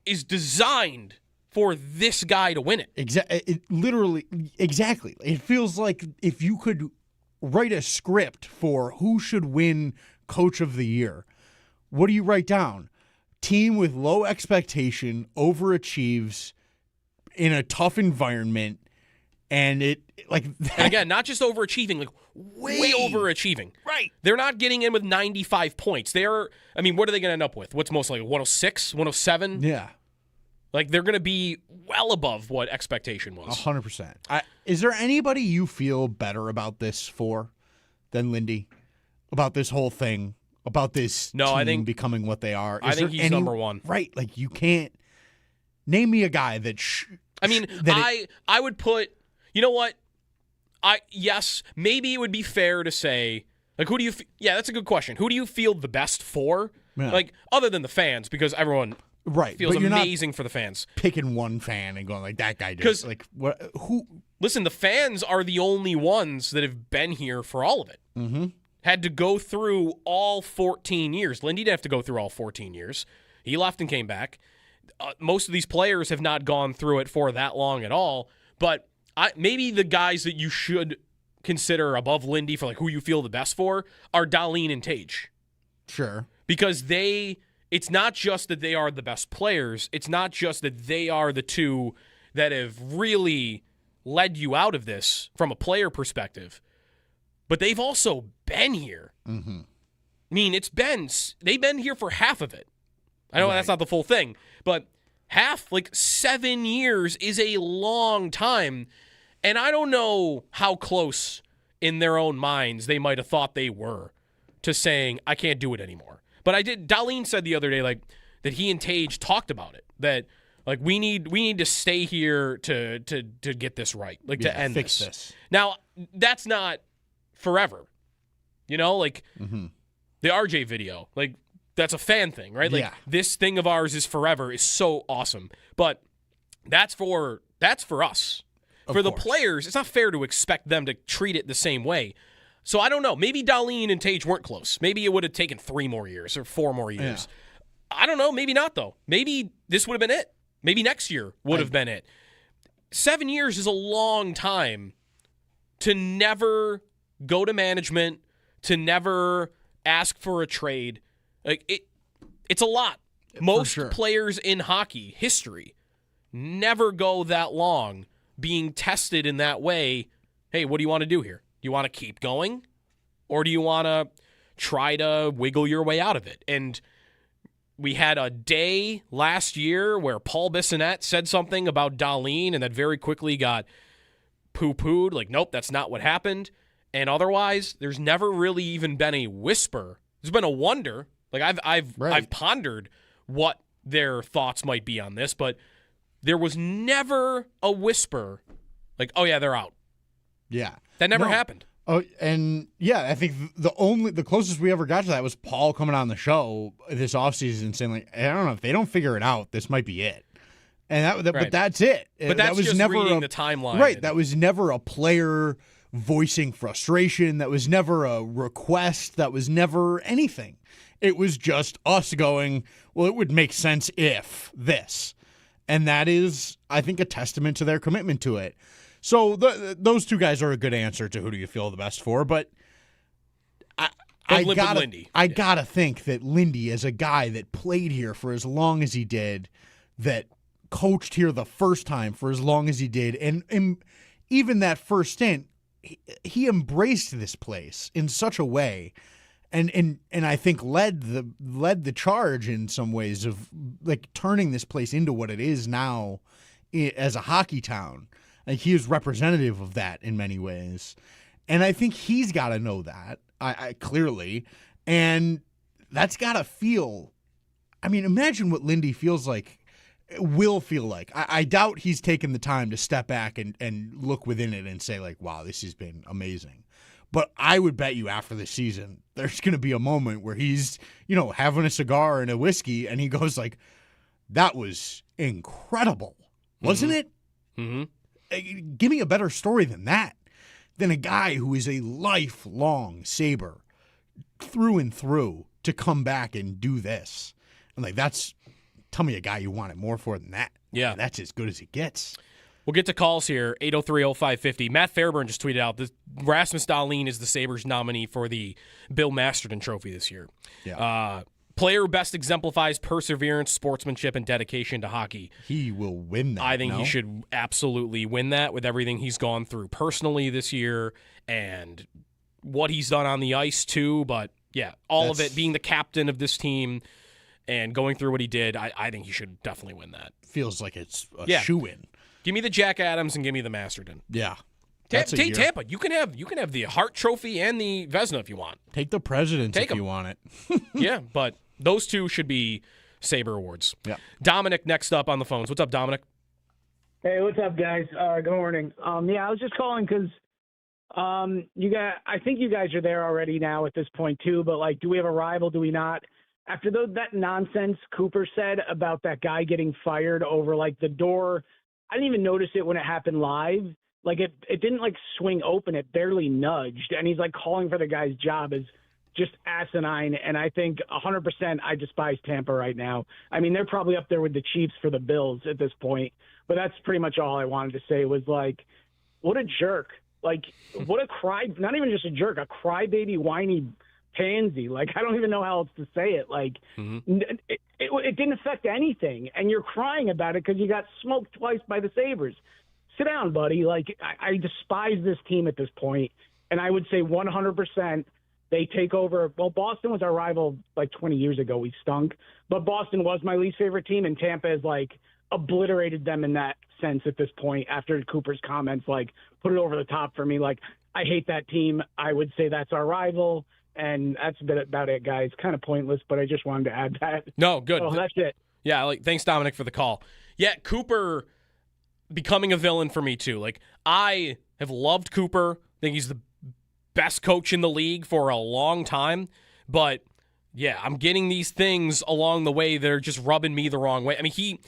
is designed for this guy to win it. Exactly. It feels like if you could write a script for who should win Coach of the Year, what do you write down? Team with low expectation, overachieves in a tough environment, and it and again, not just overachieving, like way overachieving. Right. They're not getting in with 95 points. What are they going to end up with? What's most likely, 106, 107? Yeah. Like, they're going to be well above what expectation was. 100%. Is there anybody you feel better about this for than Lindy? About this whole thing? About this team becoming what they are? I think he's number 1. Right. Like, you can't name me a guy that I would put, you know what? Yes, maybe it would be fair to say, like, that's a good question. Who do you feel the best for? Yeah. Like, other than the fans, because everyone Right. Feels but you're amazing for the fans. not picking one fan and going like, that guy just, like, what? Who? Listen, the fans are the only ones that have been here for all of it. Mm-hmm. Had to go through all 14 years. Lindy didn't have to go through all 14 years. He left and came back. Most of these players have not gone through it for that long at all. But maybe the guys that you should consider above Lindy for like who you feel the best for are Dahlin and Tage. Sure. Because it's not just that they are the best players. It's not just that they are the two that have really led you out of this from a player perspective. But they've also been here. Mm-hmm. I mean, they've been here for half of it. I know that's not the full thing, but half, like 7 years, is a long time. And I don't know how close in their own minds they might have thought they were to saying, I can't do it anymore. But Dahlin said the other day, like, that he and Tage talked about it, that like we need to stay here to get this right, like to end fix this. Now, that's not forever. You know, like the RJ video, like that's a fan thing, right? Like this thing of ours is forever is so awesome. But that's for us. For the players, it's not fair to expect them to treat it the same way. So I don't know. Maybe Dahlin and Tage weren't close. Maybe it would have taken 3 more years or 4 more years. Yeah. I don't know. Maybe not, though. Maybe this would have been it. Maybe next year would have been it. 7 years is a long time to never go to management, to never ask for a trade. Like it's a lot. Most players in hockey history never go that long being tested in that way. Hey, what do you want to do here? Do you want to keep going? Or do you want to try to wiggle your way out of it? And we had a day last year where Paul Bissonnette said something about Dahlin and that very quickly got poo-pooed. Like, nope, that's not what happened. And otherwise, there's never really even been a whisper. There's been a wonder. Like, I've pondered what their thoughts might be on this, but there was never a whisper like, oh, yeah, they're out. Yeah. That never happened. Oh, and yeah, I think the closest we ever got to that was Paul coming on the show this offseason saying, like, I don't know, if they don't figure it out, this might be it. And but that's it. But that's just never reading the timeline. Right. That was never a player voicing frustration. That was never a request. That was never anything. It was just us going, well, it would make sense if this. And that is, I think, a testament to their commitment to it. So those two guys are a good answer to who do you feel the best for. But I gotta think that Lindy, as a guy that played here for as long as he did, that coached here the first time for as long as he did, and even that first stint, he embraced this place in such a way, and I think led the charge in some ways of like turning this place into what it is now as a hockey town. Like, he is representative of that in many ways, and I think he's got to know that. I clearly, and that's got to feel. I mean, imagine what Lindy feels like. Will feel like. I doubt he's taken the time to step back and look within it and say, like, wow, this has been amazing. But I would bet you after this season, there's going to be a moment where he's, having a cigar and a whiskey, and he goes like, that was incredible, wasn't it? Mm-hmm. Give me a better story than that, than a guy who is a lifelong Sabre through and through to come back and do this. And like, tell me a guy you wanted more for than that. Yeah. And that's as good as it gets. We'll get to calls here, 803-0550. Matt Fairburn just tweeted out that Rasmus Dahlin is the Sabres nominee for the Bill Masterton Trophy this year. Yeah. Player who best exemplifies perseverance, sportsmanship, and dedication to hockey. He will win that. I think he should absolutely win that with everything he's gone through personally this year and what he's done on the ice too. But yeah, all of it, being the captain of this team and going through what he did, I think he should definitely win that. Feels like it's a shoe-in. Give me the Jack Adams and give me the Masterton. Yeah. Take Tampa. You can have the Hart Trophy and the Vezina if you want. Take the Presidents if you want it. Yeah, but those two should be Sabre awards. Yeah. Dominic next up on the phones. What's up, Dominic? Hey, what's up, guys? Good morning. I was just calling because I think you guys are there already now at this point too. But like, do we have a rival? Do we not? after that nonsense Cooper said about that guy getting fired over like the door, I didn't even notice it when it happened live. Like it didn't like swing open. It barely nudged. And he's like calling for the guy's job is just asinine. And I think 100% I despise Tampa right now. I mean, they're probably up there with the Chiefs for the Bills at this point. But that's pretty much all I wanted to say was like, what a jerk. Like, what a not even just a jerk, a crybaby, whiny pansy. Like, I don't even know how else to say it. Like, it didn't affect anything. And you're crying about it because you got smoked twice by the Sabres. Sit down, buddy. Like, I despise this team at this point. And I would say 100% they take over. Well, Boston was our rival like 20 years ago. We stunk. But Boston was my least favorite team, and Tampa is like obliterated them in that sense at this point after Cooper's comments, like, put it over the top for me. Like, I hate that team. I would say that's our rival. And that's about it, guys. Kind of pointless, but I just wanted to add that. No, good. Oh, that's it. Yeah, like, thanks, Dominic, for the call. Yeah, Cooper becoming a villain for me, too. Like, I have loved Cooper. I think he's the best coach in the league for a long time. But, yeah, I'm getting these things along the way that are just rubbing me the wrong way. I mean,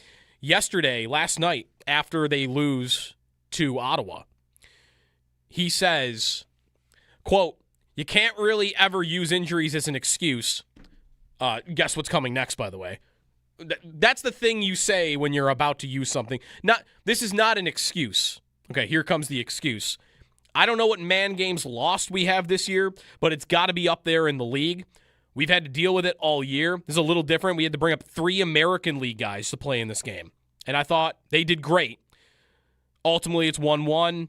last night, after they lose to Ottawa, he says, quote, "You can't really ever use injuries as an excuse." Guess what's coming next, by the way. That's the thing you say when you're about to use something. This is not an excuse. Okay, here comes the excuse. I don't know what man games lost we have this year, but it's got to be up there in the league. We've had to deal with it all year. This is a little different. We had to bring up 3 American League guys to play in this game, and I thought they did great. Ultimately, it's 1-1.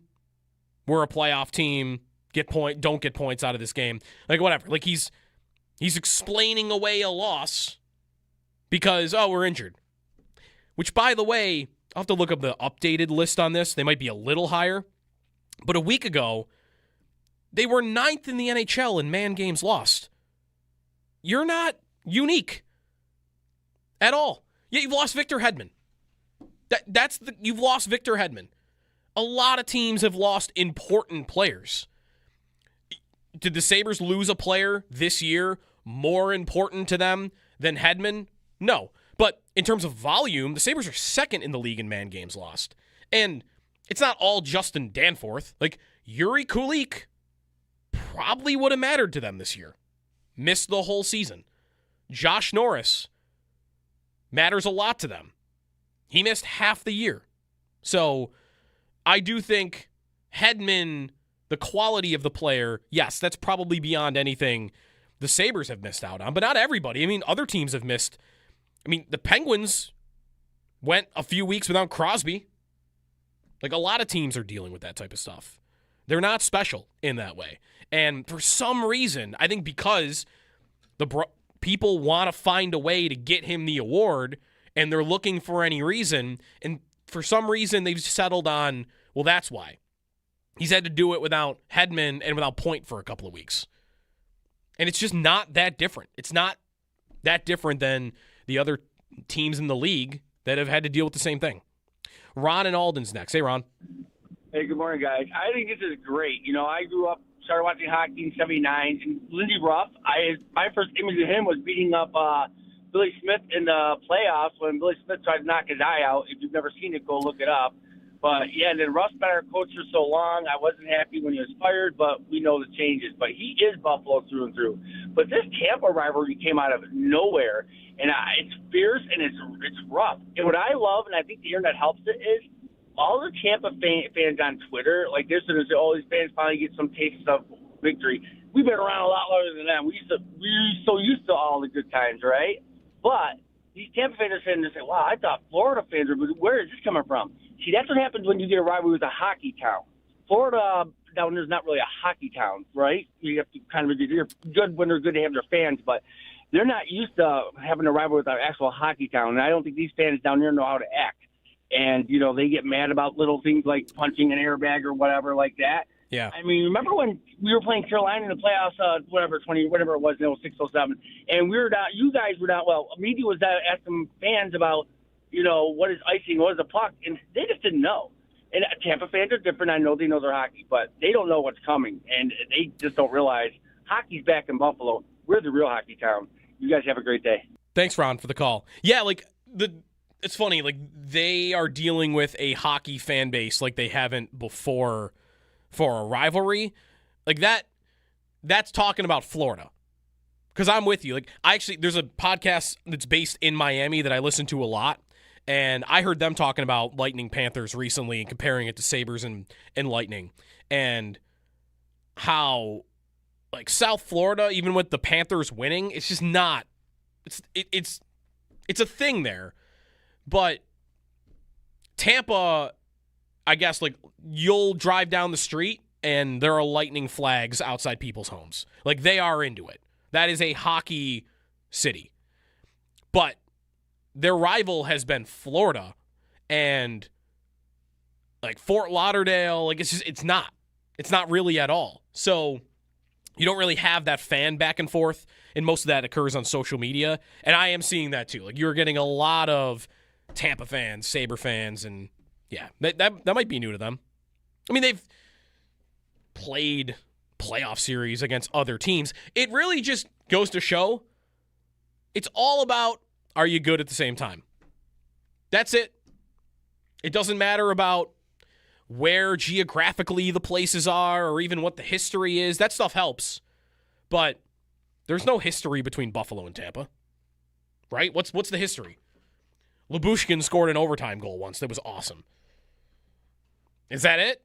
We're a playoff team. Don't get points out of this game. Like, whatever. Like, he's explaining away a loss because, we're injured. Which, by the way, I'll have to look up the updated list on this. They might be a little higher. But a week ago, they were 9th in the NHL in man games lost. You're not unique at all. Yeah, you've lost Victor Hedman. You've lost Victor Hedman. A lot of teams have lost important players. Did the Sabres lose a player this year more important to them than Hedman? No. But in terms of volume, the Sabres are 2nd in the league in man games lost. And it's not all Justin Danforth. Like, Yuri Kulik probably would have mattered to them this year. Missed the whole season. Josh Norris matters a lot to them. He missed half the year. So I do think Hedman, the quality of the player, yes, that's probably beyond anything the Sabres have missed out on. But not everybody. I mean, other teams have missed. I mean, the Penguins went a few weeks without Crosby. Like, a lot of teams are dealing with that type of stuff. They're not special in that way. And for some reason, I think because people want to find a way to get him the award, and they're looking for any reason, and for some reason they've settled on, well, that's why. He's had to do it without Hedman and without Point for a couple of weeks. And it's just not that different. It's not that different than the other teams in the league that have had to deal with the same thing. Ron and Alden's next. Hey, Ron. Hey, good morning, guys. I think this is great. You know, I started watching hockey in '79, and Lindy Ruff, my first image of him was beating up Billy Smith in the playoffs when Billy Smith tried to knock his eye out. If you've never seen it, go look it up. But, yeah, and then Ruff's been our coach for so long. I wasn't happy when he was fired, but we know the changes. But he is Buffalo through and through. But this Tampa rivalry came out of nowhere, and it's fierce and it's rough. And what I love, and I think the internet helps it, is all the Tampa fans on Twitter, like this, and say, oh, these fans finally get some taste of victory. We've been around a lot longer than them. We're so used to all the good times, right? But these Tampa fans are saying, say, wow, I thought Florida fans were, where is this coming from? See, that's what happens when you get a rivalry with a hockey town. Florida down there's not really a hockey town, right? You have to kind of, you're good when they're good to have their fans, but they're not used to having a rivalry with our actual hockey town. And I don't think these fans down there know how to act. And, you know, they get mad about little things like punching an airbag or whatever like that. Yeah. I mean, remember when we were playing Carolina in the playoffs, whatever it was, 06, 07, and we were down, you guys were down, well, media was down asking fans about, you know, what is icing, what is a puck, and they just didn't know. And Tampa fans are different. I know they know their hockey, but they don't know what's coming, and they just don't realize hockey's back in Buffalo. We're the real hockey town. You guys have a great day. Thanks, Ron, for the call. Yeah, like it's funny, like they are dealing with a hockey fan base like they haven't before for a rivalry. Like that's talking about Florida. Because I'm with you. Like there's a podcast that's based in Miami that I listen to a lot, and I heard them talking about Lightning Panthers recently and comparing it to Sabres and Lightning, and how like South Florida, even with the Panthers winning, it's just not. It's a thing there, but Tampa, I guess, like you'll drive down the street and there are Lightning flags outside people's homes. Like they are into it. That is a hockey city. But their rival has been Florida and like Fort Lauderdale. Like it's not really at all. So you don't really have that fan back and forth, and most of that occurs on social media. And I am seeing that too. Like you're getting a lot of Tampa fans, Sabre fans, and yeah, that might be new to them. I mean, they've played playoff series against other teams. It really just goes to show it's all about, are you good at the same time? That's it. It doesn't matter about where geographically the places are or even what the history is. That stuff helps. But there's no history between Buffalo and Tampa. Right? What's the history? Lyubushkin scored an overtime goal once. That was awesome. Is that it?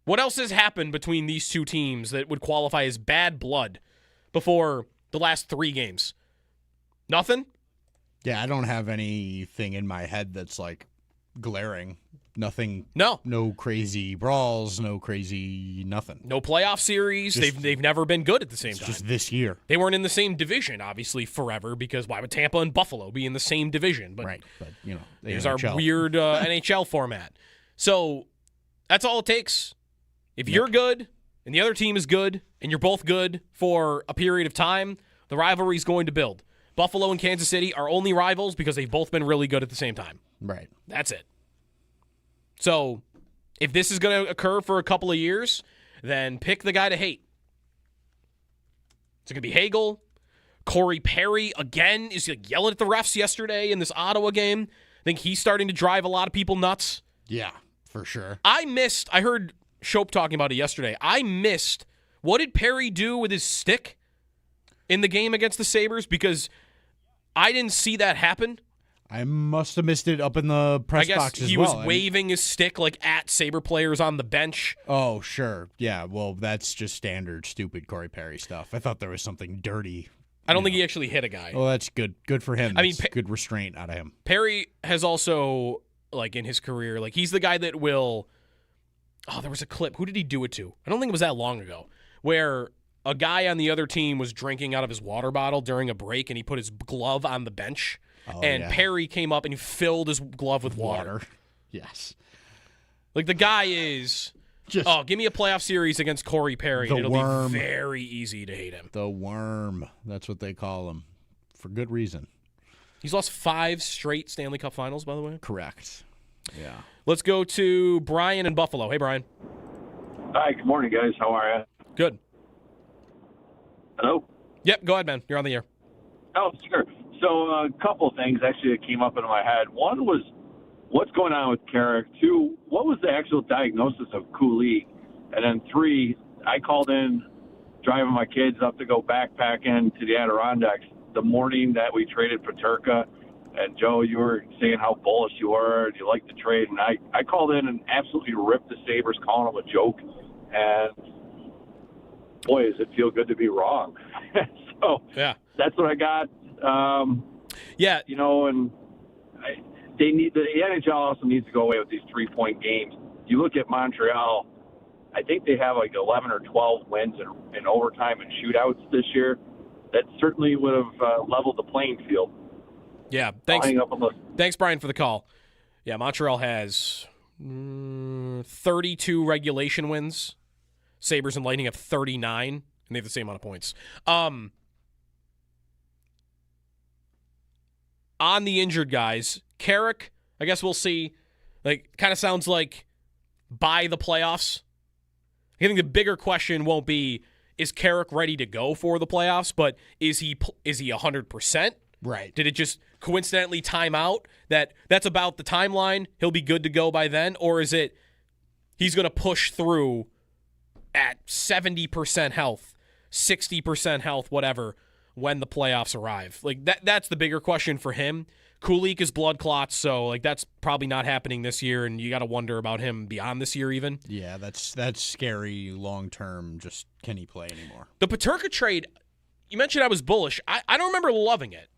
What else has happened between these two teams that would qualify as bad blood before the last 3 games? Nothing? Yeah, I don't have anything in my head that's like glaring. Nothing. No crazy brawls. No crazy nothing. No playoff series. They've never been good at the same time. Just this year. They weren't in the same division, obviously, forever, because why would Tampa and Buffalo be in the same division? But, right, but you know, there's our weird NHL format. So that's all it takes. If you're good and the other team is good and you're both good for a period of time, the rivalry is going to build. Buffalo and Kansas City are only rivals because they've both been really good at the same time. Right. That's it. So if this is going to occur for a couple of years, then pick the guy to hate. Is it going to be Hagel? Corey Perry, again, is like yelling at the refs yesterday in this Ottawa game. I think he's starting to drive a lot of people nuts. Yeah, for sure. I heard Shope talking about it yesterday. I missed, what did Perry do with his stick in the game against the Sabres? Because I didn't see that happen. I must have missed it up in the press box as well. He was waving his stick like at Sabre players on the bench. Oh, sure. Yeah, well, that's just standard stupid Corey Perry stuff. I thought there was something dirty. I don't think he actually hit a guy. Well, that's good. Good for him. I mean, good restraint out of him. Perry has also, like in his career, like he's the guy that will... Oh, there was a clip. Who did he do it to? I don't think it was that long ago, where a guy on the other team was drinking out of his water bottle during a break, and he put his glove on the bench. Perry came up and he filled his glove with water. Yes. Like the guy is just give me a playoff series against Corey Perry. And it'll be very easy to hate him. The Worm. That's what they call him. For good reason. He's lost 5 straight Stanley Cup finals, by the way. Correct. Yeah. Let's go to Brian in Buffalo. Hey, Brian. Hi, good morning, guys. How are you? Good. Hello? Yep, go ahead, man. You're on the air. Oh, sure. So a couple of things actually that came up into my head. One was, what's going on with Carrick? 2, what was the actual diagnosis of Goalie? And then 3, I called in driving my kids up to go backpacking to the Adirondacks the morning that we traded Paterka. And, Joe, you were saying how bullish you were and you liked the trade. And I called in and absolutely ripped the Sabres, calling them a joke. And, boy, does it feel good to be wrong. So yeah, that's what I got. Yeah. You know, and the NHL also needs to go away with these 3-point games. You look at Montreal, I think they have like 11 or 12 wins in overtime and shootouts this year. That certainly would have leveled the playing field. Yeah, thanks, Brian, for the call. Yeah, Montreal has 32 regulation wins. Sabres and Lightning have 39, and they have the same amount of points. On the injured guys, Carrick, I guess we'll see. Like, kind of sounds like by the playoffs. I think the bigger question won't be, is Carrick ready to go for the playoffs? But is he 100%? Right. Did it just coincidentally time out that's about the timeline? He'll be good to go by then? Or is it he's going to push through at 70% health, 60% health, whatever, when the playoffs arrive? Like that's the bigger question for him. Kulich is blood clots, so like that's probably not happening this year, and you got to wonder about him beyond this year even. Yeah, that's scary long term. Just can he play anymore? The Peterka trade, you mentioned I was bullish. I don't remember loving it.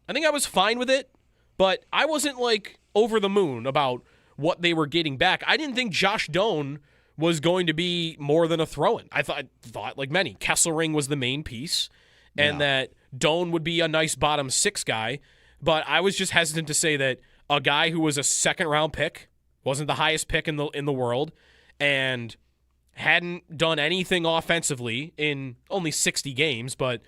I think I was fine with it, but I wasn't like over the moon about what they were getting back. I didn't think Josh Doan was going to be more than a throw-in. I thought like many, Kesselring was the main piece, and that Doan would be a nice bottom six guy. But I was just hesitant to say that a guy who was a second-round pick, wasn't the highest pick in the world, and hadn't done anything offensively in only 60 games, but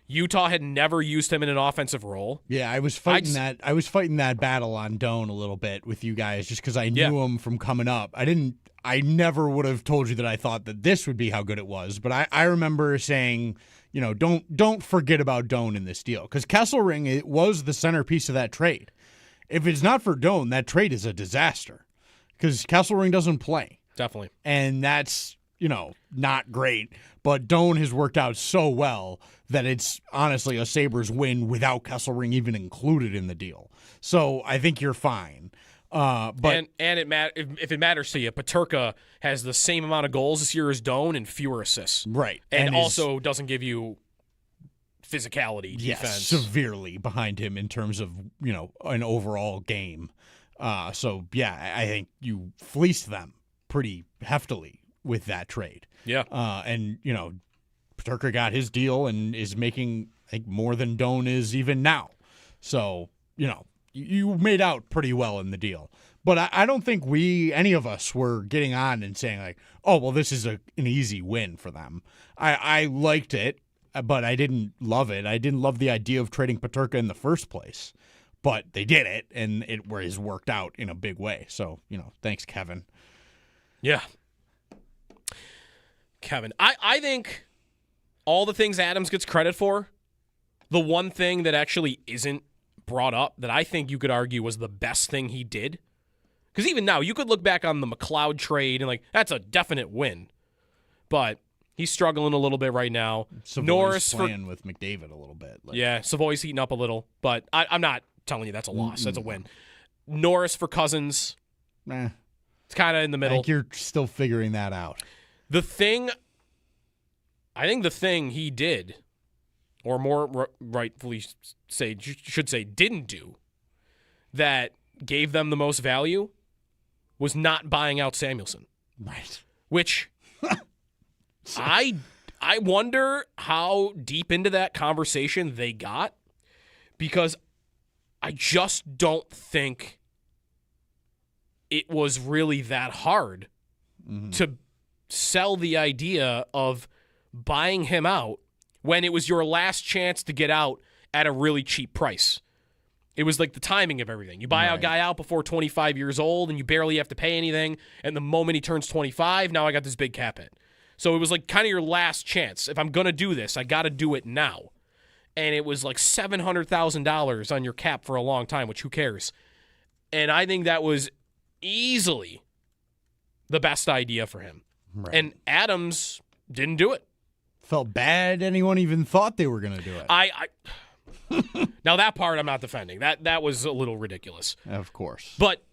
Utah had never used him in an offensive role. Yeah, I was fighting that battle on Doan a little bit with you guys just because I knew him from coming up. I never would have told you that I thought that this would be how good it was, but I remember saying, you know, don't forget about Doan in this deal, because Kesselring, it was the centerpiece of that trade. If it's not for Doan, that trade is a disaster because Kesselring doesn't play. Definitely. And that's, you know, not great. But Doan has worked out so well that it's honestly a Sabres win without Kesselring even included in the deal. So I think you're fine. But if it matters to you, Peterka has the same amount of goals this year as Doan and fewer assists. Right. And also doesn't give you physicality defense. Yes, severely behind him in terms of, you know, an overall game. So, yeah, I think you fleeced them pretty heftily with that trade. Yeah. And, you know, Peterka got his deal and is making, I think, more than Doan is even now. So, you know, you made out pretty well in the deal. But I don't think any of us were getting on and saying, like, oh, well, this is an easy win for them. I liked it, but I didn't love it. I didn't love the idea of trading Peterka in the first place. But they did it, and it has worked out in a big way. So, you know, thanks, Kevin. Yeah. Kevin. I think all the things Adams gets credit for, the one thing that actually isn't brought up that I think you could argue was the best thing he did, because even now you could look back on the McLeod trade and like that's a definite win, but he's struggling a little bit right now. Savoy's Norris playing with McDavid a little bit. Yeah, Savoy's heating up a little, but I'm not telling you that's a loss. That's a win. Norris for Cousins. It's kind of in the middle. I think you're still figuring that out. I think the thing he did, or more rightfully should say didn't do, that gave them the most value was not buying out Samuelsson. Right. Which I wonder how deep into that conversation they got, because I just don't think it was really that hard to sell the idea of buying him out when it was your last chance to get out at a really cheap price. It was like the timing of everything. You buy a guy out before 25 years old and you barely have to pay anything, and the moment he turns 25, now I got this big cap hit. So it was like kind of your last chance. If I'm going to do this, I got to do it now. And it was like $700,000 on your cap for a long time, which who cares? And I think that was easily the best idea for him. Right. And Adams didn't do it. Felt bad anyone even thought they were going to do it. Now that part I'm not defending. That was a little ridiculous. Of course. But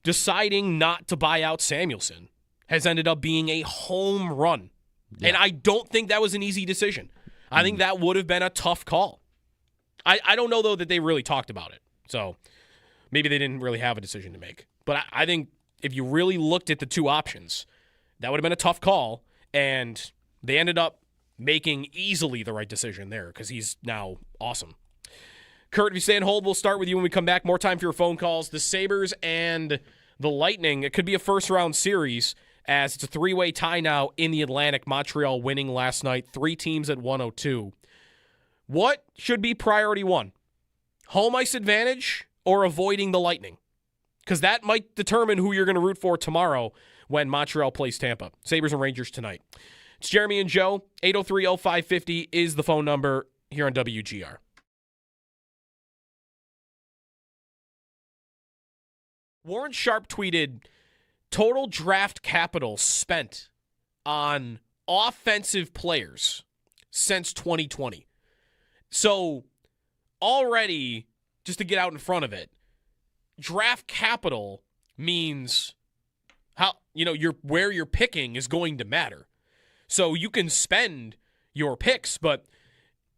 deciding not to buy out Samuelsson has ended up being a home run. Yeah. And I don't think that was an easy decision. I think that would have been a tough call. I don't know, though, that they really talked about it. So maybe they didn't really have a decision to make. But I think if you really looked at the two options, that would have been a tough call. And they ended up making easily the right decision there because he's now awesome. Kurt, if you stay on hold, we'll start with you when we come back. More time for your phone calls. The Sabres and the Lightning. It could be a first-round series as it's a three-way tie now in the Atlantic. Montreal winning last night. 3 teams at 102. What should be priority one? Home ice advantage or avoiding the Lightning? Because that might determine who you're going to root for tomorrow when Montreal plays Tampa. Sabres and Rangers tonight. It's Jeremy and Joe. 803-0550 is the phone number here on WGR. Warren Sharp tweeted, total draft capital spent on offensive players since 2020. So already, just to get out in front of it, draft capital means where you're picking is going to matter. So you can spend your picks, but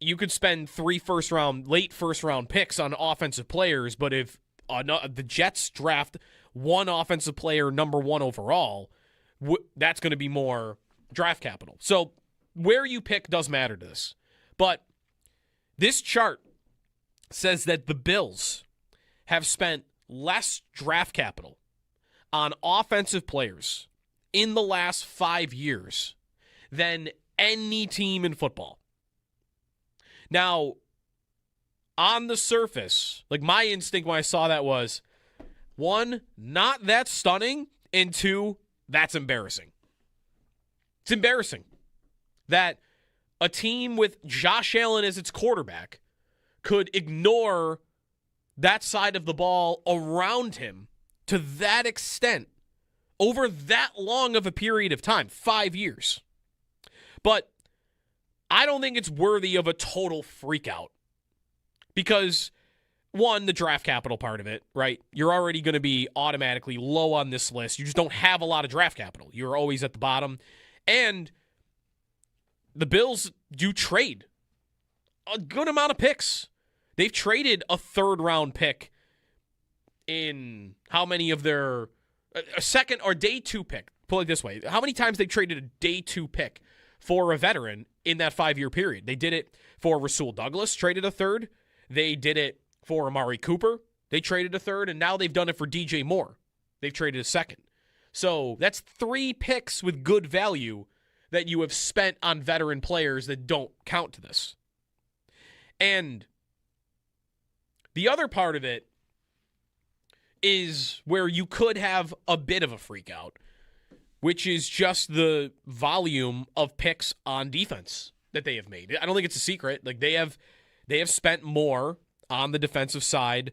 you could spend late first round picks on offensive players, but if the Jets draft one offensive player number 1 overall, that's going to be more draft capital. So where you pick does matter to this. But this chart says that the Bills have spent less draft capital on offensive players in the last 5 years than any team in football. Now, on the surface, like my instinct when I saw that was, 1, not that stunning, and 2, that's embarrassing. It's embarrassing that a team with Josh Allen as its quarterback could ignore that side of the ball around him to that extent over that long of a period of time, 5 years. But I don't think it's worthy of a total freakout because, 1, the draft capital part of it, right? You're already going to be automatically low on this list. You just don't have a lot of draft capital. You're always at the bottom. And the Bills do trade a good amount of picks. They've traded a third-round pick in how many of their a second or day 2 pick. Put it this way. How many times they traded a day 2 pick for a veteran in that 5-year period? They did it for Rasul Douglas, traded a third. They did it for Amari Cooper. They traded a third, and now they've done it for DJ Moore. They've traded a second. So that's 3 picks with good value that you have spent on veteran players that don't count to this. And the other part of it is where you could have a bit of a freak out, which is just the volume of picks on defense that they have made. I don't think it's a secret. Like they have spent more on the defensive side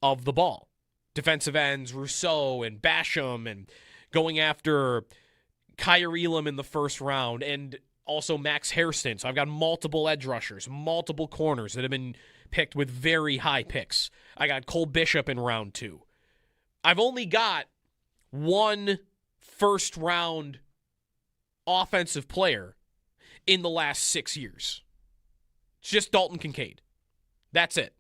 of the ball. Defensive ends, Rousseau and Basham, and going after Kyer Elam in the first round, and also Max Hairston. So I've got multiple edge rushers, multiple corners that have been picked with very high picks. I got Cole Bishop in round 2. I've only got 1 first-round offensive player in the last 6 years. It's just Dalton Kincaid. That's it.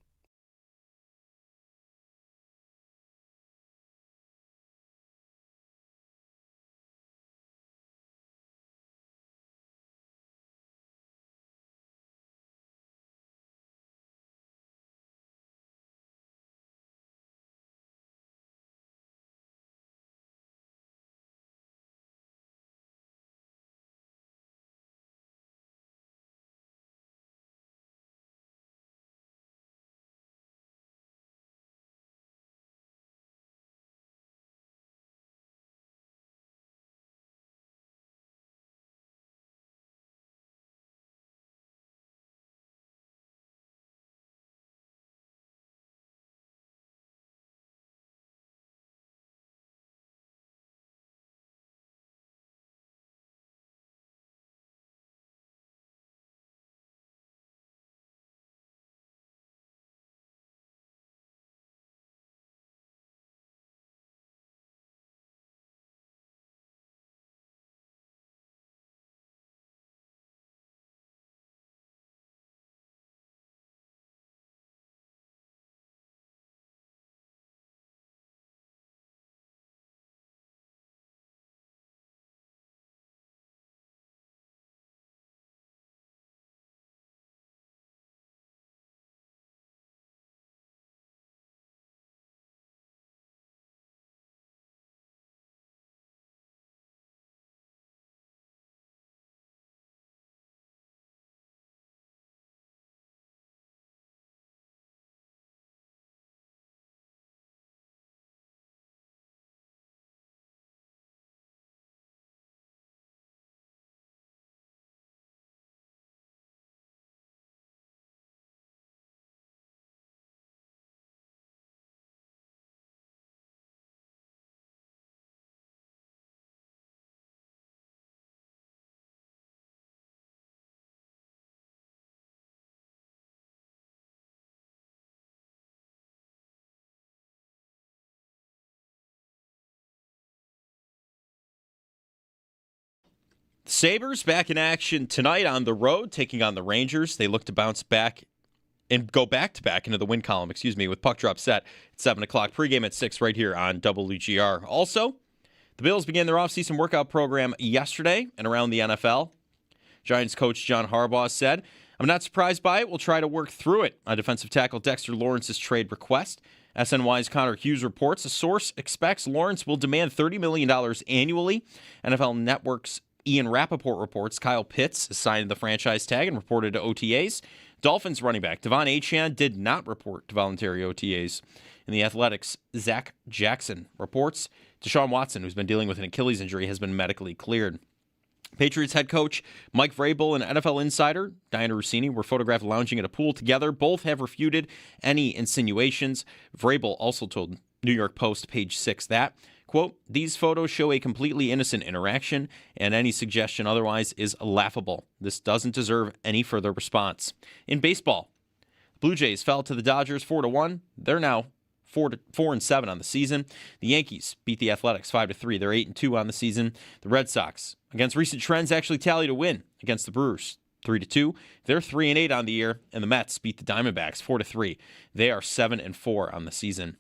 Sabres back in action tonight on the road, taking on the Rangers. They look to bounce back and go back-to-back into the win column, with puck drop set at 7 o'clock. Pregame at 6 right here on WGR. Also, the Bills began their offseason workout program yesterday and around the NFL. Giants coach John Harbaugh said, "I'm not surprised by it. We'll try to work through it." On defensive tackle Dexter Lawrence's trade request, SNY's Connor Hughes reports a source expects Lawrence will demand $30 million annually. NFL Network's Ian Rappaport reports Kyle Pitts has signed the franchise tag and reported to OTAs. Dolphins running back Devon Achane did not report to voluntary OTAs. In the Athletics, Zach Jackson reports Deshaun Watson, who's been dealing with an Achilles injury, has been medically cleared. Patriots head coach Mike Vrabel and NFL insider Diana Rossini were photographed lounging at a pool together. Both have refuted any insinuations. Vrabel also told New York Post, page 6, that, quote, "These photos show a completely innocent interaction, and any suggestion otherwise is laughable. This doesn't deserve any further response." In baseball, Blue Jays fell to the Dodgers 4-1. They're now 4-7 on the season. The Yankees beat the Athletics 5-3. They're 8-2 on the season. The Red Sox, against recent trends, actually tallied a win against the Brewers 3-2. They're 3-8 on the year, and the Mets beat the Diamondbacks 4-3. They are 7-4 on the season.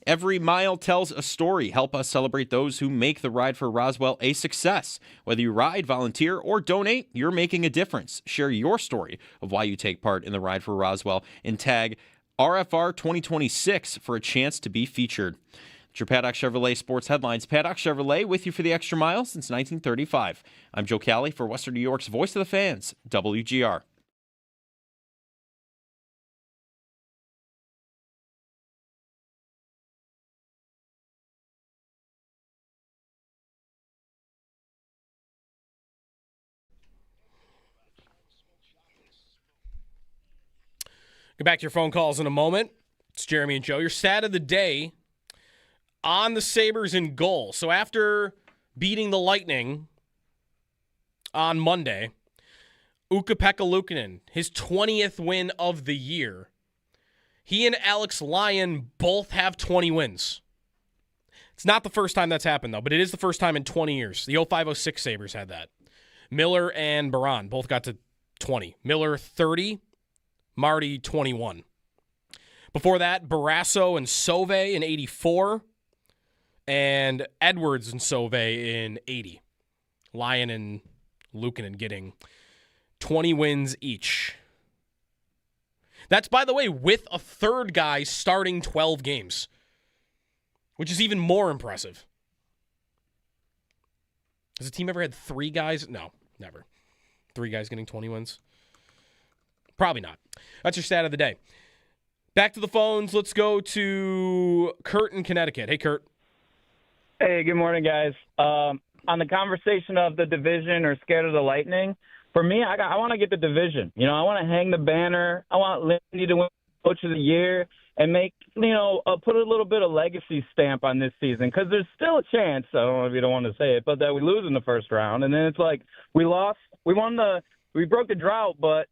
Every mile tells a story. Help us celebrate those who make the Ride for Roswell a success. Whether you ride, volunteer, or donate, you're making a difference. Share your story of why you take part in the Ride for Roswell and tag RFR 2026 for a chance to be featured. It's your Paddock Chevrolet Sports Headlines. Paddock Chevrolet with you for the extra mile since 1935. I'm Joe Cali for Western New York's Voice of the Fans, WGR. Get back to your phone calls in a moment. It's Jeremy and Joe. Your stat of the day on the Sabres in goal. So after beating the Lightning on Monday, Ukko-Pekka Luukkonen, his 20th win of the year. He and Alex Lyon both have 20 wins. It's not the first time that's happened, though, but it is the first time in 20 years. The 05-06 Sabres had that. Miller and Baran both got to 20. Miller 30, Marty 21. Before that, Barrasso and Sauve in 84, and Edwards and Sauve in 80. Lyon and Luukkonen getting 20 wins each. That's, by the way, with a third guy starting 12 games, which is even more impressive. Has a team ever had three guys? No, never. Three guys getting 20 wins? Probably not. That's your stat of the day. Back to the phones. Let's go to Kurt in Connecticut. Hey, Kurt. Hey, good morning, guys. On the conversation of the division or scared of the Lightning, for me, I want to get the division. You know, I want to hang the banner. I want Lindy to win Coach of the Year and make, put a little bit of legacy stamp on this season, because there's still a chance, I don't know if you don't want to say it, but that we lose in the first round. And then it's like we broke the drought, but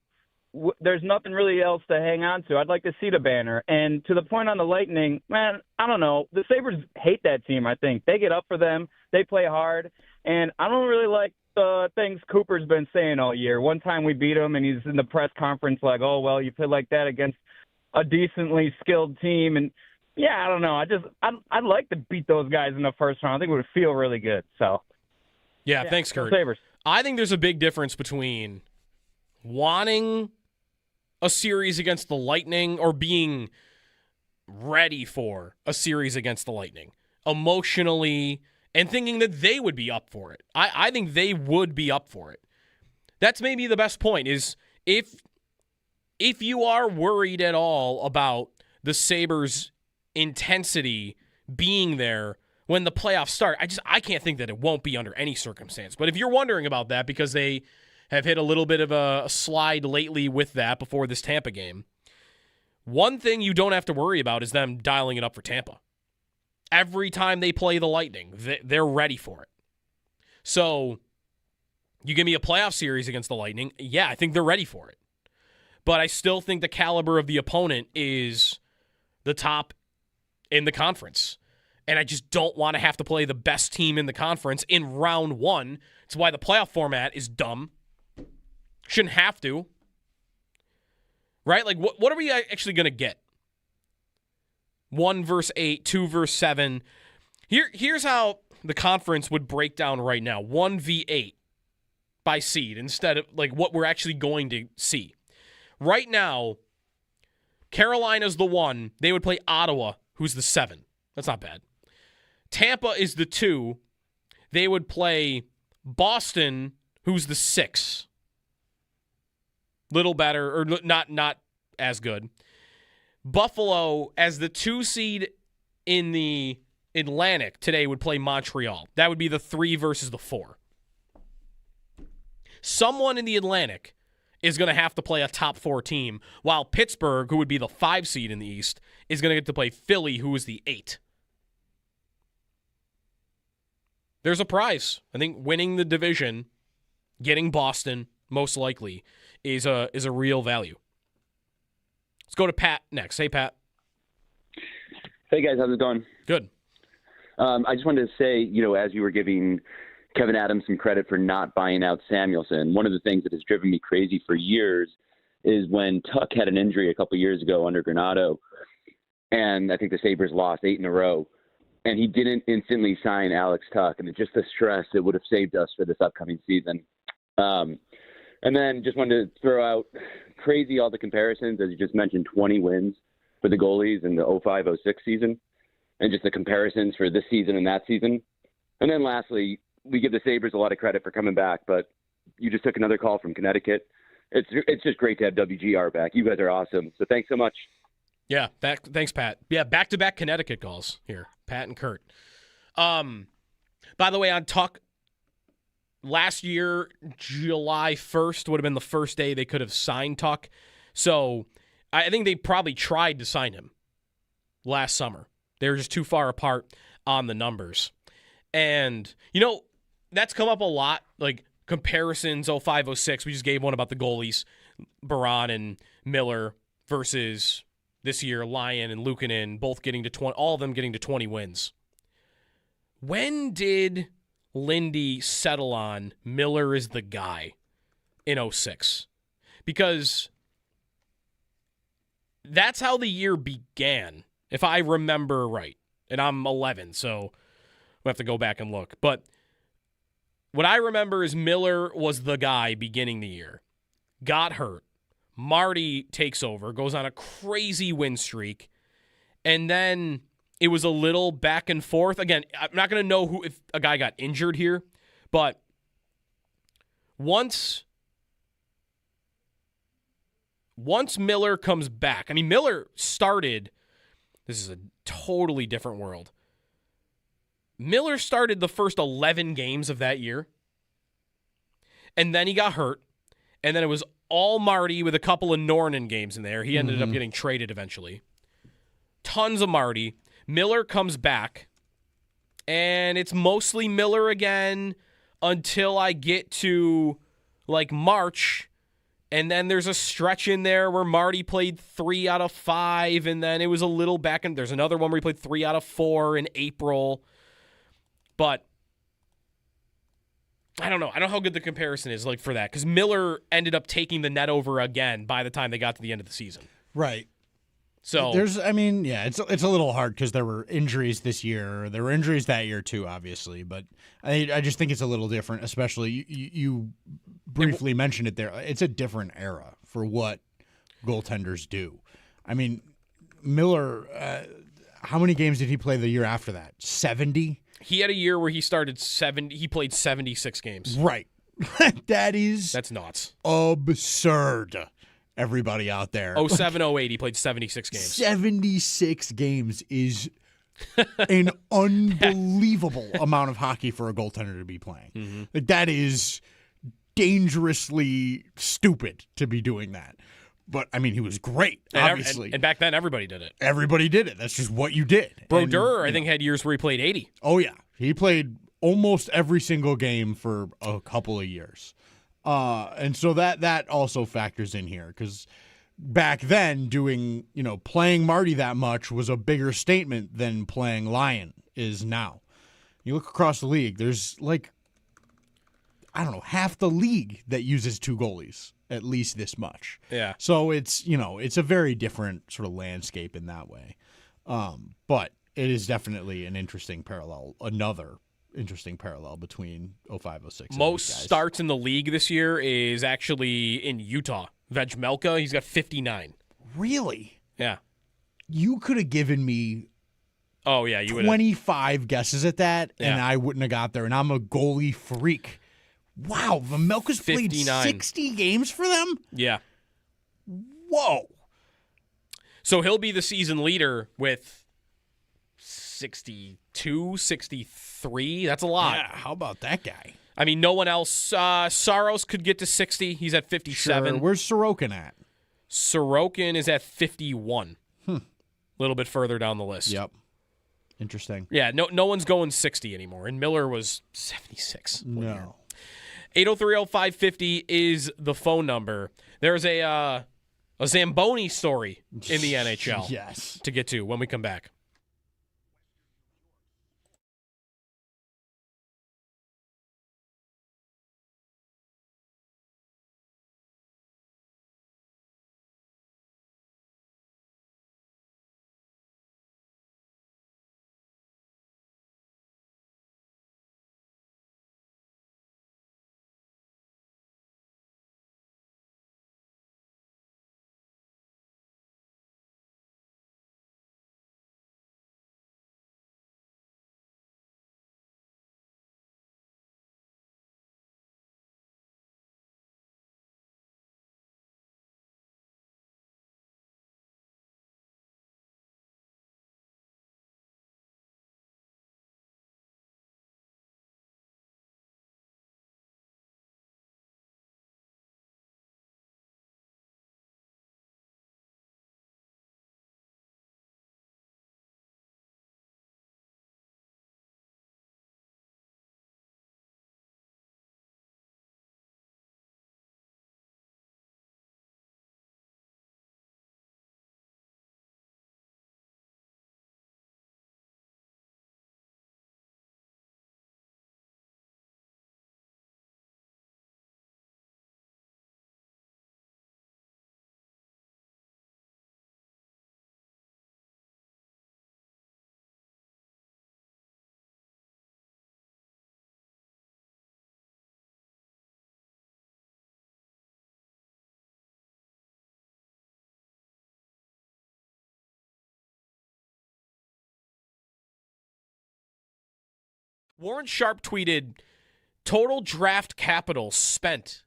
there's nothing really else to hang on to. I'd like to see the banner. And to the point on the Lightning, man, I don't know. The Sabres hate that team, I think. They get up for them. They play hard. And I don't really like the things Cooper's been saying all year. One time we beat him, and he's in the press conference like, oh, well, you play like that against a decently skilled team. And, yeah, I don't know. I'd like to beat those guys in the first round. I think it would feel really good. So, yeah, thanks, Kurt. Sabres. I think there's a big difference between wanting a series against the Lightning or being ready for a series against the Lightning emotionally and thinking that they would be up for it. I think they would be up for it. That's maybe the best point is if you are worried at all about the Sabres' intensity being there when the playoffs start, I can't think that it won't be under any circumstance. But if you're wondering about that because they have hit a little bit of a slide lately with that before this Tampa game, one thing you don't have to worry about is them dialing it up for Tampa. Every time they play the Lightning, they're ready for it. So you give me a playoff series against the Lightning, yeah, I think they're ready for it. But I still think the caliber of the opponent is the top in the conference. And I just don't want to have to play the best team in the conference in round 1. It's why the playoff format is dumb. Shouldn't have to. Right? Like, what are we actually going to get? 1 versus 8, 2 versus 7. Here's how the conference would break down right now. 1v8 by seed instead of like what we're actually going to see. Right now, Carolina's the 1. They would play Ottawa, who's the 7. That's not bad. Tampa is the 2. They would play Boston, who's the 6. Little better, or not as good. Buffalo, as the 2 seed in the Atlantic today, would play Montreal. That would be the 3 versus the 4. Someone in the Atlantic is going to have to play a top 4 team, while Pittsburgh, who would be the 5 seed in the East, is going to get to play Philly, who is the 8. There's a prize. I think winning the division, getting Boston, most likely, is a real value. Let's go to Pat next. Hey, Pat. Hey, guys. How's it going? Good. I just wanted to say, as you were giving Kevin Adams some credit for not buying out Samuelson, one of the things that has driven me crazy for years is when Tuck had an injury a couple years ago under Granato, and I think the Sabres lost 8 in a row, and he didn't instantly sign Alex Tuck, and just the stress it would have saved us for this upcoming season. And then just wanted to throw out crazy all the comparisons, as you just mentioned, 20 wins for the goalies in the 05-06 season, and just the comparisons for this season and that season. And then lastly, we give the Sabres a lot of credit for coming back, but you just took another call from Connecticut. It's just great to have WGR back. You guys are awesome. So thanks so much. Yeah, thanks, Pat. Yeah, back-to-back Connecticut calls here, Pat and Kurt. By the way, on Tuck, last year, July 1st would have been the first day they could have signed Tuck. So I think they probably tried to sign him last summer. They were just too far apart on the numbers. And, that's come up a lot, like comparisons 05-06. We just gave one about the goalies, Baron and Miller, versus this year, Lyon and Luukkonen, both getting to 20, all of them getting to 20 wins. When did Lindy settle on Miller is the guy in 06? Because that's how the year began, if I remember right. And I'm 11, so we'll have to go back and look. But what I remember is Miller was the guy beginning the year. Got hurt. Marty takes over, goes on a crazy win streak, and then it was a little back and forth. Again, I'm not going to know if a guy got injured here, but once Miller comes back, Miller started, this is a totally different world. Miller started the first 11 games of that year, and then he got hurt, and then it was all Marty with a couple of Nornan games in there. He ended up getting traded eventually. Tons of Marty. Miller comes back, and it's mostly Miller again until I get to, March, and then there's a stretch in there where Marty played 3 out of 5, and then it was a little back, and there's another one where he played 3 out of 4 in April. But I don't know. I don't know how good the comparison is for that, because Miller ended up taking the net over again by the time they got to the end of the season. Right. So it's a little hard because there were injuries this year. There were injuries that year too, obviously. But I just think it's a little different, especially you briefly mentioned it there. It's a different era for what goaltenders do. Miller, how many games did he play the year after that? 70? He had a year where he played 76 games. Right. That's nuts. Absurd. Everybody out there. 07-08, he played 76 games. 76 games is an unbelievable amount of hockey for a goaltender to be playing. Mm-hmm. That is dangerously stupid to be doing that. But, he was great, obviously. And back then, everybody did it. Everybody did it. That's just what you did. Brodeur, I think, had years where he played 80. Oh, yeah. He played almost every single game for a couple of years. And so that also factors in here, because back then playing Marty that much was a bigger statement than playing Lyon is now. You look across the league, there's half the league that uses 2 goalies, at least this much. Yeah. So it's a very different sort of landscape in that way. But it is definitely an interesting parallel, another interesting parallel between 05-06. Most starts in the league this year is actually in Utah. Vejmelka, he's got 59. Really? Yeah. You could have given me you would 25 guesses at that, and Yeah. I wouldn't have got there, and I'm a goalie freak. Wow, Vejmelka's played 59. 60 games for them? Yeah. Whoa. So he'll be the season leader with 62, 63. That's a lot. Yeah, how about that guy? I mean, no one else. Saros could get to 60. He's at 57. Sure. Where's Sorokin at? Sorokin is at 51. A little bit further down the list. Yep. Interesting. Yeah, no one's going 60 anymore. And Miller was 76. No. 803-0550 is the phone number. There's a Zamboni story in the NHL Yes. to get to when we come back. Warren Sharp tweeted, total draft capital spent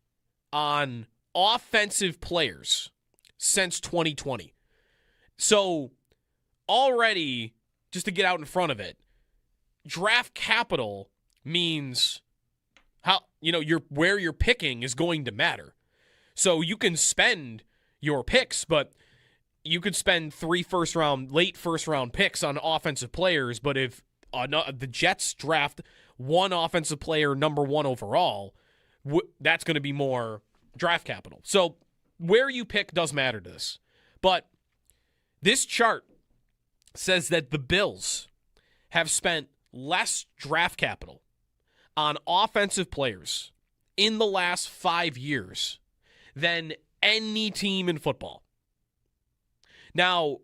on offensive players since 2020. So already, just to get out in front of it, draft capital means where you're picking is going to matter. So you can spend your picks, but you could spend 3 late first round picks on offensive players, but if the Jets draft one offensive player number 1 overall, that's going to be more draft capital. So where you pick does matter to this. But this chart says that the Bills have spent less draft capital on offensive players in the last 5 years than any team in football. Now,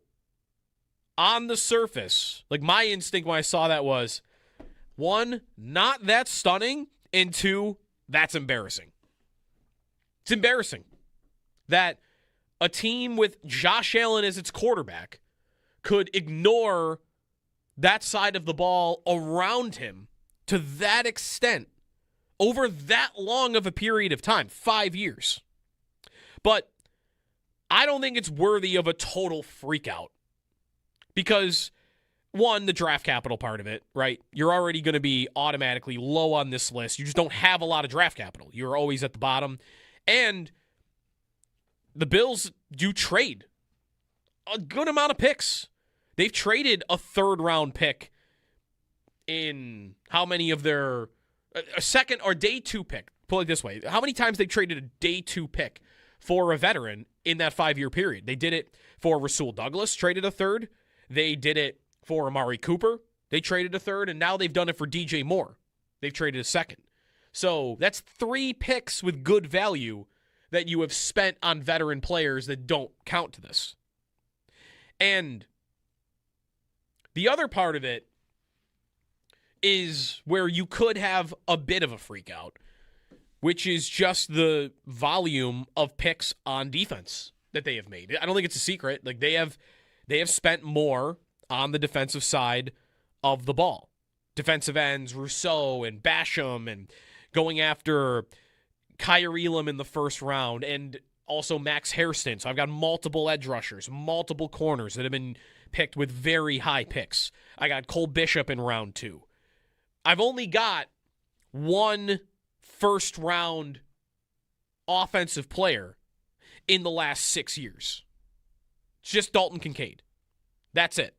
on the surface, my instinct when I saw that was, 1, not that stunning, and 2, that's embarrassing. It's embarrassing that a team with Josh Allen as its quarterback could ignore that side of the ball around him to that extent over that long of a period of time, 5 years. But I don't think it's worthy of a total freakout. Because, 1, the draft capital part of it, right? You're already going to be automatically low on this list. You just don't have a lot of draft capital. You're always at the bottom. And the Bills do trade a good amount of picks. They've traded a 3rd-round pick in how many of their a second or day 2 pick. Put it this way. How many times they traded a day 2 pick for a veteran in that 5-year period? They did it for Rasul Douglas, traded a 3rd. They did it for Amari Cooper, They traded a third, and now they've done it for DJ Moore. They've traded a second. So that's 3 picks with good value that you have spent on veteran players that don't count to this. And the other part of it is where you could have a bit of a freak out, which is just the volume of picks on defense that they have made. I don't think it's a secret. Like they have spent more on the defensive side of the ball. Defensive ends, Rousseau and Basham, and going after Kyer Elam in the first round, and also Max Hairston. So I've got multiple edge rushers, multiple corners that have been picked with very high picks. I got Cole Bishop in round 2. I've only got 1 first-round offensive player in the last 6 years. It's just Dalton Kincaid. That's it.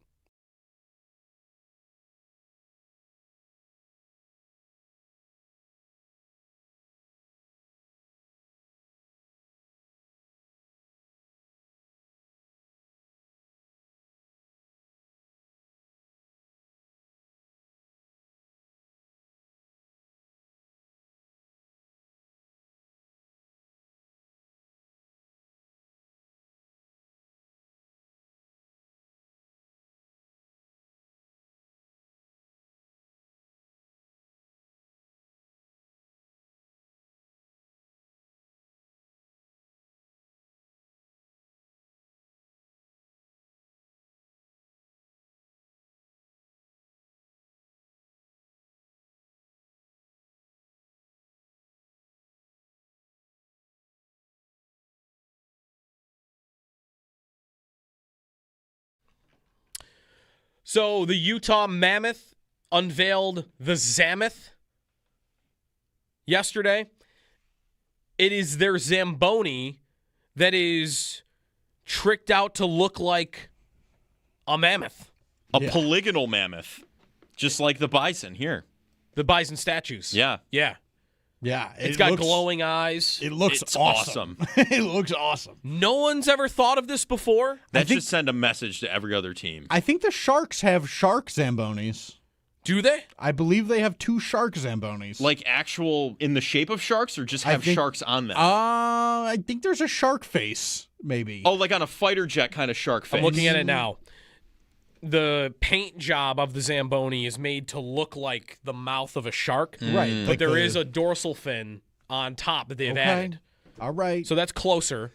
So the Utah Mammoth unveiled the Zamoth yesterday. It is their Zamboni that is tricked out to look like a mammoth. A polygonal mammoth, just like the bison here. The bison statues. Yeah. Yeah. Yeah. It's got glowing eyes. It looks awesome. It looks awesome. No one's ever thought of this before. That should send a message to every other team. I think the Sharks have shark Zambonis. Do they? I believe they have 2 shark Zambonis. Like actual in the shape of sharks, or just have sharks on them? I think there's a shark face, maybe. Oh, like on a fighter jet kind of shark face. I'm looking at it now. The paint job of the Zamboni is made to look like the mouth of a shark. Right. But Like there is a dorsal fin on top that they've added. All right. So that's closer.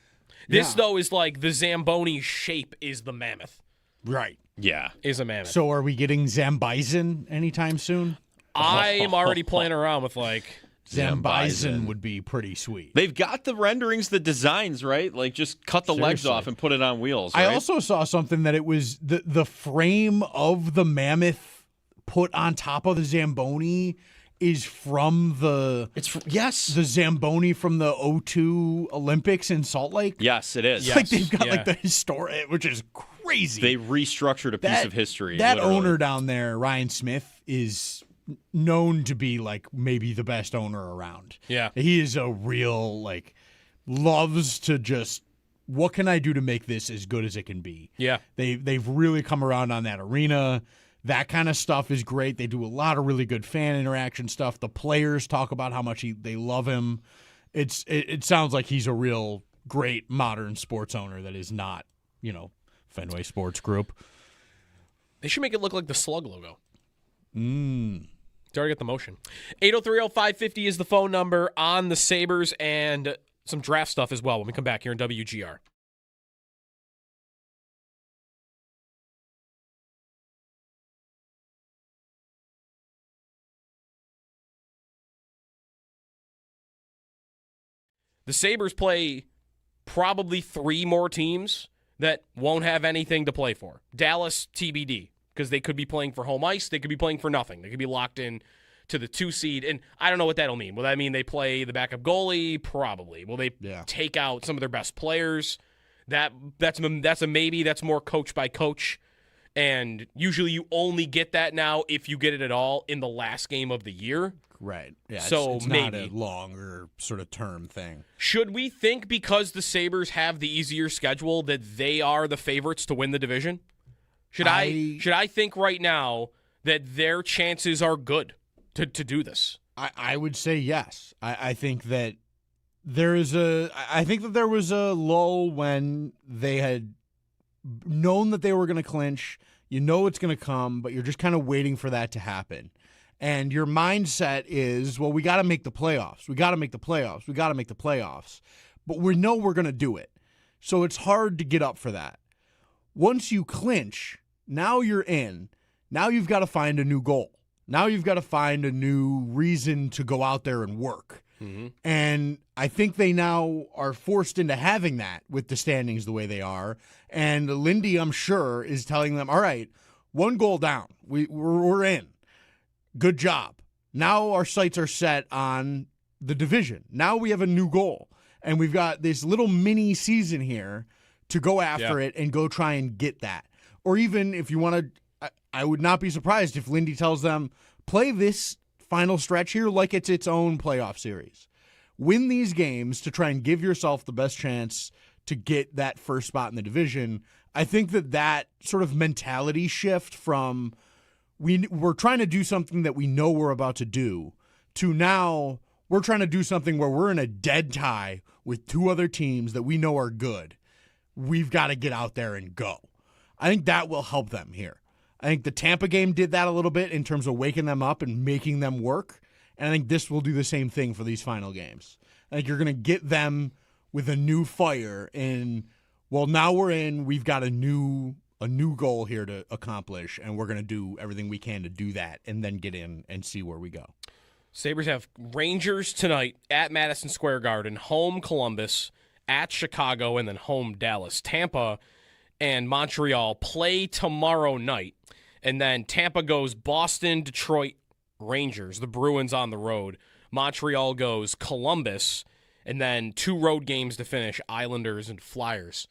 This, though, is like the Zamboni shape is the mammoth. Right. Yeah. Is a mammoth. So are we getting Zambison anytime soon? I'm already playing around with like Zambison would be pretty sweet. They've got the renderings, the designs, right? Like just cut the legs off and put it on wheels, right? I also saw something that it was the frame of the mammoth put on top of the Zamboni is from the the Zamboni from the 2002 Olympics in Salt Lake. Yes, it is. It's like they've got like the historic, which is crazy. They restructured a piece of history. That literally. owner down there, Ryan Smith, is known to be like maybe the best owner around. Yeah. He is a real loves to just, what can I do to make this as good as it can be? Yeah. They've really come around on that arena. That kind of stuff is great. They do a lot of really good fan interaction stuff. The players talk about how much they love him. It sounds like he's a real great modern sports owner that is not, Fenway Sports Group. They should make it look like the Slug logo. Sorry, get the motion. 803-0550 is the phone number on the Sabres, and some draft stuff as well when we come back here in WGR. The Sabres play probably 3 more teams that won't have anything to play for. Dallas, TBD, because they could be playing for home ice. They could be playing for nothing. They could be locked in to the 2 seed, and I don't know what that'll mean. Will that mean they play the backup goalie? Probably. Will they take out some of their best players? That's a maybe. That's more coach by coach, and usually you only get that now, if you get it at all, in the last game of the year. Right. Yeah. So it's maybe not a longer sort of term thing. Should we think because the Sabres have the easier schedule that they are the favorites to win the division? Should I think right now that their chances are good to do this? I would say yes. I think that there was a lull when they had known that they were going to clinch. You know it's going to come, but you're just kind of waiting for that to happen. And your mindset is, well, we got to make the playoffs. We got to make the playoffs. We got to make the playoffs. But we know we're going to do it. So it's hard to get up for that. Once you clinch, now you're in. Now you've got to find a new goal. Now you've got to find a new reason to go out there and work. Mm-hmm. And I think they now are forced into having that with the standings the way they are. And Lindy, I'm sure, is telling them, all right, 1 goal down. We're in. Good job. Now our sights are set on the division. Now we have a new goal. And we've got this little mini season here to go after it and go try and get that. Or even if you want to, I would not be surprised if Lindy tells them, play this final stretch here like it's its own playoff series. Win these games to try and give yourself the best chance to get that first spot in the division. I think that sort of mentality shift from we're trying to do something that we know we're about to do to now we're trying to do something where we're in a dead tie with 2 other teams that we know are good. We've got to get out there and go. I think that will help them here. I think the Tampa game did that a little bit in terms of waking them up and making them work. And I think this will do the same thing for these final games. I think you're going to get them with a new fire and, well, now we're in, we've got a new goal here to accomplish, and we're going to do everything we can to do that and then get in and see where we go. Sabres have Rangers tonight at Madison Square Garden, home Columbus, at Chicago, and then home Dallas. Tampa and Montreal play tomorrow night, and then Tampa goes Boston, Detroit, Rangers, the Bruins on the road. Montreal goes Columbus, and then 2 road games to finish, Islanders and Flyers.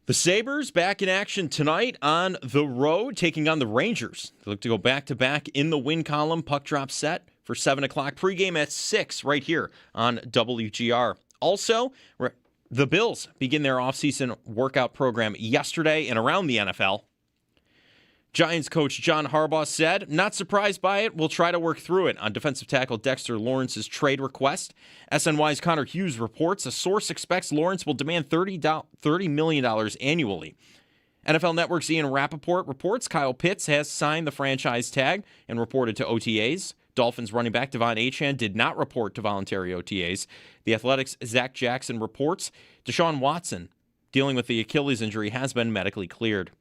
The Sabres back in action tonight on the road, taking on the Rangers. They look to go back-to-back in the win column. Puck drop set for 7 o'clock. Pregame at 6 right here on WGR. Also, The Bills begin their offseason workout program yesterday and around the NFL. Giants coach John Harbaugh said, "Not surprised by it. We'll try to work through it." On defensive tackle Dexter Lawrence's trade request, SNY's Connor Hughes reports a source expects Lawrence will demand $30 million annually. NFL Network's Ian Rappaport reports Kyle Pitts has signed the franchise tag and reported to OTAs. Dolphins running back Devon Achane did not report to voluntary OTAs. The Athletics' Zach Jackson reports Deshaun Watson, dealing with the Achilles injury, has been medically cleared.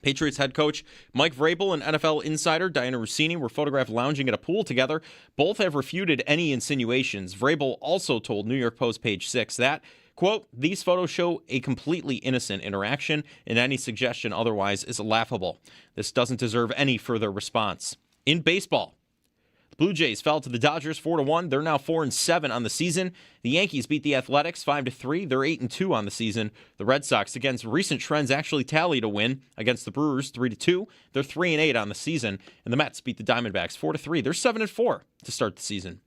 Patriots head coach Mike Vrabel and NFL insider Diana Rossini were photographed lounging at a pool together. Both have refuted any insinuations. Vrabel also told New York Post Page 6 that, quote, "These photos show a completely innocent interaction, and any suggestion otherwise is laughable. This doesn't deserve any further response." In baseball, the Blue Jays fell to the Dodgers 4-1. They're now 4-7 on the season. The Yankees beat the Athletics 5-3. They're 8-2 on the season. The Red Sox, against recent trends, actually tallied a win against the Brewers 3-2. They're 3-8 on the season. And the Mets beat the Diamondbacks 4-3. They're 7-4 to start the season.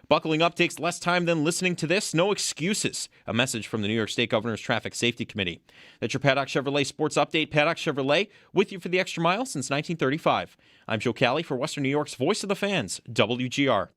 Buckling up takes less time than listening to this. No excuses. A message from the New York State Governor's Traffic Safety Committee. That's your Paddock Chevrolet Sports Update. Paddock Chevrolet, with you for the extra mile since 1935. I'm Joe Cali for Western New York's Voice of the Fans, WGR.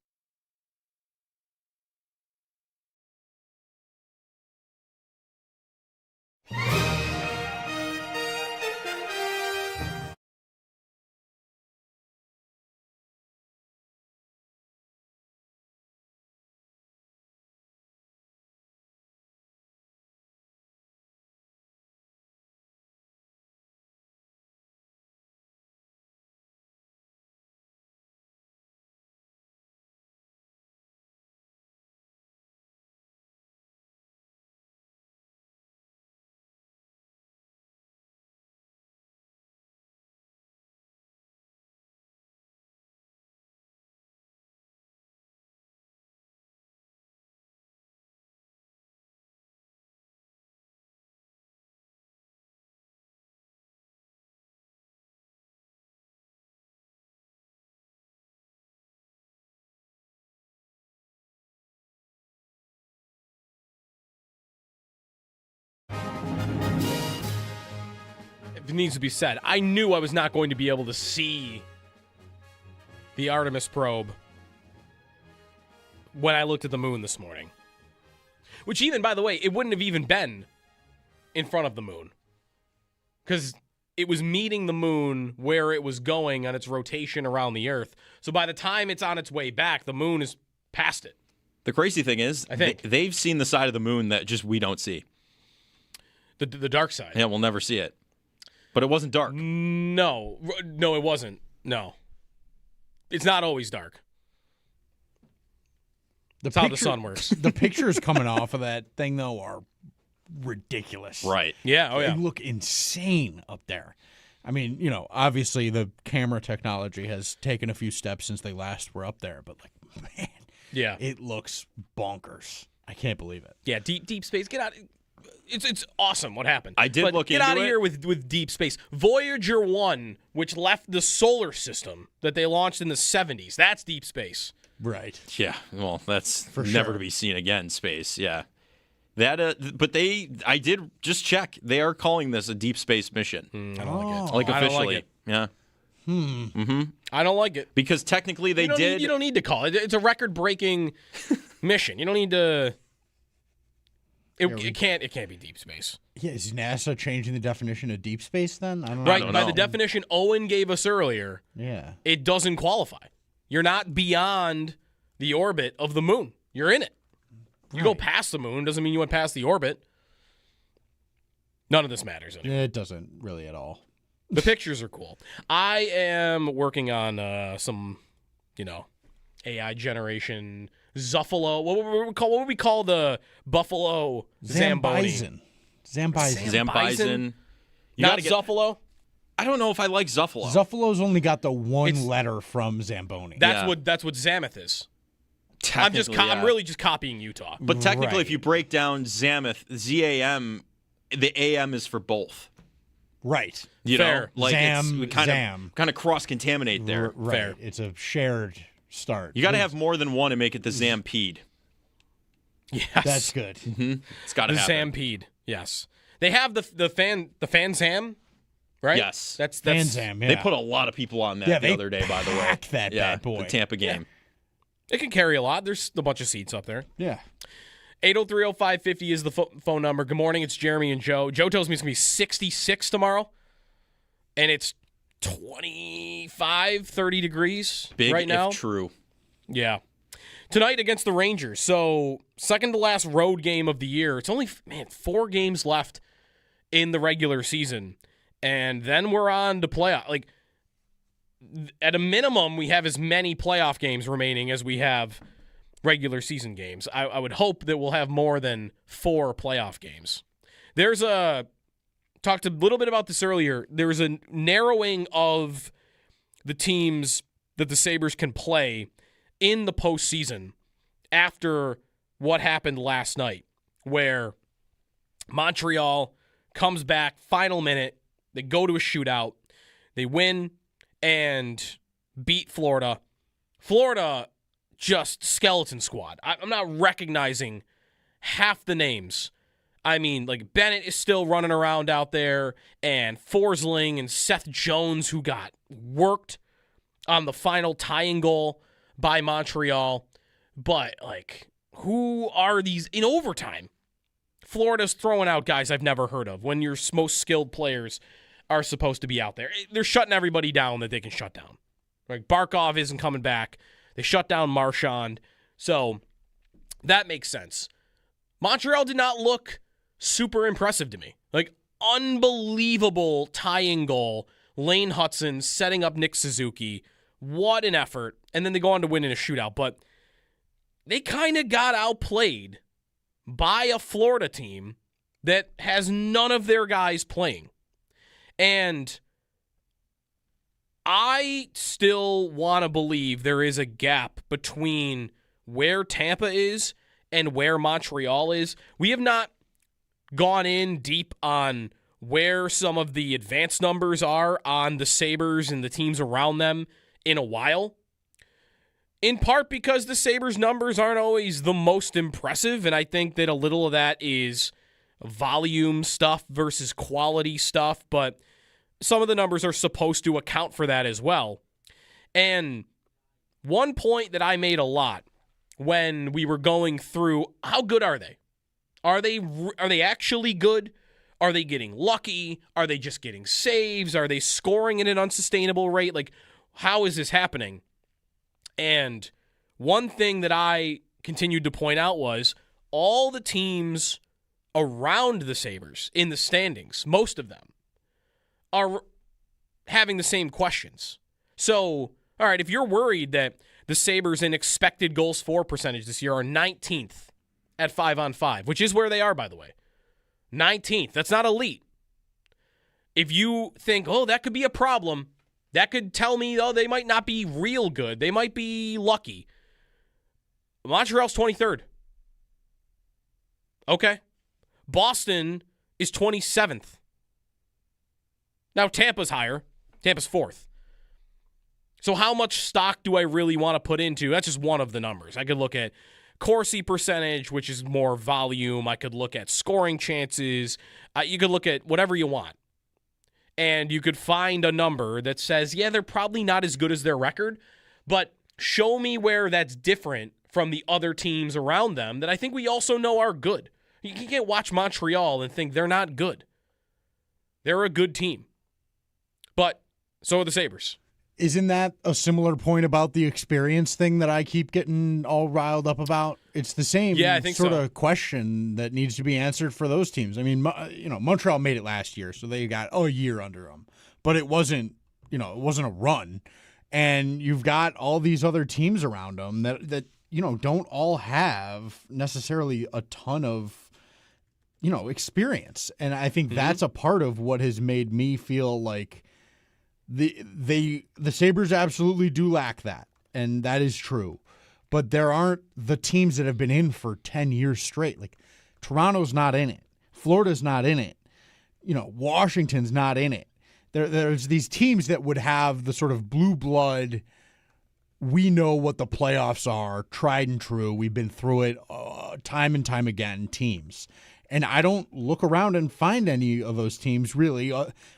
It needs to be said, I knew I was not going to be able to see the Artemis probe when I looked at the moon this morning. Which even, by the way, it wouldn't have even been in front of the moon. Because it was meeting the moon where it was going on its rotation around the Earth. So by the time it's on its way back, the moon is past it. The crazy thing is, I think they've seen the side of the moon that just we don't see. The dark side. Yeah, we'll never see it. But it wasn't dark. No, it wasn't. No. It's not always dark. That's how the sun works. The pictures coming off of that thing, though, are ridiculous. Right. Yeah, oh yeah. They look insane up there. I mean, you know, obviously the camera technology has taken a few steps since they last were up there, but, like, man, yeah, it looks bonkers. I can't believe it. Yeah, deep space. Get out. It's awesome what happened. I did look into it. Get out of here with deep space. Voyager 1, which left the solar system that they launched in the 70s. That's deep space. Right. Yeah. Well, that's For never sure. to be seen again, space. Yeah. That but I did just check. They are calling this a deep space mission. I don't like it. Like I don't officially. like it. Yeah. Mm-hmm. I don't like it. Because technically they did. You don't need to call it. It's a record-breaking mission. You don't need to. It can't be deep space. Yeah, is NASA changing the definition of deep space then? I don't know. Right, by the definition Owen gave us earlier, Yeah. it doesn't qualify. You're not beyond the orbit of the moon. You're in it. You go past the moon, doesn't mean you went past the orbit. None of this matters anymore. It doesn't really at all. The pictures are cool. I am working on some, AI generation Zuffalo. What would we call the buffalo Zamboni? Zambison. Not Zuffalo? I don't know if I like Zuffalo. Zuffalo's only got the one letter from Zamboni. That's what Zamoth is. I'm really just copying Utah. But technically, if you break down Zamoth, ZAM, the AM is for both. Right. Fair. We kind of cross-contaminate there. Right. Fair. It's a shared start. You got to have more than one to make it the Zampede. Yes. That's good. It's got to The happen. Zampede. Yes. They have the Fan Zam, right? Yes. That's Fan Zam, yeah. They put a lot of people on that Yeah, the they other day, by the way. packed that bad boy. The Tampa game. It can carry a lot. There's a bunch of seats up there. Yeah. 803-0550 is the phone number. Good morning. It's Jeremy and Joe. Joe tells me it's going to be 66 tomorrow, and it's 25, 30 degrees Big right now. if true. Yeah. Tonight against the Rangers. So, second to last road game of the year. It's only, 4 games left in the regular season. And then we're on to playoff. Like, at a minimum, we have as many playoff games remaining as we have regular season games. I would hope that we'll have more than 4 playoff games. Talked a little bit about this earlier. There's a narrowing of the teams that the Sabres can play in the postseason after what happened last night, where Montreal comes back, final minute, they go to a shootout, they win and beat Florida. Florida, just skeleton squad. I'm not recognizing half the names. I mean, like, Bennett is still running around out there, and Forsling and Seth Jones, who got worked on the final tying goal by Montreal. But, like, who are these in overtime? Florida's throwing out guys I've never heard of when your most skilled players are supposed to be out there. They're shutting everybody down that they can shut down. Like, Barkov isn't coming back. They shut down Marchand. So that makes sense. Montreal did not look super impressive to me. Like, unbelievable tying goal. Lane Hudson setting up Nick Suzuki. What an effort. And then they go on to win in a shootout. But they kind of got outplayed by a Florida team that has none of their guys playing. And I still want to believe there is a gap between where Tampa is and where Montreal is. We have not gone in deep on where some of the advanced numbers are on the Sabres and the teams around them in a while. In part because the Sabres numbers aren't always the most impressive, and I think that a little of that is volume stuff versus quality stuff, but some of the numbers are supposed to account for that as well. And one point that I made a lot when we were going through, how good are they? Are they actually good? Are they getting lucky? Are they just getting saves? Are they scoring at an unsustainable rate? Like, how is this happening? And one thing that I continued to point out was all the teams around the Sabres in the standings, most of them, are having the same questions. So, all right, if you're worried that the Sabres in expected goals for percentage this year are 19th at 5-on-5, which is where they are, by the way. 19th. That's not elite. If you think, oh, that could be a problem, that could tell me, oh, they might not be real good. They might be lucky. Montreal's 23rd. Okay. Boston is 27th. Now, Tampa's higher. Tampa's 4th. So how much stock do I really want to put into? That's just one of the numbers. I could look at Corsi percentage, which is more volume. I could look at scoring chances. You could look at whatever you want. And you could find a number that says, yeah, they're probably not as good as their record, but show me where that's different from the other teams around them that I think we also know are good. You can't watch Montreal and think they're not good. They're a good team. But so are the Sabres. Isn't that a similar point about the experience thing that I keep getting all riled up about? It's the same sort of question that needs to be answered for those teams. I mean, Montreal made it last year, so they got a year under them. But it wasn't a run. And you've got all these other teams around them that don't all have necessarily a ton of, experience. And I think that's a part of what has made me feel like the Sabres absolutely do lack that, and that is true. But there aren't the teams that have been in for 10 years straight. Like, Toronto's not in it. Florida's not in it. Washington's not in it. There's these teams that would have the sort of blue blood, we know what the playoffs are, tried and true. We've been through it, time and time again teams. And I don't look around and find any of those teams really.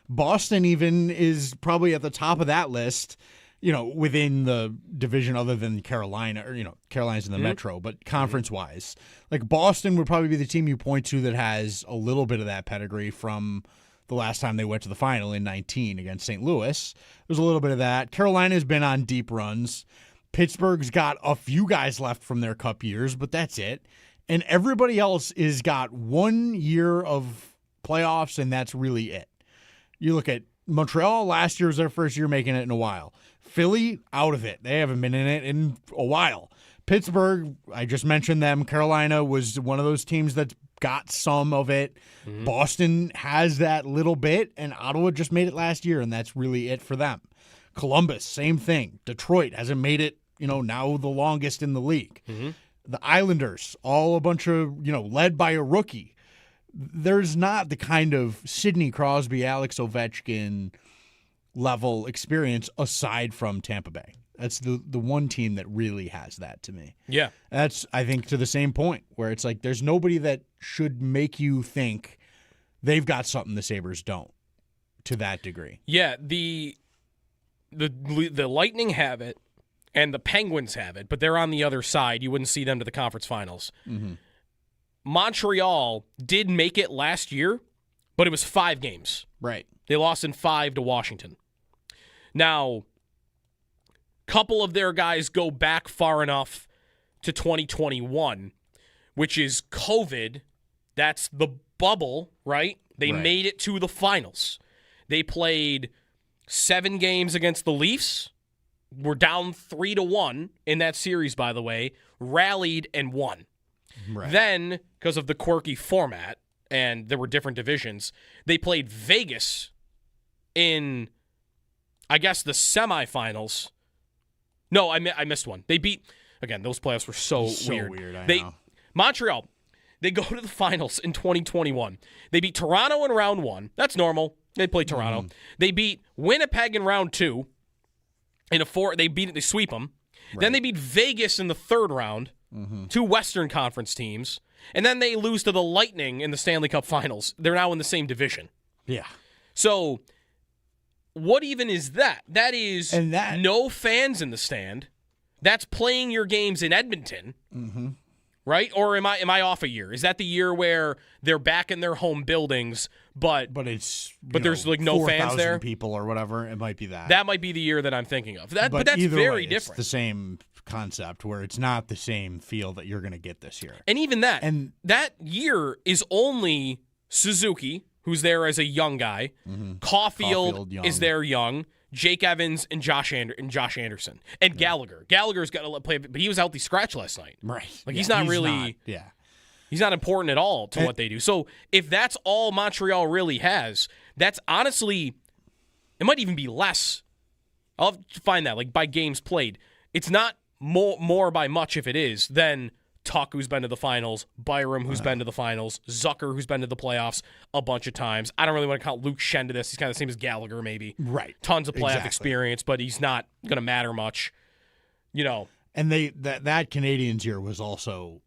Boston even is probably at the top of that list, within the division other than Carolina, or, Carolina's in the Metro, but conference-wise. Like Boston would probably be the team you point to that has a little bit of that pedigree from the last time they went to the final in 19 against St. Louis. There's a little bit of that. Carolina's been on deep runs. Pittsburgh's got a few guys left from their cup years, but that's it. And everybody else is got 1 year of playoffs, and that's really it. You look at Montreal, last year was their first year making it in a while. Philly, out of it. They haven't been in it in a while. Pittsburgh, I just mentioned them. Carolina was one of those teams that's got some of it. Boston has that little bit, and Ottawa just made it last year, and that's really it for them. Columbus, same thing. Detroit hasn't made it, now the longest in the league. The Islanders, all a bunch of, led by a rookie. There's not the kind of Sidney Crosby, Alex Ovechkin level experience aside from Tampa Bay. That's the one team that really has that to me. Yeah. That's, I think, to the same point where it's like there's nobody that should make you think they've got something the Sabres don't to that degree. Yeah, the Lightning have it. And the Penguins have it, but they're on the other side. You wouldn't see them to the conference finals. Montreal did make it last year, but it was 5 games. Right. They lost in 5 to Washington. Now, a couple of their guys go back far enough to 2021, which is COVID. That's the bubble, right? They made it to the finals. They played 7 games against the Leafs. Were down 3-1 in that series, by the way, rallied and won. Right. Then, because of the quirky format, and there were different divisions, they played Vegas in, I guess, the semifinals. No, I missed one. They beat, again, those playoffs were so weird. I know. Montreal, they go to the finals in 2021. They beat Toronto in round 1. That's normal. They played Toronto. They beat Winnipeg in round 2. In a 4, they sweep them. Right. Then they beat Vegas in the 3rd round, 2 Western Conference teams, and then they lose to the Lightning in the Stanley Cup Finals. They're now in the same division. Yeah. So, what even is that? That is no fans in the stand. That's playing your games in Edmonton, right? Or am I off a year? Is that the year where they're back in their home buildings, but there's like no fans there? People or whatever. It might be that. That might be the year that I'm thinking of. But that's either very way, different. It's the same concept where it's not the same feel that you're going to get this year. And even that, that year is only Suzuki, who's there as a young guy. Caulfield is there young. Jake Evans and Josh Anderson. And Gallagher. Gallagher's got to play, but he was healthy scratch last night. Right. Like he's not he's not important at all to what they do. So if that's all Montreal really has, that's honestly, it might even be less. I'll have to find that, like by games played. It's not more by much if it is than Tuck, who's been to the finals, Byram, who's been to the finals, Zucker, who's been to the playoffs a bunch of times. I don't really want to count Luke Shen to this. He's kind of the same as Gallagher, maybe. Right. Tons of playoff experience, but he's not going to matter much. And that Canadiens year was also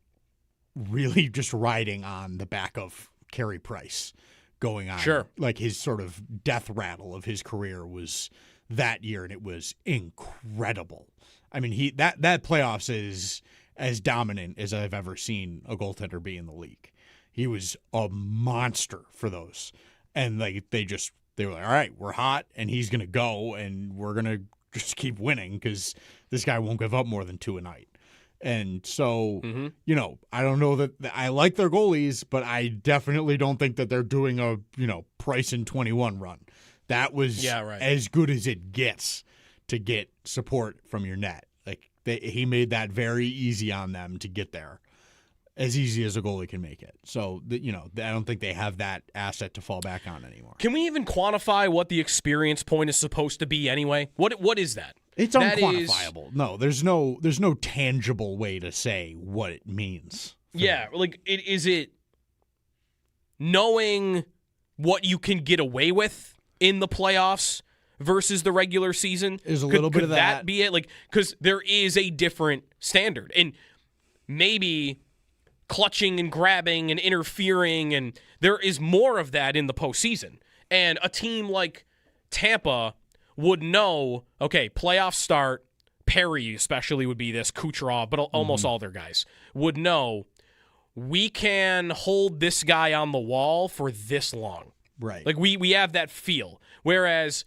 really just riding on the back of Carey Price going on. Sure. Like his sort of death rattle of his career was that year, and it was incredible. I mean, that playoffs is as dominant as I've ever seen a goaltender be in the league. He was a monster for those. And like they were like, all right, we're hot, and he's going to go, and we're going to just keep winning because this guy won't give up more than 2 a night. And so, I don't know that I like their goalies, but I definitely don't think that they're doing a, Price in 21 run. That was as good as it gets to get support from your net. Like he made that very easy on them to get there, as easy as a goalie can make it. So, I don't think they have that asset to fall back on anymore. Can we even quantify what the experience point is supposed to be anyway? What is that? It's unquantifiable. No, there's no tangible way to say what it means. Yeah, is it knowing what you can get away with in the playoffs versus the regular season? There's a little bit of that. Could that be it? Because there is a different standard. And maybe clutching and grabbing and interfering, and there is more of that in the postseason. And a team like Tampa would know, okay, playoffs start, Perry especially would be this, Kucherov, but almost all their guys would know we can hold this guy on the wall for this long. Right. Like we have that feel. Whereas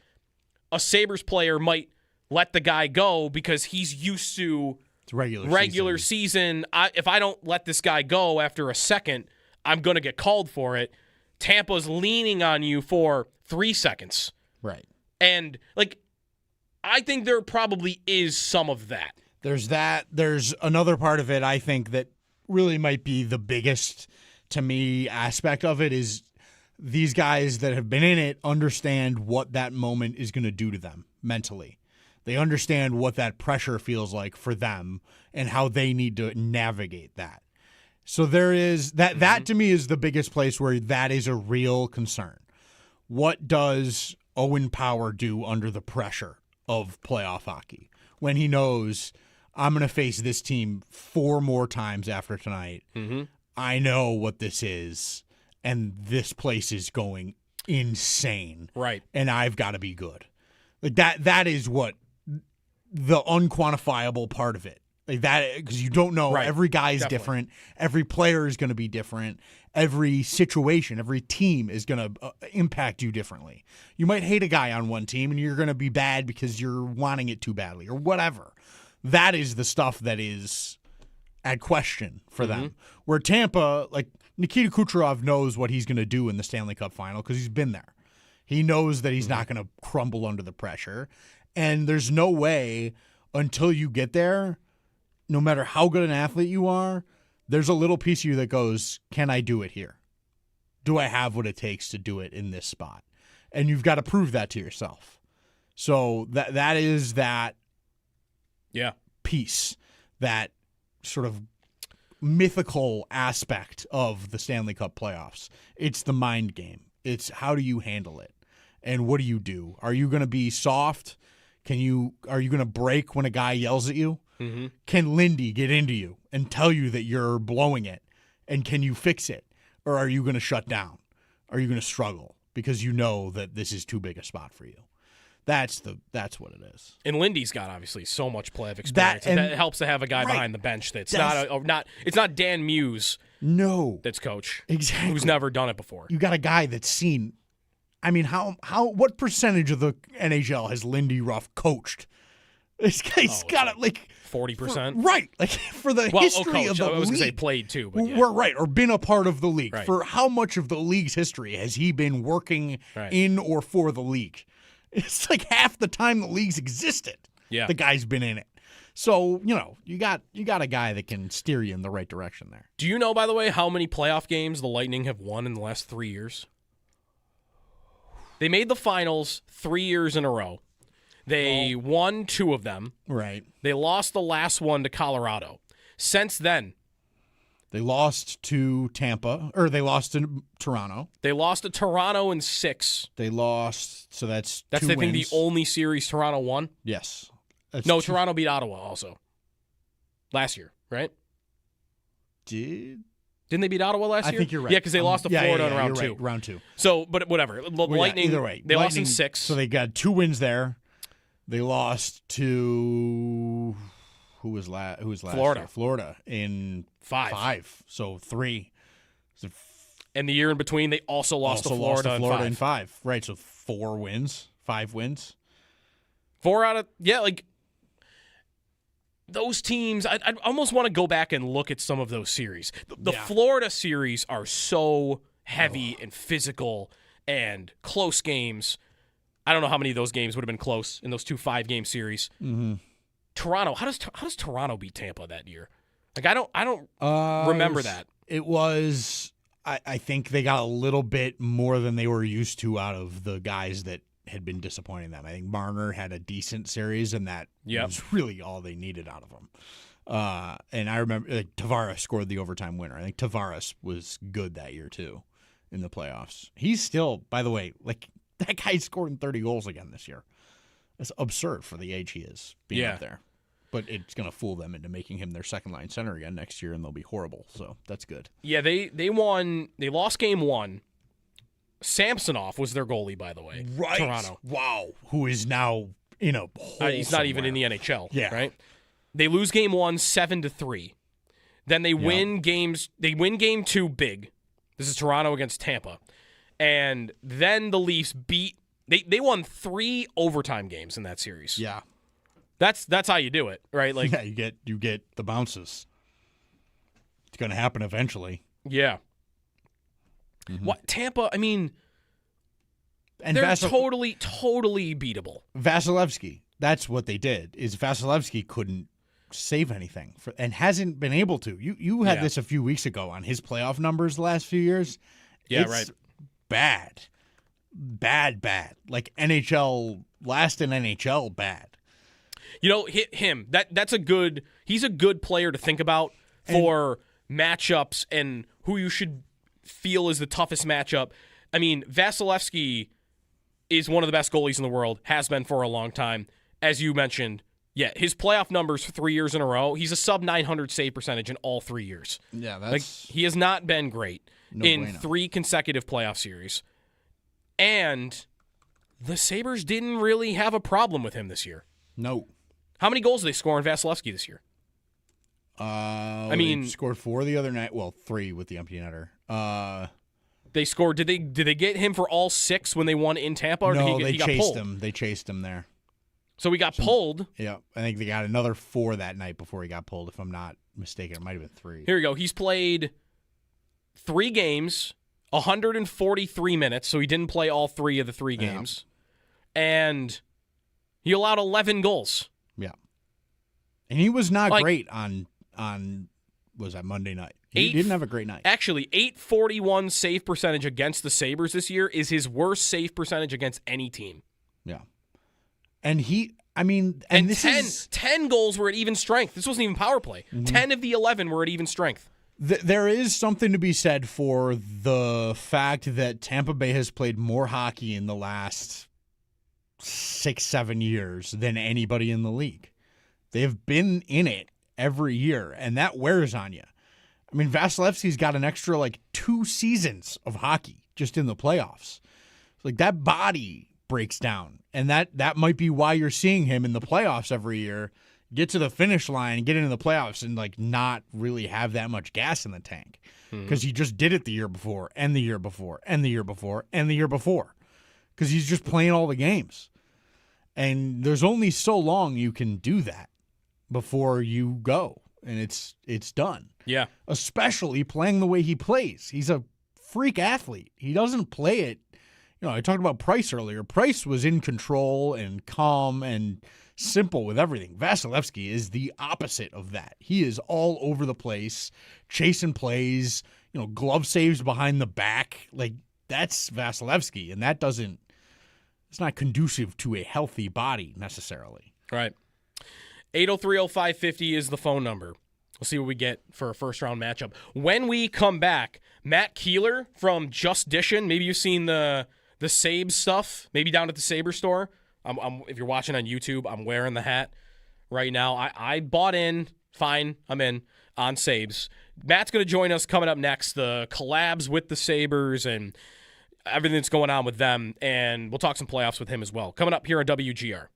a Sabres player might let the guy go because he's used to regular season. If I don't let this guy go after a second, I'm going to get called for it. Tampa's leaning on you for 3 seconds. Right. And, like, I think there probably is some of that. There's that. There's another part of it, I think, that really might be the biggest, to me, aspect of it is these guys that have been in it understand what that moment is going to do to them mentally. They understand what that pressure feels like for them and how they need to navigate that. So there is that. That to me is the biggest place where that is a real concern. What does Owen Power do under the pressure of playoff hockey when he knows I'm going to face this team 4 more times after tonight? I know what this is, and this place is going insane. Right. And I've got to be good. Like that is what the unquantifiable part of it. Like that, because you don't know. Right. Every guy is Definitely. different. Every player is going to be different. Every situation, every team is going to impact you differently. You might hate a guy on one team, and you're going to be bad because you're wanting it too badly or whatever. That is the stuff that is at question for them. Where Tampa, like Nikita Kucherov knows what he's going to do in the Stanley Cup final because he's been there. He knows that he's not going to crumble under the pressure. And there's no way until you get there, no matter how good an athlete you are, there's a little piece of you that goes, can I do it here? Do I have what it takes to do it in this spot? And you've got to prove that to yourself. So that is that piece, that sort of mythical aspect of the Stanley Cup playoffs. It's the mind game. It's how do you handle it? And what do you do? Are you going to be soft? Are you going to break when a guy yells at you? Can Lindy get into you and tell you that you're blowing it? And can you fix it? Or are you going to shut down? Are you going to struggle because you know that this is too big a spot for you? That's what it is. And Lindy's got obviously so much playoff experience. That helps to have a guy behind the bench it's not Dan Muse. No, that's coach exactly who's never done it before. You got a guy that's seen. I mean, what percentage of the NHL has Lindy Ruff coached? This guy's got it like 40%, right? Like for the history of the league, I was going to say played too, but yeah. We're right, or been a part of the league. Right. For how much of the league's history has he been working in or for the league? It's like half the time the league's existed. Yeah, the guy's been in it. So you got a guy that can steer you in the right direction there. Do you know, by the way, how many playoff games the Lightning have won in the last 3 years? They made the finals 3 years in a row. They won 2 of them. Right. They lost the last one to Colorado. Since then, they lost to Tampa, or they lost to Toronto. They lost to Toronto in 6. They lost, so that's 2 I think wins. the only series Toronto won. Yes. Toronto beat Ottawa also last year, right? Didn't they beat Ottawa last year? I think you're right. Yeah, because they lost to Florida in round 2. Right, round 2. So, but whatever. The Lightning, either way. They lost in 6. So they got 2 wins there. They lost to who was last Florida. year? Florida in 5. So 3. And the year in between, they also lost to Florida in 5. Right, so 4 wins, 5 wins. 4 out of like those teams. I almost want to go back and look at some of those series. The Florida series are so heavy and physical and close games. I don't know how many of those games would have been close in those 2 5-game series. Toronto, how does Toronto beat Tampa that year? Like I don't remember that. It was I think they got a little bit more than they were used to out of the guys that had been disappointing them. I think Marner had a decent series, and that was really all they needed out of him. And I remember Tavares scored the overtime winner. I think Tavares was good that year too in the playoffs. He's still, by the way, like that guy's scoring 30 goals again this year. It's absurd for the age he is being up there. But it's going to fool them into making him their second-line center again next year, and they'll be horrible. So that's good. Yeah, they won. They lost game 1. Samsonov was their goalie, by the way. Right. Toronto. Wow. Who is now in a hole He's not even in the NHL. Yeah. Right. They lose game 1 7-3. Then they win games. They win game 2 big. This is Toronto against Tampa, and then the Leafs beat. They won 3 overtime games in that series. Yeah. That's how you do it, right? Like, yeah, you get the bounces. It's going to happen eventually. Yeah. Mm-hmm. What Tampa? I mean, and they're totally beatable. Vasilevsky. That's what they did. Is Vasilevsky couldn't save anything and hasn't been able to. You had this a few weeks ago on his playoff numbers the last few years. Yeah, it's right. Bad. Like NHL, last in NHL, bad. You know, hit him. He's a good player to think about for matchups and who you should feel is the toughest matchup. I mean, Vasilevsky is one of the best goalies in the world, has been for a long time. As you mentioned, his playoff numbers for 3 years in a row, he's a sub-900 save percentage in all 3 years. Yeah, that's... he has not been great in 3 consecutive playoff series. And the Sabres didn't really have a problem with him this year. No. How many goals did they score on Vasilevsky this year? They scored 4 the other night. Well, 3 with the empty netter. They scored. Did they get him for all 6 when they won in Tampa? Or No, he got chased pulled? him. They chased him there. So he got pulled. Yeah, I think they got another 4 that night before he got pulled, if I'm not mistaken. It might have been 3. Here we go. He's played 3 games, 143 minutes, so he didn't play all 3 of the 3 games. And he allowed 11 goals. Yeah. And he was not great on was that Monday night? He didn't have a great night. Actually, 841 save percentage against the Sabres this year is his worst save percentage against any team. Yeah. And and 10 goals were at even strength. This wasn't even power play. Mm-hmm. 10 of the 11 were at even strength. There is something to be said for the fact that Tampa Bay has played more hockey in the last 6-7 years than anybody in the league. They have been in it every year, and that wears on you. I mean, Vasilevsky's got an extra 2 seasons of hockey just in the playoffs. That body breaks down, and that might be why you're seeing him in the playoffs every year get to the finish line, get into the playoffs, and not really have that much gas in the tank because he just did it the year before, and the year before, and the year before, and the year before because he's just playing all the games. And there's only so long you can do that before you go, and it's done. Yeah. Especially playing the way he plays. He's a freak athlete. He doesnn't play it. I talked about Price earlier. Price was in control and calm and simple with everything. Vasilevsky is the opposite of that. He is all over the place, chasing plays, glove saves behind the back. That's Vasilevsky, and it's not conducive to a healthy body necessarily. Right. 803-0550 is the phone number. We'll see what we get for a first-round matchup. When we come back, Matt Keeler from Just Dishin'. Maybe you've seen the Sabres stuff, maybe down at the Sabres store. If you're watching on YouTube, I'm wearing the hat right now. I bought in. Fine, I'm in on Sabres. Matt's going to join us coming up next, the collabs with the Sabres and everything that's going on with them, and we'll talk some playoffs with him as well. Coming up here on WGR.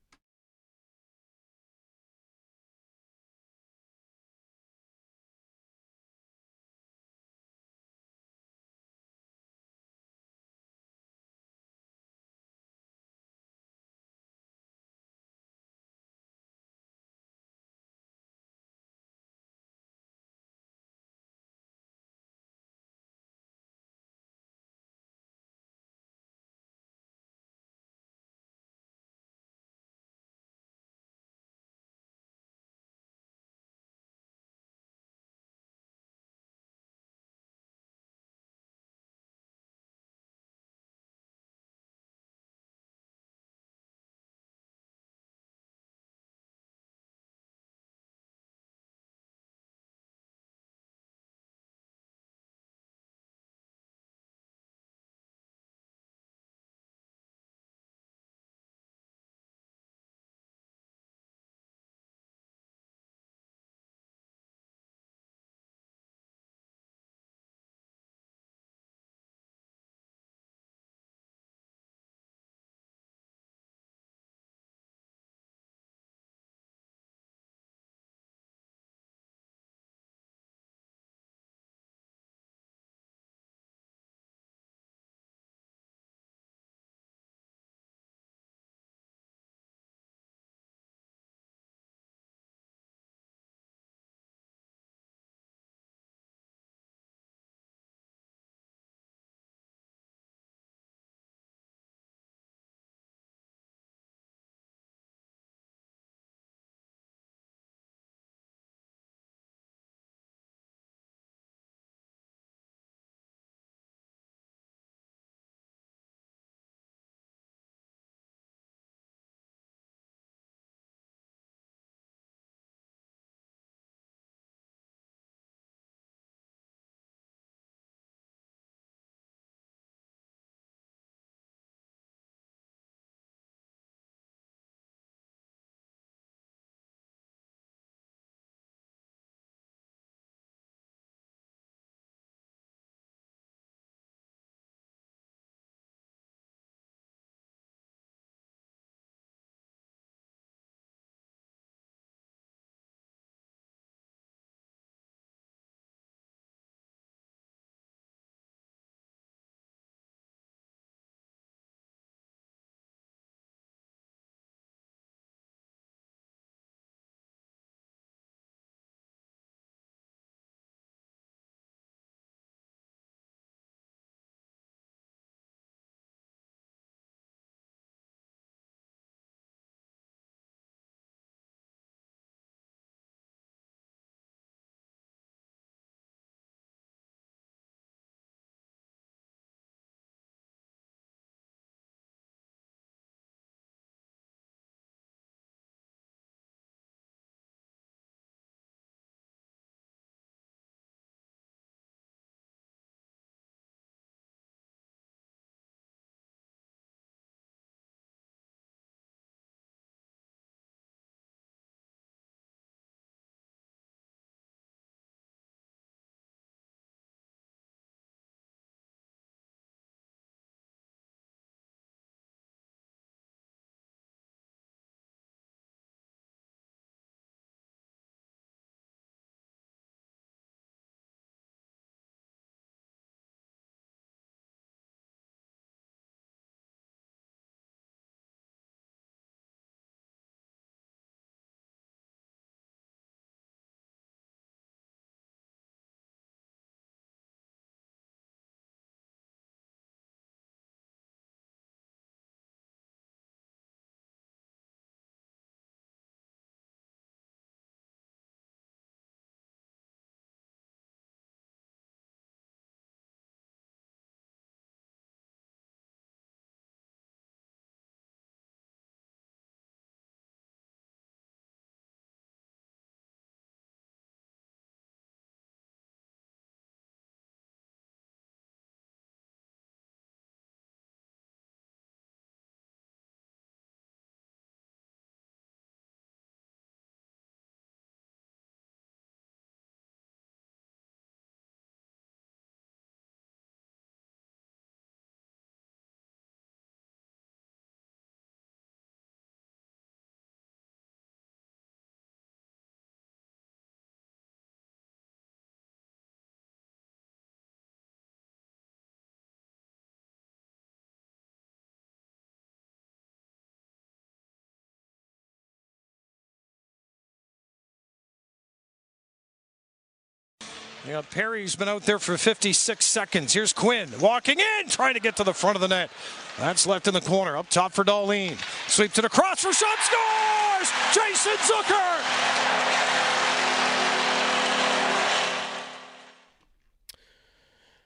Yeah, Perry's been out there for 56 seconds. Here's Quinn walking in, trying to get to the front of the net. That's left in the corner. Up top for Dahlin. Sweep to the cross for shot. Scores! Jason Zucker!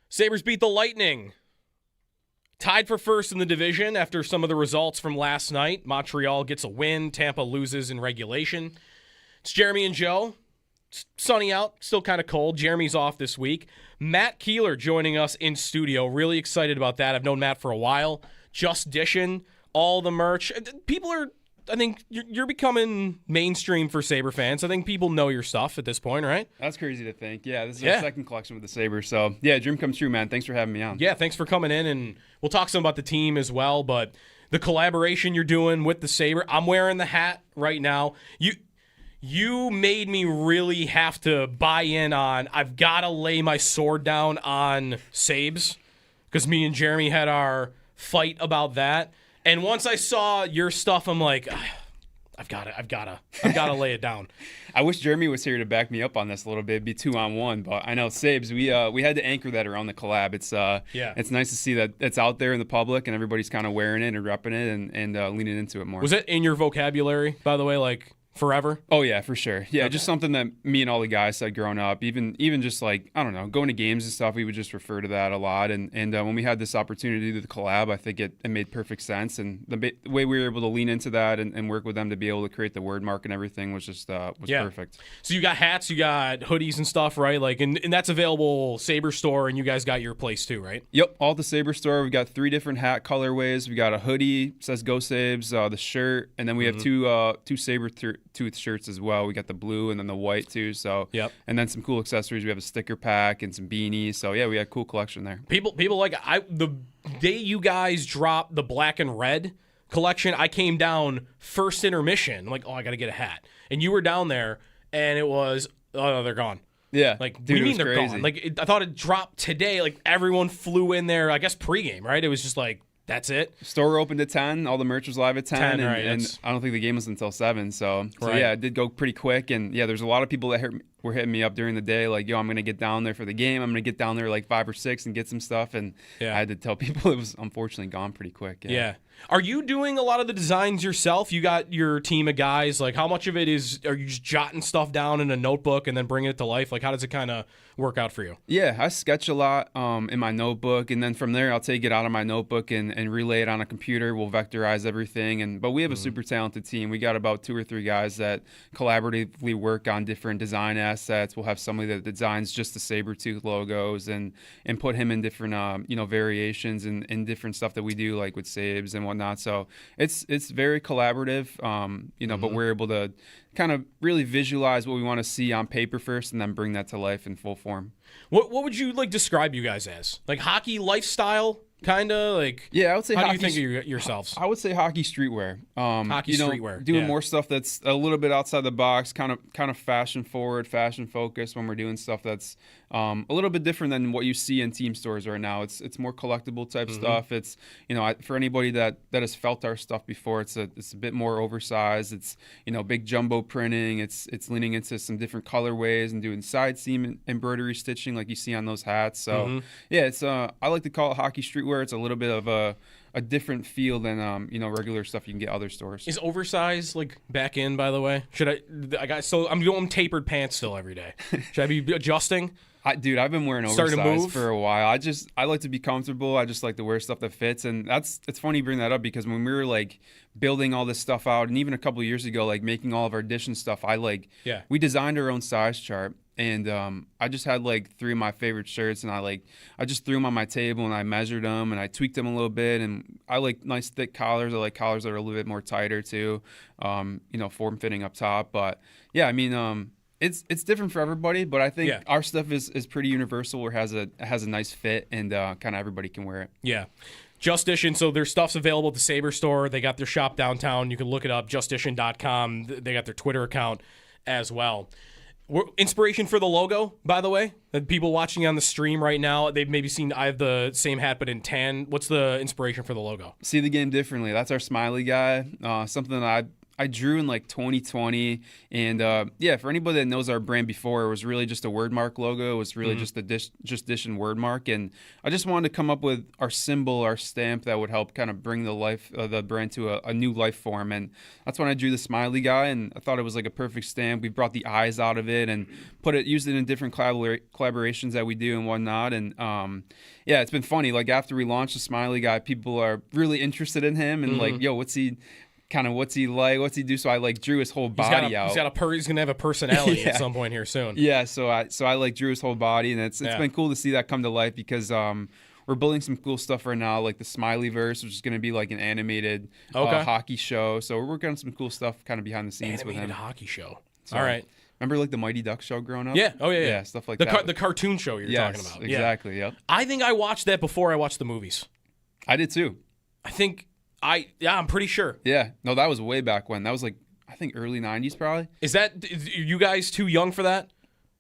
Sabres beat the Lightning. Tied for first in the division after some of the results from last night. Montreal gets a win. Tampa loses in regulation. It's Jeremy and Joe. It's sunny out, still kind of cold. Jeremy's off this week. Matt Keeler joining us in studio. Really excited about that. I've known Matt for a while. Just dishing all the merch. People are, I think, you're becoming mainstream for Sabre fans. I think people know your stuff at this point, right? That's crazy to think. Yeah, this is our second collection with the Sabres. So, yeah, dream comes true, man. Thanks for having me on. Yeah, thanks for coming in, and we'll talk some about the team as well, but the collaboration you're doing with the Sabre. I'm wearing the hat right now. You made me really have to buy in on, I've got to lay my sword down on Sabres, because me and Jeremy had our fight about that. And once I saw your stuff, I'm like, I've got to lay it down. I wish Jeremy was here to back me up on this a little bit. It'd be 2-on-1, but I know Sabres, we had to anchor that around the collab. It's nice to see that it's out there in the public and everybody's kind of wearing it and repping it and leaning into it more. Was it in your vocabulary, by the way, like forever? Oh yeah, for sure. Yeah, okay. Just something that me and all the guys said growing up. Even just like, I don't know, going to games and stuff, we would just refer to that a lot. And when we had this opportunity to the collab, I think it made perfect sense. And the way we were able to lean into that and work with them to be able to create the word mark and everything was just perfect. So you got hats, you got hoodies and stuff, right? Like, and that's available Sabre store, and you guys got your place too, right? Yep, all the Sabre store. We've got 3 different hat colorways. We got a hoodie, says Go Sabres, the shirt, and then we have two Sabre tooth shirts as well. We got the blue and then the white too. So and then some cool accessories. We have a sticker pack and some beanies. So yeah, we had a cool collection there. People like the day you guys dropped the black and red collection, I came down first intermission. I'm like, I got to get a hat. And you were down there, and it was, they're gone. Yeah, like, dude, what do you mean they're crazy. gone? Like, I thought it dropped today. Like, everyone flew in there. I guess pregame, right? It was just like, that's it. Store opened at 10. All the merch was live at 10. Right, and I don't think the game was until 7. So yeah, it did go pretty quick. And yeah, there's a lot of people that were hitting me up during the day, like, yo, I'm going to get down there for the game. I'm going to get down there like 5 or 6 and get some stuff. And I had to tell people it was unfortunately gone pretty quick. Yeah. Are you doing a lot of the designs yourself? You got your team of guys. Like, how much of it are you just jotting stuff down in a notebook and then bringing it to life? Like, how does it kind of work out for you? Yeah, I sketch a lot in my notebook, and then from there I'll take it out of my notebook and relay it on a computer. We'll vectorize everything, but we have a super talented team. We got about 2 or 3 guys that collaboratively work on different design assets. We'll have somebody that designs just the Sabretooth logos and put him in different variations and different stuff that we do, like with Sabres and whatnot. So it's very collaborative, but we're able to kind of really visualize what we want to see on paper first and then bring that to life in full form. What would you describe you guys as? Like hockey lifestyle? Kind of like, yeah, I would say. How do you think of yourselves? I would say hockey streetwear. Hockey streetwear, doing more stuff that's a little bit outside the box, kind of fashion forward, fashion focused. When we're doing stuff that's a little bit different than what you see in team stores right now. It's more collectible type stuff. It's for anybody that has felt our stuff before, it's a bit more oversized. It's big jumbo printing. It's leaning into some different colorways and doing side seam embroidery stitching like you see on those hats. So yeah, it's I like to call it hockey streetwear. It's a little bit of a different feel than regular stuff you can get other stores. Is oversized back in, by the way? I'm doing tapered pants still every day. Should I be adjusting? Dude, I've been wearing oversized for a while. I like to be comfortable. I just like to wear stuff that fits, and it's funny you bring that up because when we were building all this stuff out, and even a couple of years ago, making all of our edition stuff, we designed our own size chart. And I just had 3 of my favorite shirts, and I just threw them on my table, and I measured them, and I tweaked them a little bit. And I like nice thick collars. I like collars that are a little bit more tighter too, form fitting up top. But yeah, I mean, it's different for everybody. But I think our stuff is pretty universal, or has a nice fit, and kind of everybody can wear it. Yeah. Justition, so their stuff's available at the Sabre store. They got their shop downtown. You can look it up, justition.com. They got their Twitter account as well. Inspiration for the logo, by the way, that people watching on the stream right now, they've maybe seen I have the same hat but in tan. What's the inspiration for the logo? See the game differently. That's our smiley guy. Something that I drew in like 2020, and for anybody that knows our brand before, it was really just a word mark logo. It was really just a dish and word mark, and I just wanted to come up with our symbol, our stamp that would help kind of bring the brand to a new life form, and that's when I drew the smiley guy, and I thought it was like a perfect stamp. We brought the eyes out of it and used it in different collaborations that we do and whatnot, and it's been funny. Like after we launched the smiley guy, people are really interested in him and like, yo, what's he like? What's he do? So I like drew his whole body out. He's gonna have a personality at some point here soon. Yeah, so I like drew his whole body, and it's been cool to see that come to life because we're building some cool stuff right now, like the Smileyverse, which is going to be like an animated hockey show. So we're working on some cool stuff kind of behind the scenes with him. Animated hockey show. So, all right. Remember like the Mighty Ducks show growing up? Yeah. Oh, yeah. Yeah, stuff like that. The cartoon show you're talking about. Exactly, yeah. Yep. I think I watched that before I watched the movies. I did too. I'm pretty sure. Yeah. No, that was way back when. That was like, I think early 90s probably. Are you guys too young for that?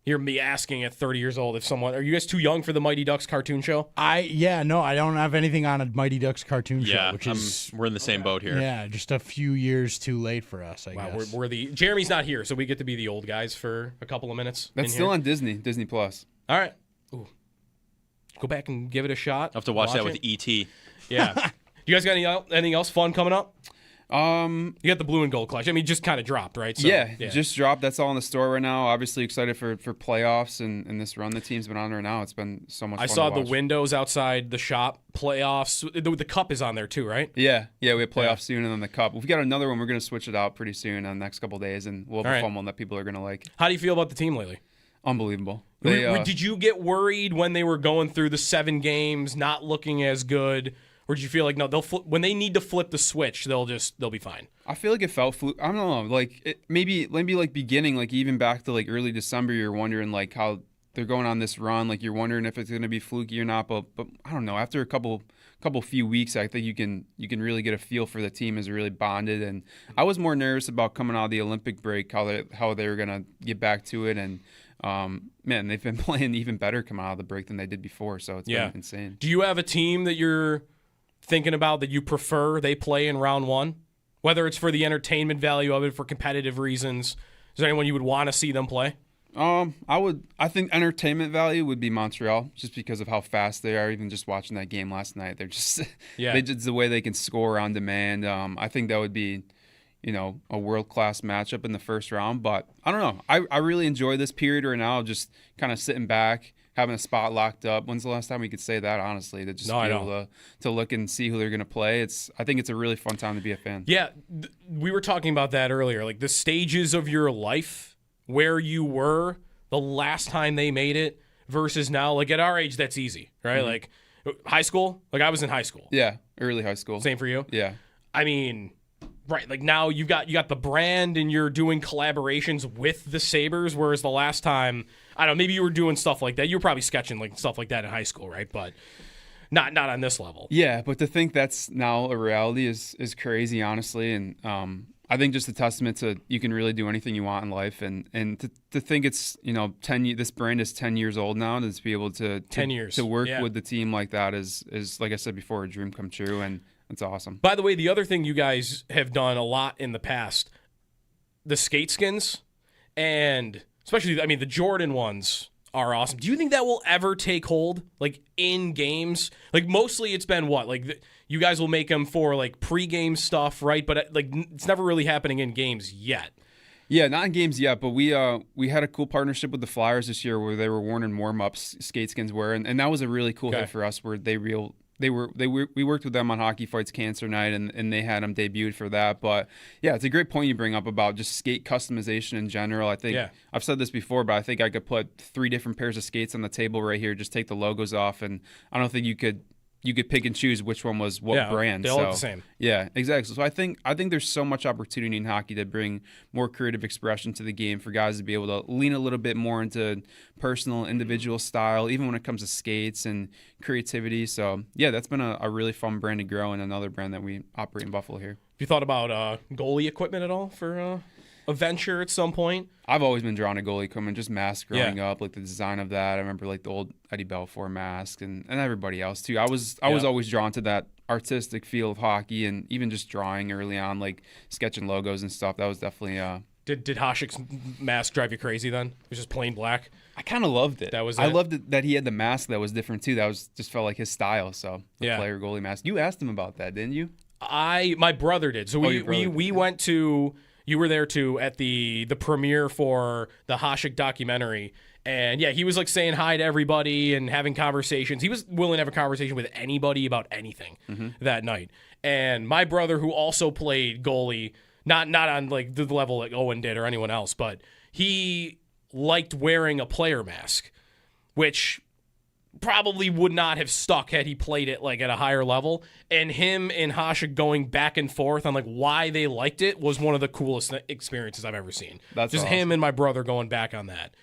Hear me asking at 30 years old are you guys too young for the Mighty Ducks cartoon show? I don't have anything on a Mighty Ducks cartoon show, which we're in the same boat here. Yeah, just a few years too late for us, I guess. We're Jeremy's not here, so we get to be the old guys for a couple of minutes. That's still on Disney Plus. All right. Ooh. Go back and give it a shot. I'll have to watch that with E.T. Yeah. You guys got anything else fun coming up? You got the blue and gold collection. I mean, just kind of dropped, right? So, yeah, just dropped. That's all in the store right now. Obviously excited for playoffs and this run the team's been on right now. It's been so much fun I saw to the watch. windows outside the shop, playoffs. The cup is on there too, right? Yeah, we have playoffs soon and then the cup. We've got another one. We're going to switch it out pretty soon in the next couple of days, and we'll have a fun one that people are going to like. How do you feel about the team lately? Unbelievable. Did you get worried when they were going through the 7 games, not looking as good? Or did you feel like, no, when they need to flip the switch, they'll be fine? I feel like it felt I don't know, like maybe like beginning, like even back to like early December, you're wondering like how they're going on this run, like you're wondering if it's going to be fluky or not. But I don't know. After a few weeks, I think you can really get a feel for the team is really bonded. And I was more nervous about coming out of the Olympic break, how they were going to get back to it. And man, they've been playing even better coming out of the break than they did before. So it's been insane. Do you have a team that you're thinking about that you prefer they play in round 1? Whether it's for the entertainment value of it, for competitive reasons, is there anyone you would want to see them play? I think entertainment value would be Montreal, just because of how fast they are. Even just watching that game last night, they're just the way they can score on demand. I think that would be, a world-class matchup in the first round. But I don't know. I really enjoy this period right now, just kind of sitting back, having a spot locked up. When's the last time we could say that, honestly, to just be able to look and see who they're going to play? I think it's a really fun time to be a fan. Yeah, we were talking about that earlier, like the stages of your life, where you were the last time they made it versus now. Like at our age, that's easy, right? Mm-hmm. Like high school, like I was in high school. Yeah, early high school. Same for you? Yeah. I mean, right, like now you got the brand and you're doing collaborations with the Sabres, whereas the last time, I don't know, maybe you were doing stuff like that. You were probably sketching like stuff like that in high school, right? But not on this level. Yeah, but to think that's now a reality is crazy, honestly. And I think just a testament to you can really do anything you want in life. And to think it's, 10, this brand is 10 years old now, and to be able to 10 years to work with the team like that is like I said before, a dream come true. And it's awesome. By the way, the other thing you guys have done a lot in the past, the skate skins, and especially, the Jordan ones are awesome. Do you think that will ever take hold, like, in games? Like, mostly it's been what? Like, you guys will make them for, like, pre-game stuff, right? But, like, it's never really happening in games yet. Yeah, not in games yet, but we had a cool partnership with the Flyers this year where they were worn in warm-ups, skate skins were, and that was a really cool hit for us where we worked with them on Hockey Fights Cancer Night, and they had them debuted for that. But yeah, it's a great point you bring up about just skate customization in general. I think I've said this before, but I think I could put 3 different pairs of skates on the table right here, just take the logos off, and I don't think you could pick and choose which one was what brand. They all look the same. Yeah, exactly. So I think there's so much opportunity in hockey to bring more creative expression to the game for guys to be able to lean a little bit more into personal, individual style, even when it comes to skates and creativity. So yeah, that's been a really fun brand to grow, and another brand that we operate in Buffalo here. Have you thought about goalie equipment at all for a venture at some point? I've always been drawn to goalie equipment, just masks growing up, like the design of that. I remember like the old Eddie Belfour mask and everybody else too. I was always drawn to that artistic feel of hockey, and even just drawing early on, like sketching logos and stuff. That was definitely Did Hasek's mask drive you crazy then? It was just plain black? I kind of loved it. That was I it? loved it that he had the mask that was different too. That was just felt like his style. So the Yeah. player goalie mask. You asked him about that, didn't you? My brother did. So we went to, you were there too at the premiere for the Hasek documentary. And yeah, he was like saying hi to everybody and having conversations. He was willing to have a conversation with anybody about anything that night. And my brother, who also played goalie, not on like the level like Owen did or anyone else, but he liked wearing a player mask, which probably would not have stuck had he played it like at a higher level. And him and Hasek going back and forth on like why they liked it was one of the coolest experiences I've ever seen. That's just awesome. Him and my brother going back on that.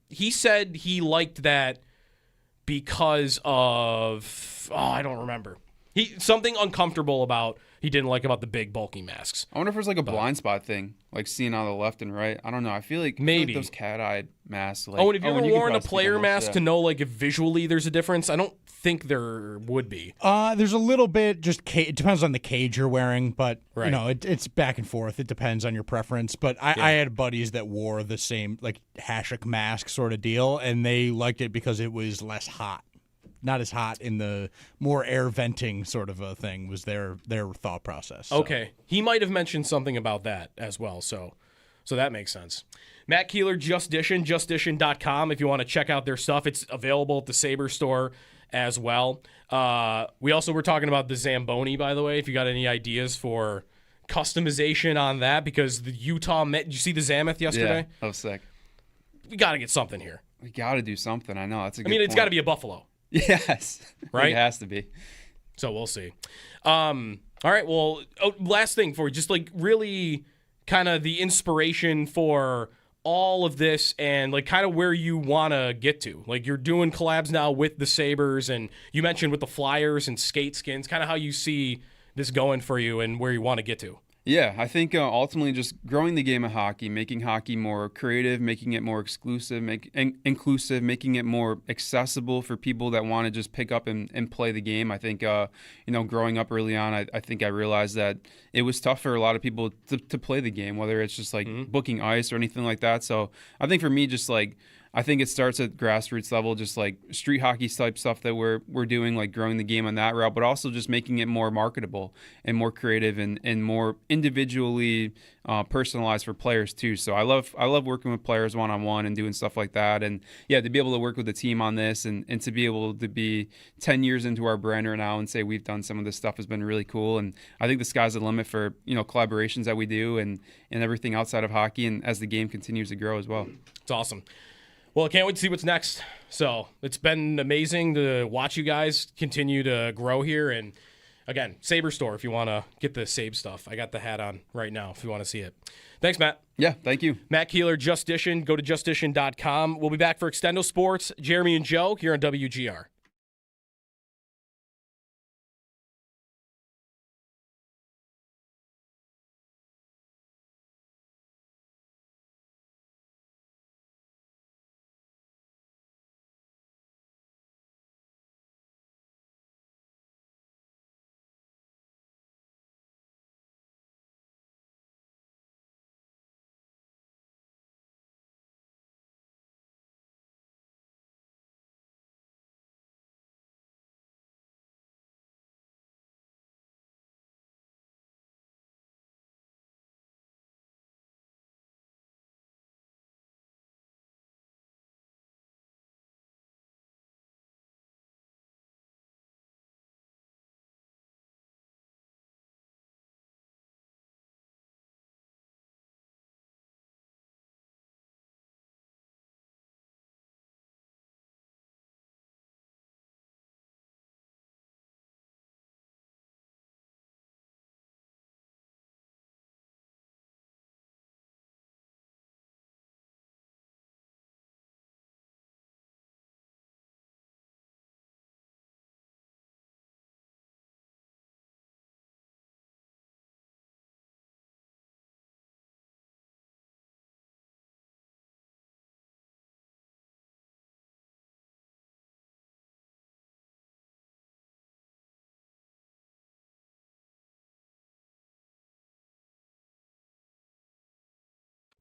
He said he liked that because of I don't remember. Something uncomfortable about he didn't like about the big bulky masks. I wonder if it's like a blind spot thing, like seeing on the left and right. I don't know. I feel like those cat-eyed masks. Like, And if you've ever worn a probably player speak on this, mask to know like if visually there's a difference, I don't think there would be. There's a little bit. It depends on the cage you're wearing, but Right. you know it's back and forth. It depends on your preference. But I had buddies that wore the same like Hasek mask sort of deal, and they liked it because it was less hot. Not as hot in the more air venting sort of a thing was their thought process. So. Okay. He might have mentioned something about that as well. So that makes sense. Matt Keeler, justdition.com if you want to check out their stuff. It's available at the Sabres store as well. We also were talking about the Zamboni, by the way, if you got any ideas for customization on that, because the Utah Met, did you see the Zamoth yesterday? Yeah, that was sick. We got to get something here. We got to do something. I know. That's a good it's point. got to be a Buffalo. Yes. Right? It has to be. So we'll see. All right. Well, last thing for just like really kind of the inspiration for all of this and like kind of where you want to get to. Like you're doing collabs now with the Sabres, and you mentioned with the Flyers and Skate Skins, kind of how you see this going for you and where you want to get to. Yeah, I think ultimately just growing the game of hockey, making hockey more creative, making it more exclusive, inclusive, making it more accessible for people that want to just pick up and play the game. I think, growing up early on, I think I realized that it was tough for a lot of people to play the game, whether it's just like booking ice or anything like that. So I think for me, just like, I think it starts at grassroots level, just like street hockey type stuff that we're doing, like growing the game on that route, but also just making it more marketable and more creative and more individually personalized for players too. So I love working with players one-on-one and doing stuff like that. And yeah, to be able to work with the team on this and to be able to be 10 years into our brand right now and say we've done some of this stuff has been really cool. And I think the sky's the limit for, collaborations that we do and everything outside of hockey, and as the game continues to grow as well. It's awesome. Well, I can't wait to see what's next. So it's been amazing to watch you guys continue to grow here. And again, Sabre Store, if you want to get the Sabre stuff. I got the hat on right now if you want to see it. Thanks, Matt. Yeah, thank you. Matt Keeler, Just Dishin. Go to justdishin.com. We'll be back for Extendo Sports. Jeremy and Joe here on WGR.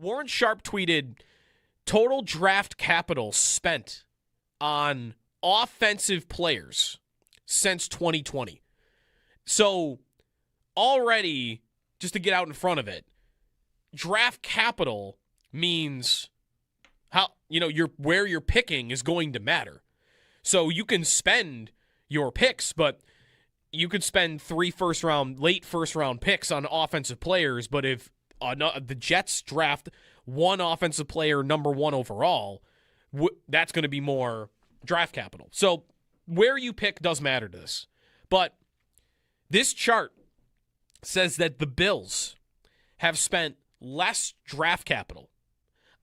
Warren Sharp tweeted, total draft capital spent on offensive players since 2020. So already, just to get out in front of it, draft capital means how, where you're picking is going to matter. So you can spend your picks, but you could spend 3 late first round picks on offensive players, but if the Jets draft one offensive player number 1 overall, that's going to be more draft capital. So where you pick does matter to this. But this chart says that the Bills have spent less draft capital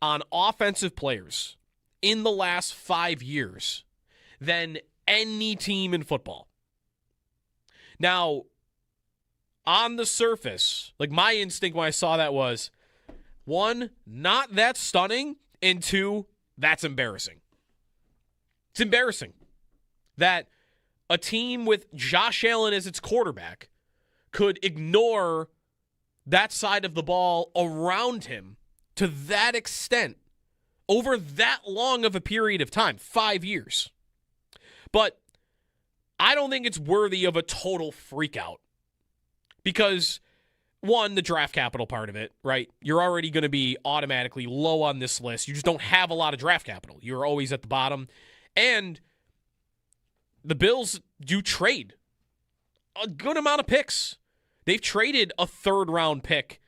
on offensive players in the last 5 years than any team in football. Now, on the surface, like my instinct when I saw that was, 1, not that stunning, and 2, that's embarrassing. It's embarrassing that a team with Josh Allen as its quarterback could ignore that side of the ball around him to that extent over that long of a period of time, 5 years. But I don't think it's worthy of a total freak out because, 1, the draft capital part of it, right? You're already going to be automatically low on this list. You just don't have a lot of draft capital. You're always at the bottom. And the Bills do trade a good amount of picks. They've traded a 3rd-round pick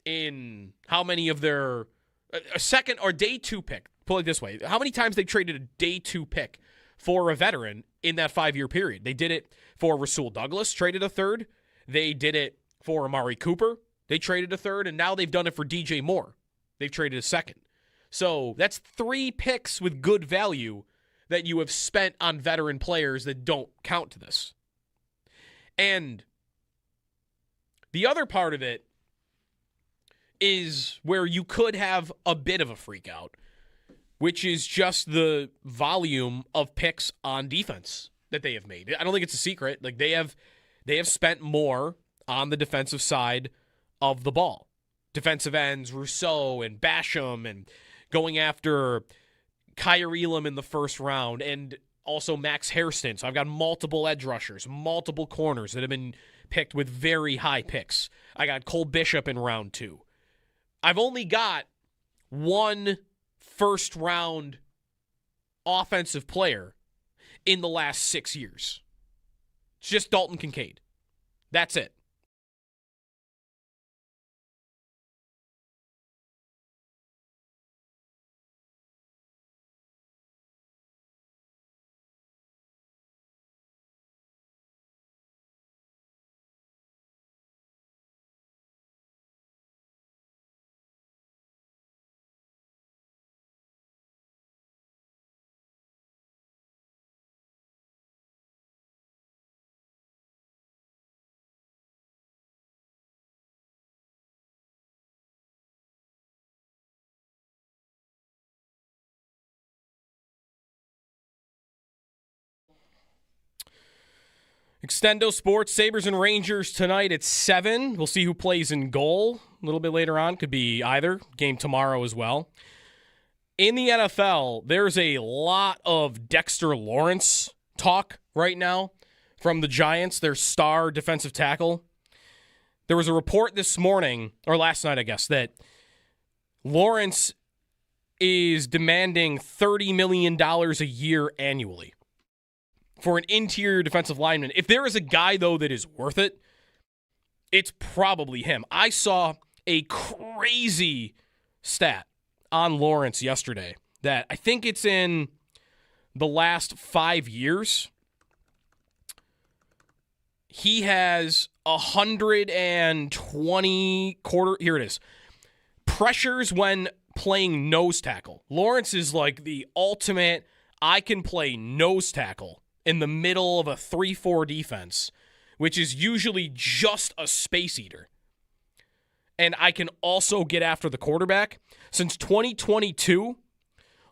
in how many of their a second or day 2 pick. Put it this way. How many times they traded a day 2 pick for a veteran in that 5-year period? They did it for Rasul Douglas, traded a 3rd. They did it for Amari Cooper. They traded a 3rd, and now they've done it for DJ Moore. They've traded a 2nd. So that's 3 picks with good value that you have spent on veteran players that don't count to this. And the other part of it is where you could have a bit of a freak out, which is just the volume of picks on defense that they have made. I don't think it's a secret. Like they have spent more on the defensive side of the ball. Defensive ends, Rousseau and Basham, and going after Kyrie Elam in the first round, and also Max Hairston. So I've got multiple edge rushers, multiple corners that have been picked with very high picks. I got Cole Bishop in round 2. I've only got 1 first-round offensive player in the last 6 years. It's just Dalton Kincaid. That's it. Extendo Sports, Sabres and Rangers tonight at 7. We'll see who plays in goal a little bit later on. Could be either. Game tomorrow as well. In the NFL, there's a lot of Dexter Lawrence talk right now from the Giants, their star defensive tackle. There was a report this morning, or last night, I guess, that Lawrence is demanding $30 million a year annually for an interior defensive lineman. If there is a guy, though, that is worth it, it's probably him. I saw a crazy stat on Lawrence yesterday that I think it's in the last 5 years. He has 120 here it is, pressures when playing nose tackle. Lawrence is like the ultimate, I can play nose tackle in the middle of a 3-4 defense, which is usually just a space eater. And I can also get after the quarterback. Since 2022,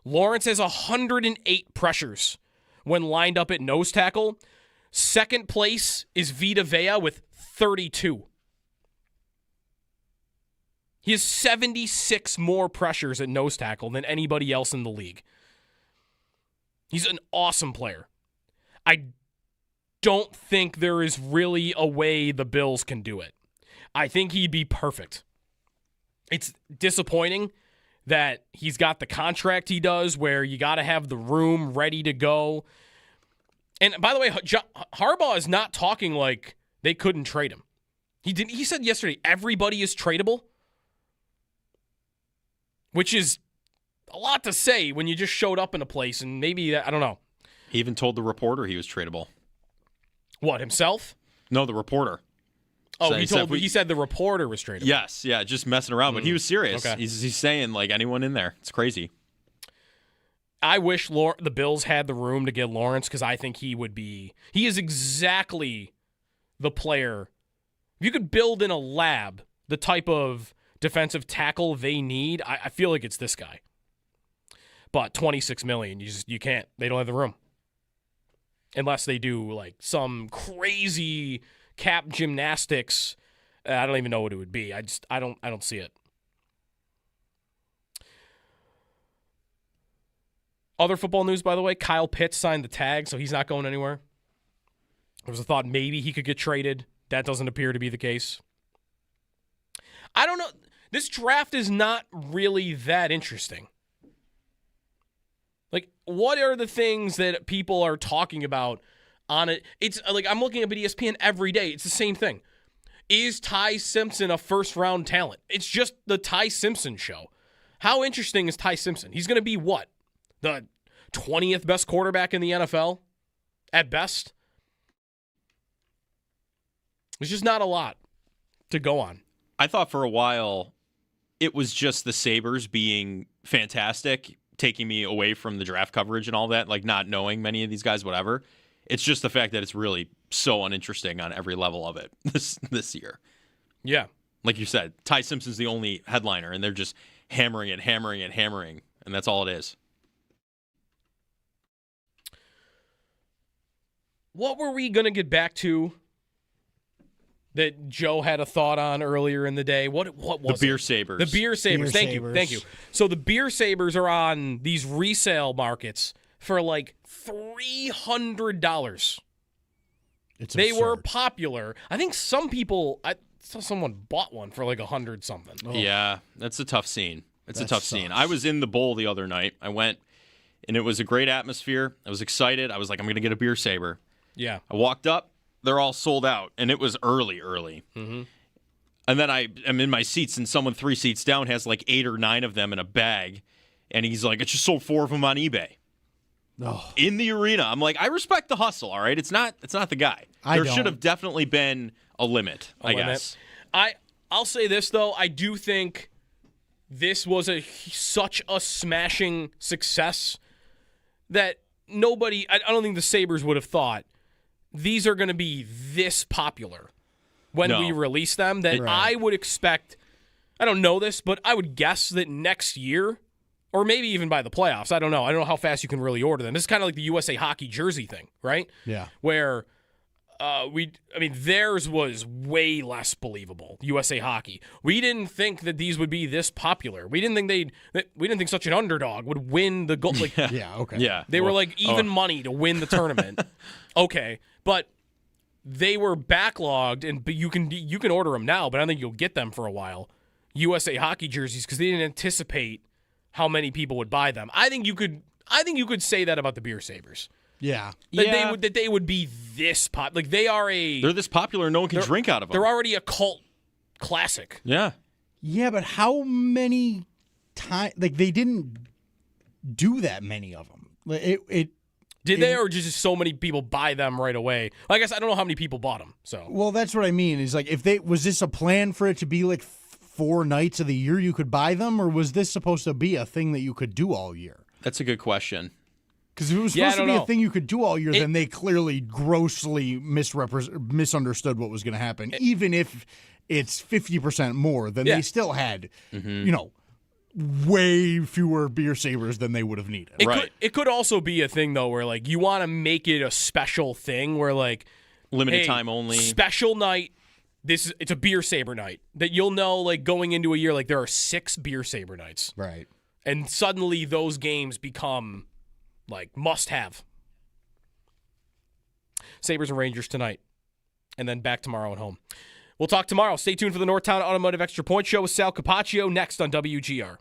Lawrence has 108 pressures when lined up at nose tackle. Second place is Vita Vea with 32. He has 76 more pressures at nose tackle than anybody else in the league. He's an awesome player. I don't think there is really a way the Bills can do it. I think he'd be perfect. It's disappointing that he's got the contract he does where you got to have the room ready to go. And by the way, Harbaugh is not talking like they couldn't trade him. He said yesterday, everybody is tradable, which is a lot to say when you just showed up in a place and maybe, I don't know. He even told the reporter he was tradable. What, himself? No, the reporter. Oh, so he said the reporter was tradable. Yes, yeah, just messing around, but he was serious. Okay. He's saying, like, anyone in there. It's crazy. I wish the Bills had the room to get Lawrence because I think he is exactly the player. If you could build in a lab the type of defensive tackle they need, I feel like it's this guy. But $26 million, you can't. They don't have the room. Unless they do like some crazy cap gymnastics. I don't even know what it would be. I don't see it. Other football news, by the way, Kyle Pitts signed the tag, so he's not going anywhere. There was a thought maybe he could get traded. That doesn't appear to be the case. I don't know. This draft is not really that interesting. Like, what are the things that people are talking about on it? It's like I'm looking up at ESPN every day. It's the same thing. Is Ty Simpson a first-round talent? It's just the Ty Simpson show. How interesting is Ty Simpson? He's going to be what? The 20th best quarterback in the NFL? At best? There's just not a lot to go on. I thought for a while it was just the Sabres being fantastic, taking me away from the draft coverage and all that, like not knowing many of these guys, whatever. It's just the fact that it's really so uninteresting on every level of it this year. Yeah. Like you said, Ty Simpson's the only headliner, and they're just hammering and hammering and hammering, and that's all it is. What were we going to get back to that Joe had a thought on earlier in the day? What was the Beer Sabres? The Beer Sabres. Thank you. So the Beer Sabres are on these resale markets for like $300. They were popular. I think some people, I saw someone bought one for like $100 something. Oh. Yeah, that's a tough scene. It's a tough scene. I was in the bowl the other night. I went, and it was a great atmosphere. I was excited. I was like, I'm going to get a Beer Saber. Yeah. I walked up. They're all sold out, and it was early. Mm-hmm. And then I am in my seats, and someone 3 seats down has like 8 or 9 of them in a bag, and he's like, I just sold 4 of them on eBay. Oh. In the arena. I'm like, I respect the hustle, all right? It's not the guy. There should have definitely been a limit, I guess. I'll say this, though. I do think this was such a smashing success that nobody, I don't think the Sabres would have thought these are going to be this popular when we release them, that I would expect, I don't know this, but I would guess that next year, or maybe even by the playoffs, I don't know how fast you can really order them. This is kind of like the USA Hockey jersey thing, right? Yeah. Where theirs was way less believable, USA Hockey. We didn't think that these would be this popular. We didn't think such an underdog would win the goal. Like, yeah, okay. Yeah. They were like even money to win the tournament. Okay. But they were backlogged, but you can order them now, but I don't think you'll get them for a while. USA Hockey jerseys, because they didn't anticipate how many people would buy them. I think you could say that about the Beer Sabres. Yeah. That they would be this pop. Like they're this popular, no one can drink out of them. They're already a cult classic. Yeah. Yeah, but how many times? Like they didn't do that many of them. Did they, or just so many people buy them right away? I guess I don't know how many people bought them. So well, that's what I mean. Is like was this a plan for it to be like 4 nights of the year you could buy them, or was this supposed to be a thing that you could do all year? That's a good question. Because if it was supposed to be a thing you could do all year, then they clearly grossly misunderstood what was going to happen. Even if it's 50% more, then they still had, way fewer Beer Sabres than they would have needed. It could also be a thing, though, where like you want to make it a special thing where like limited time only. Special night, it's a beer saber night that you'll know, like, going into a year, like, there are 6 beer saber nights. Right. And suddenly those games become, like, must-have. Sabres and Rangers tonight. And then back tomorrow at home. We'll talk tomorrow. Stay tuned for the Northtown Automotive Extra Point Show with Sal Capaccio next on WGR.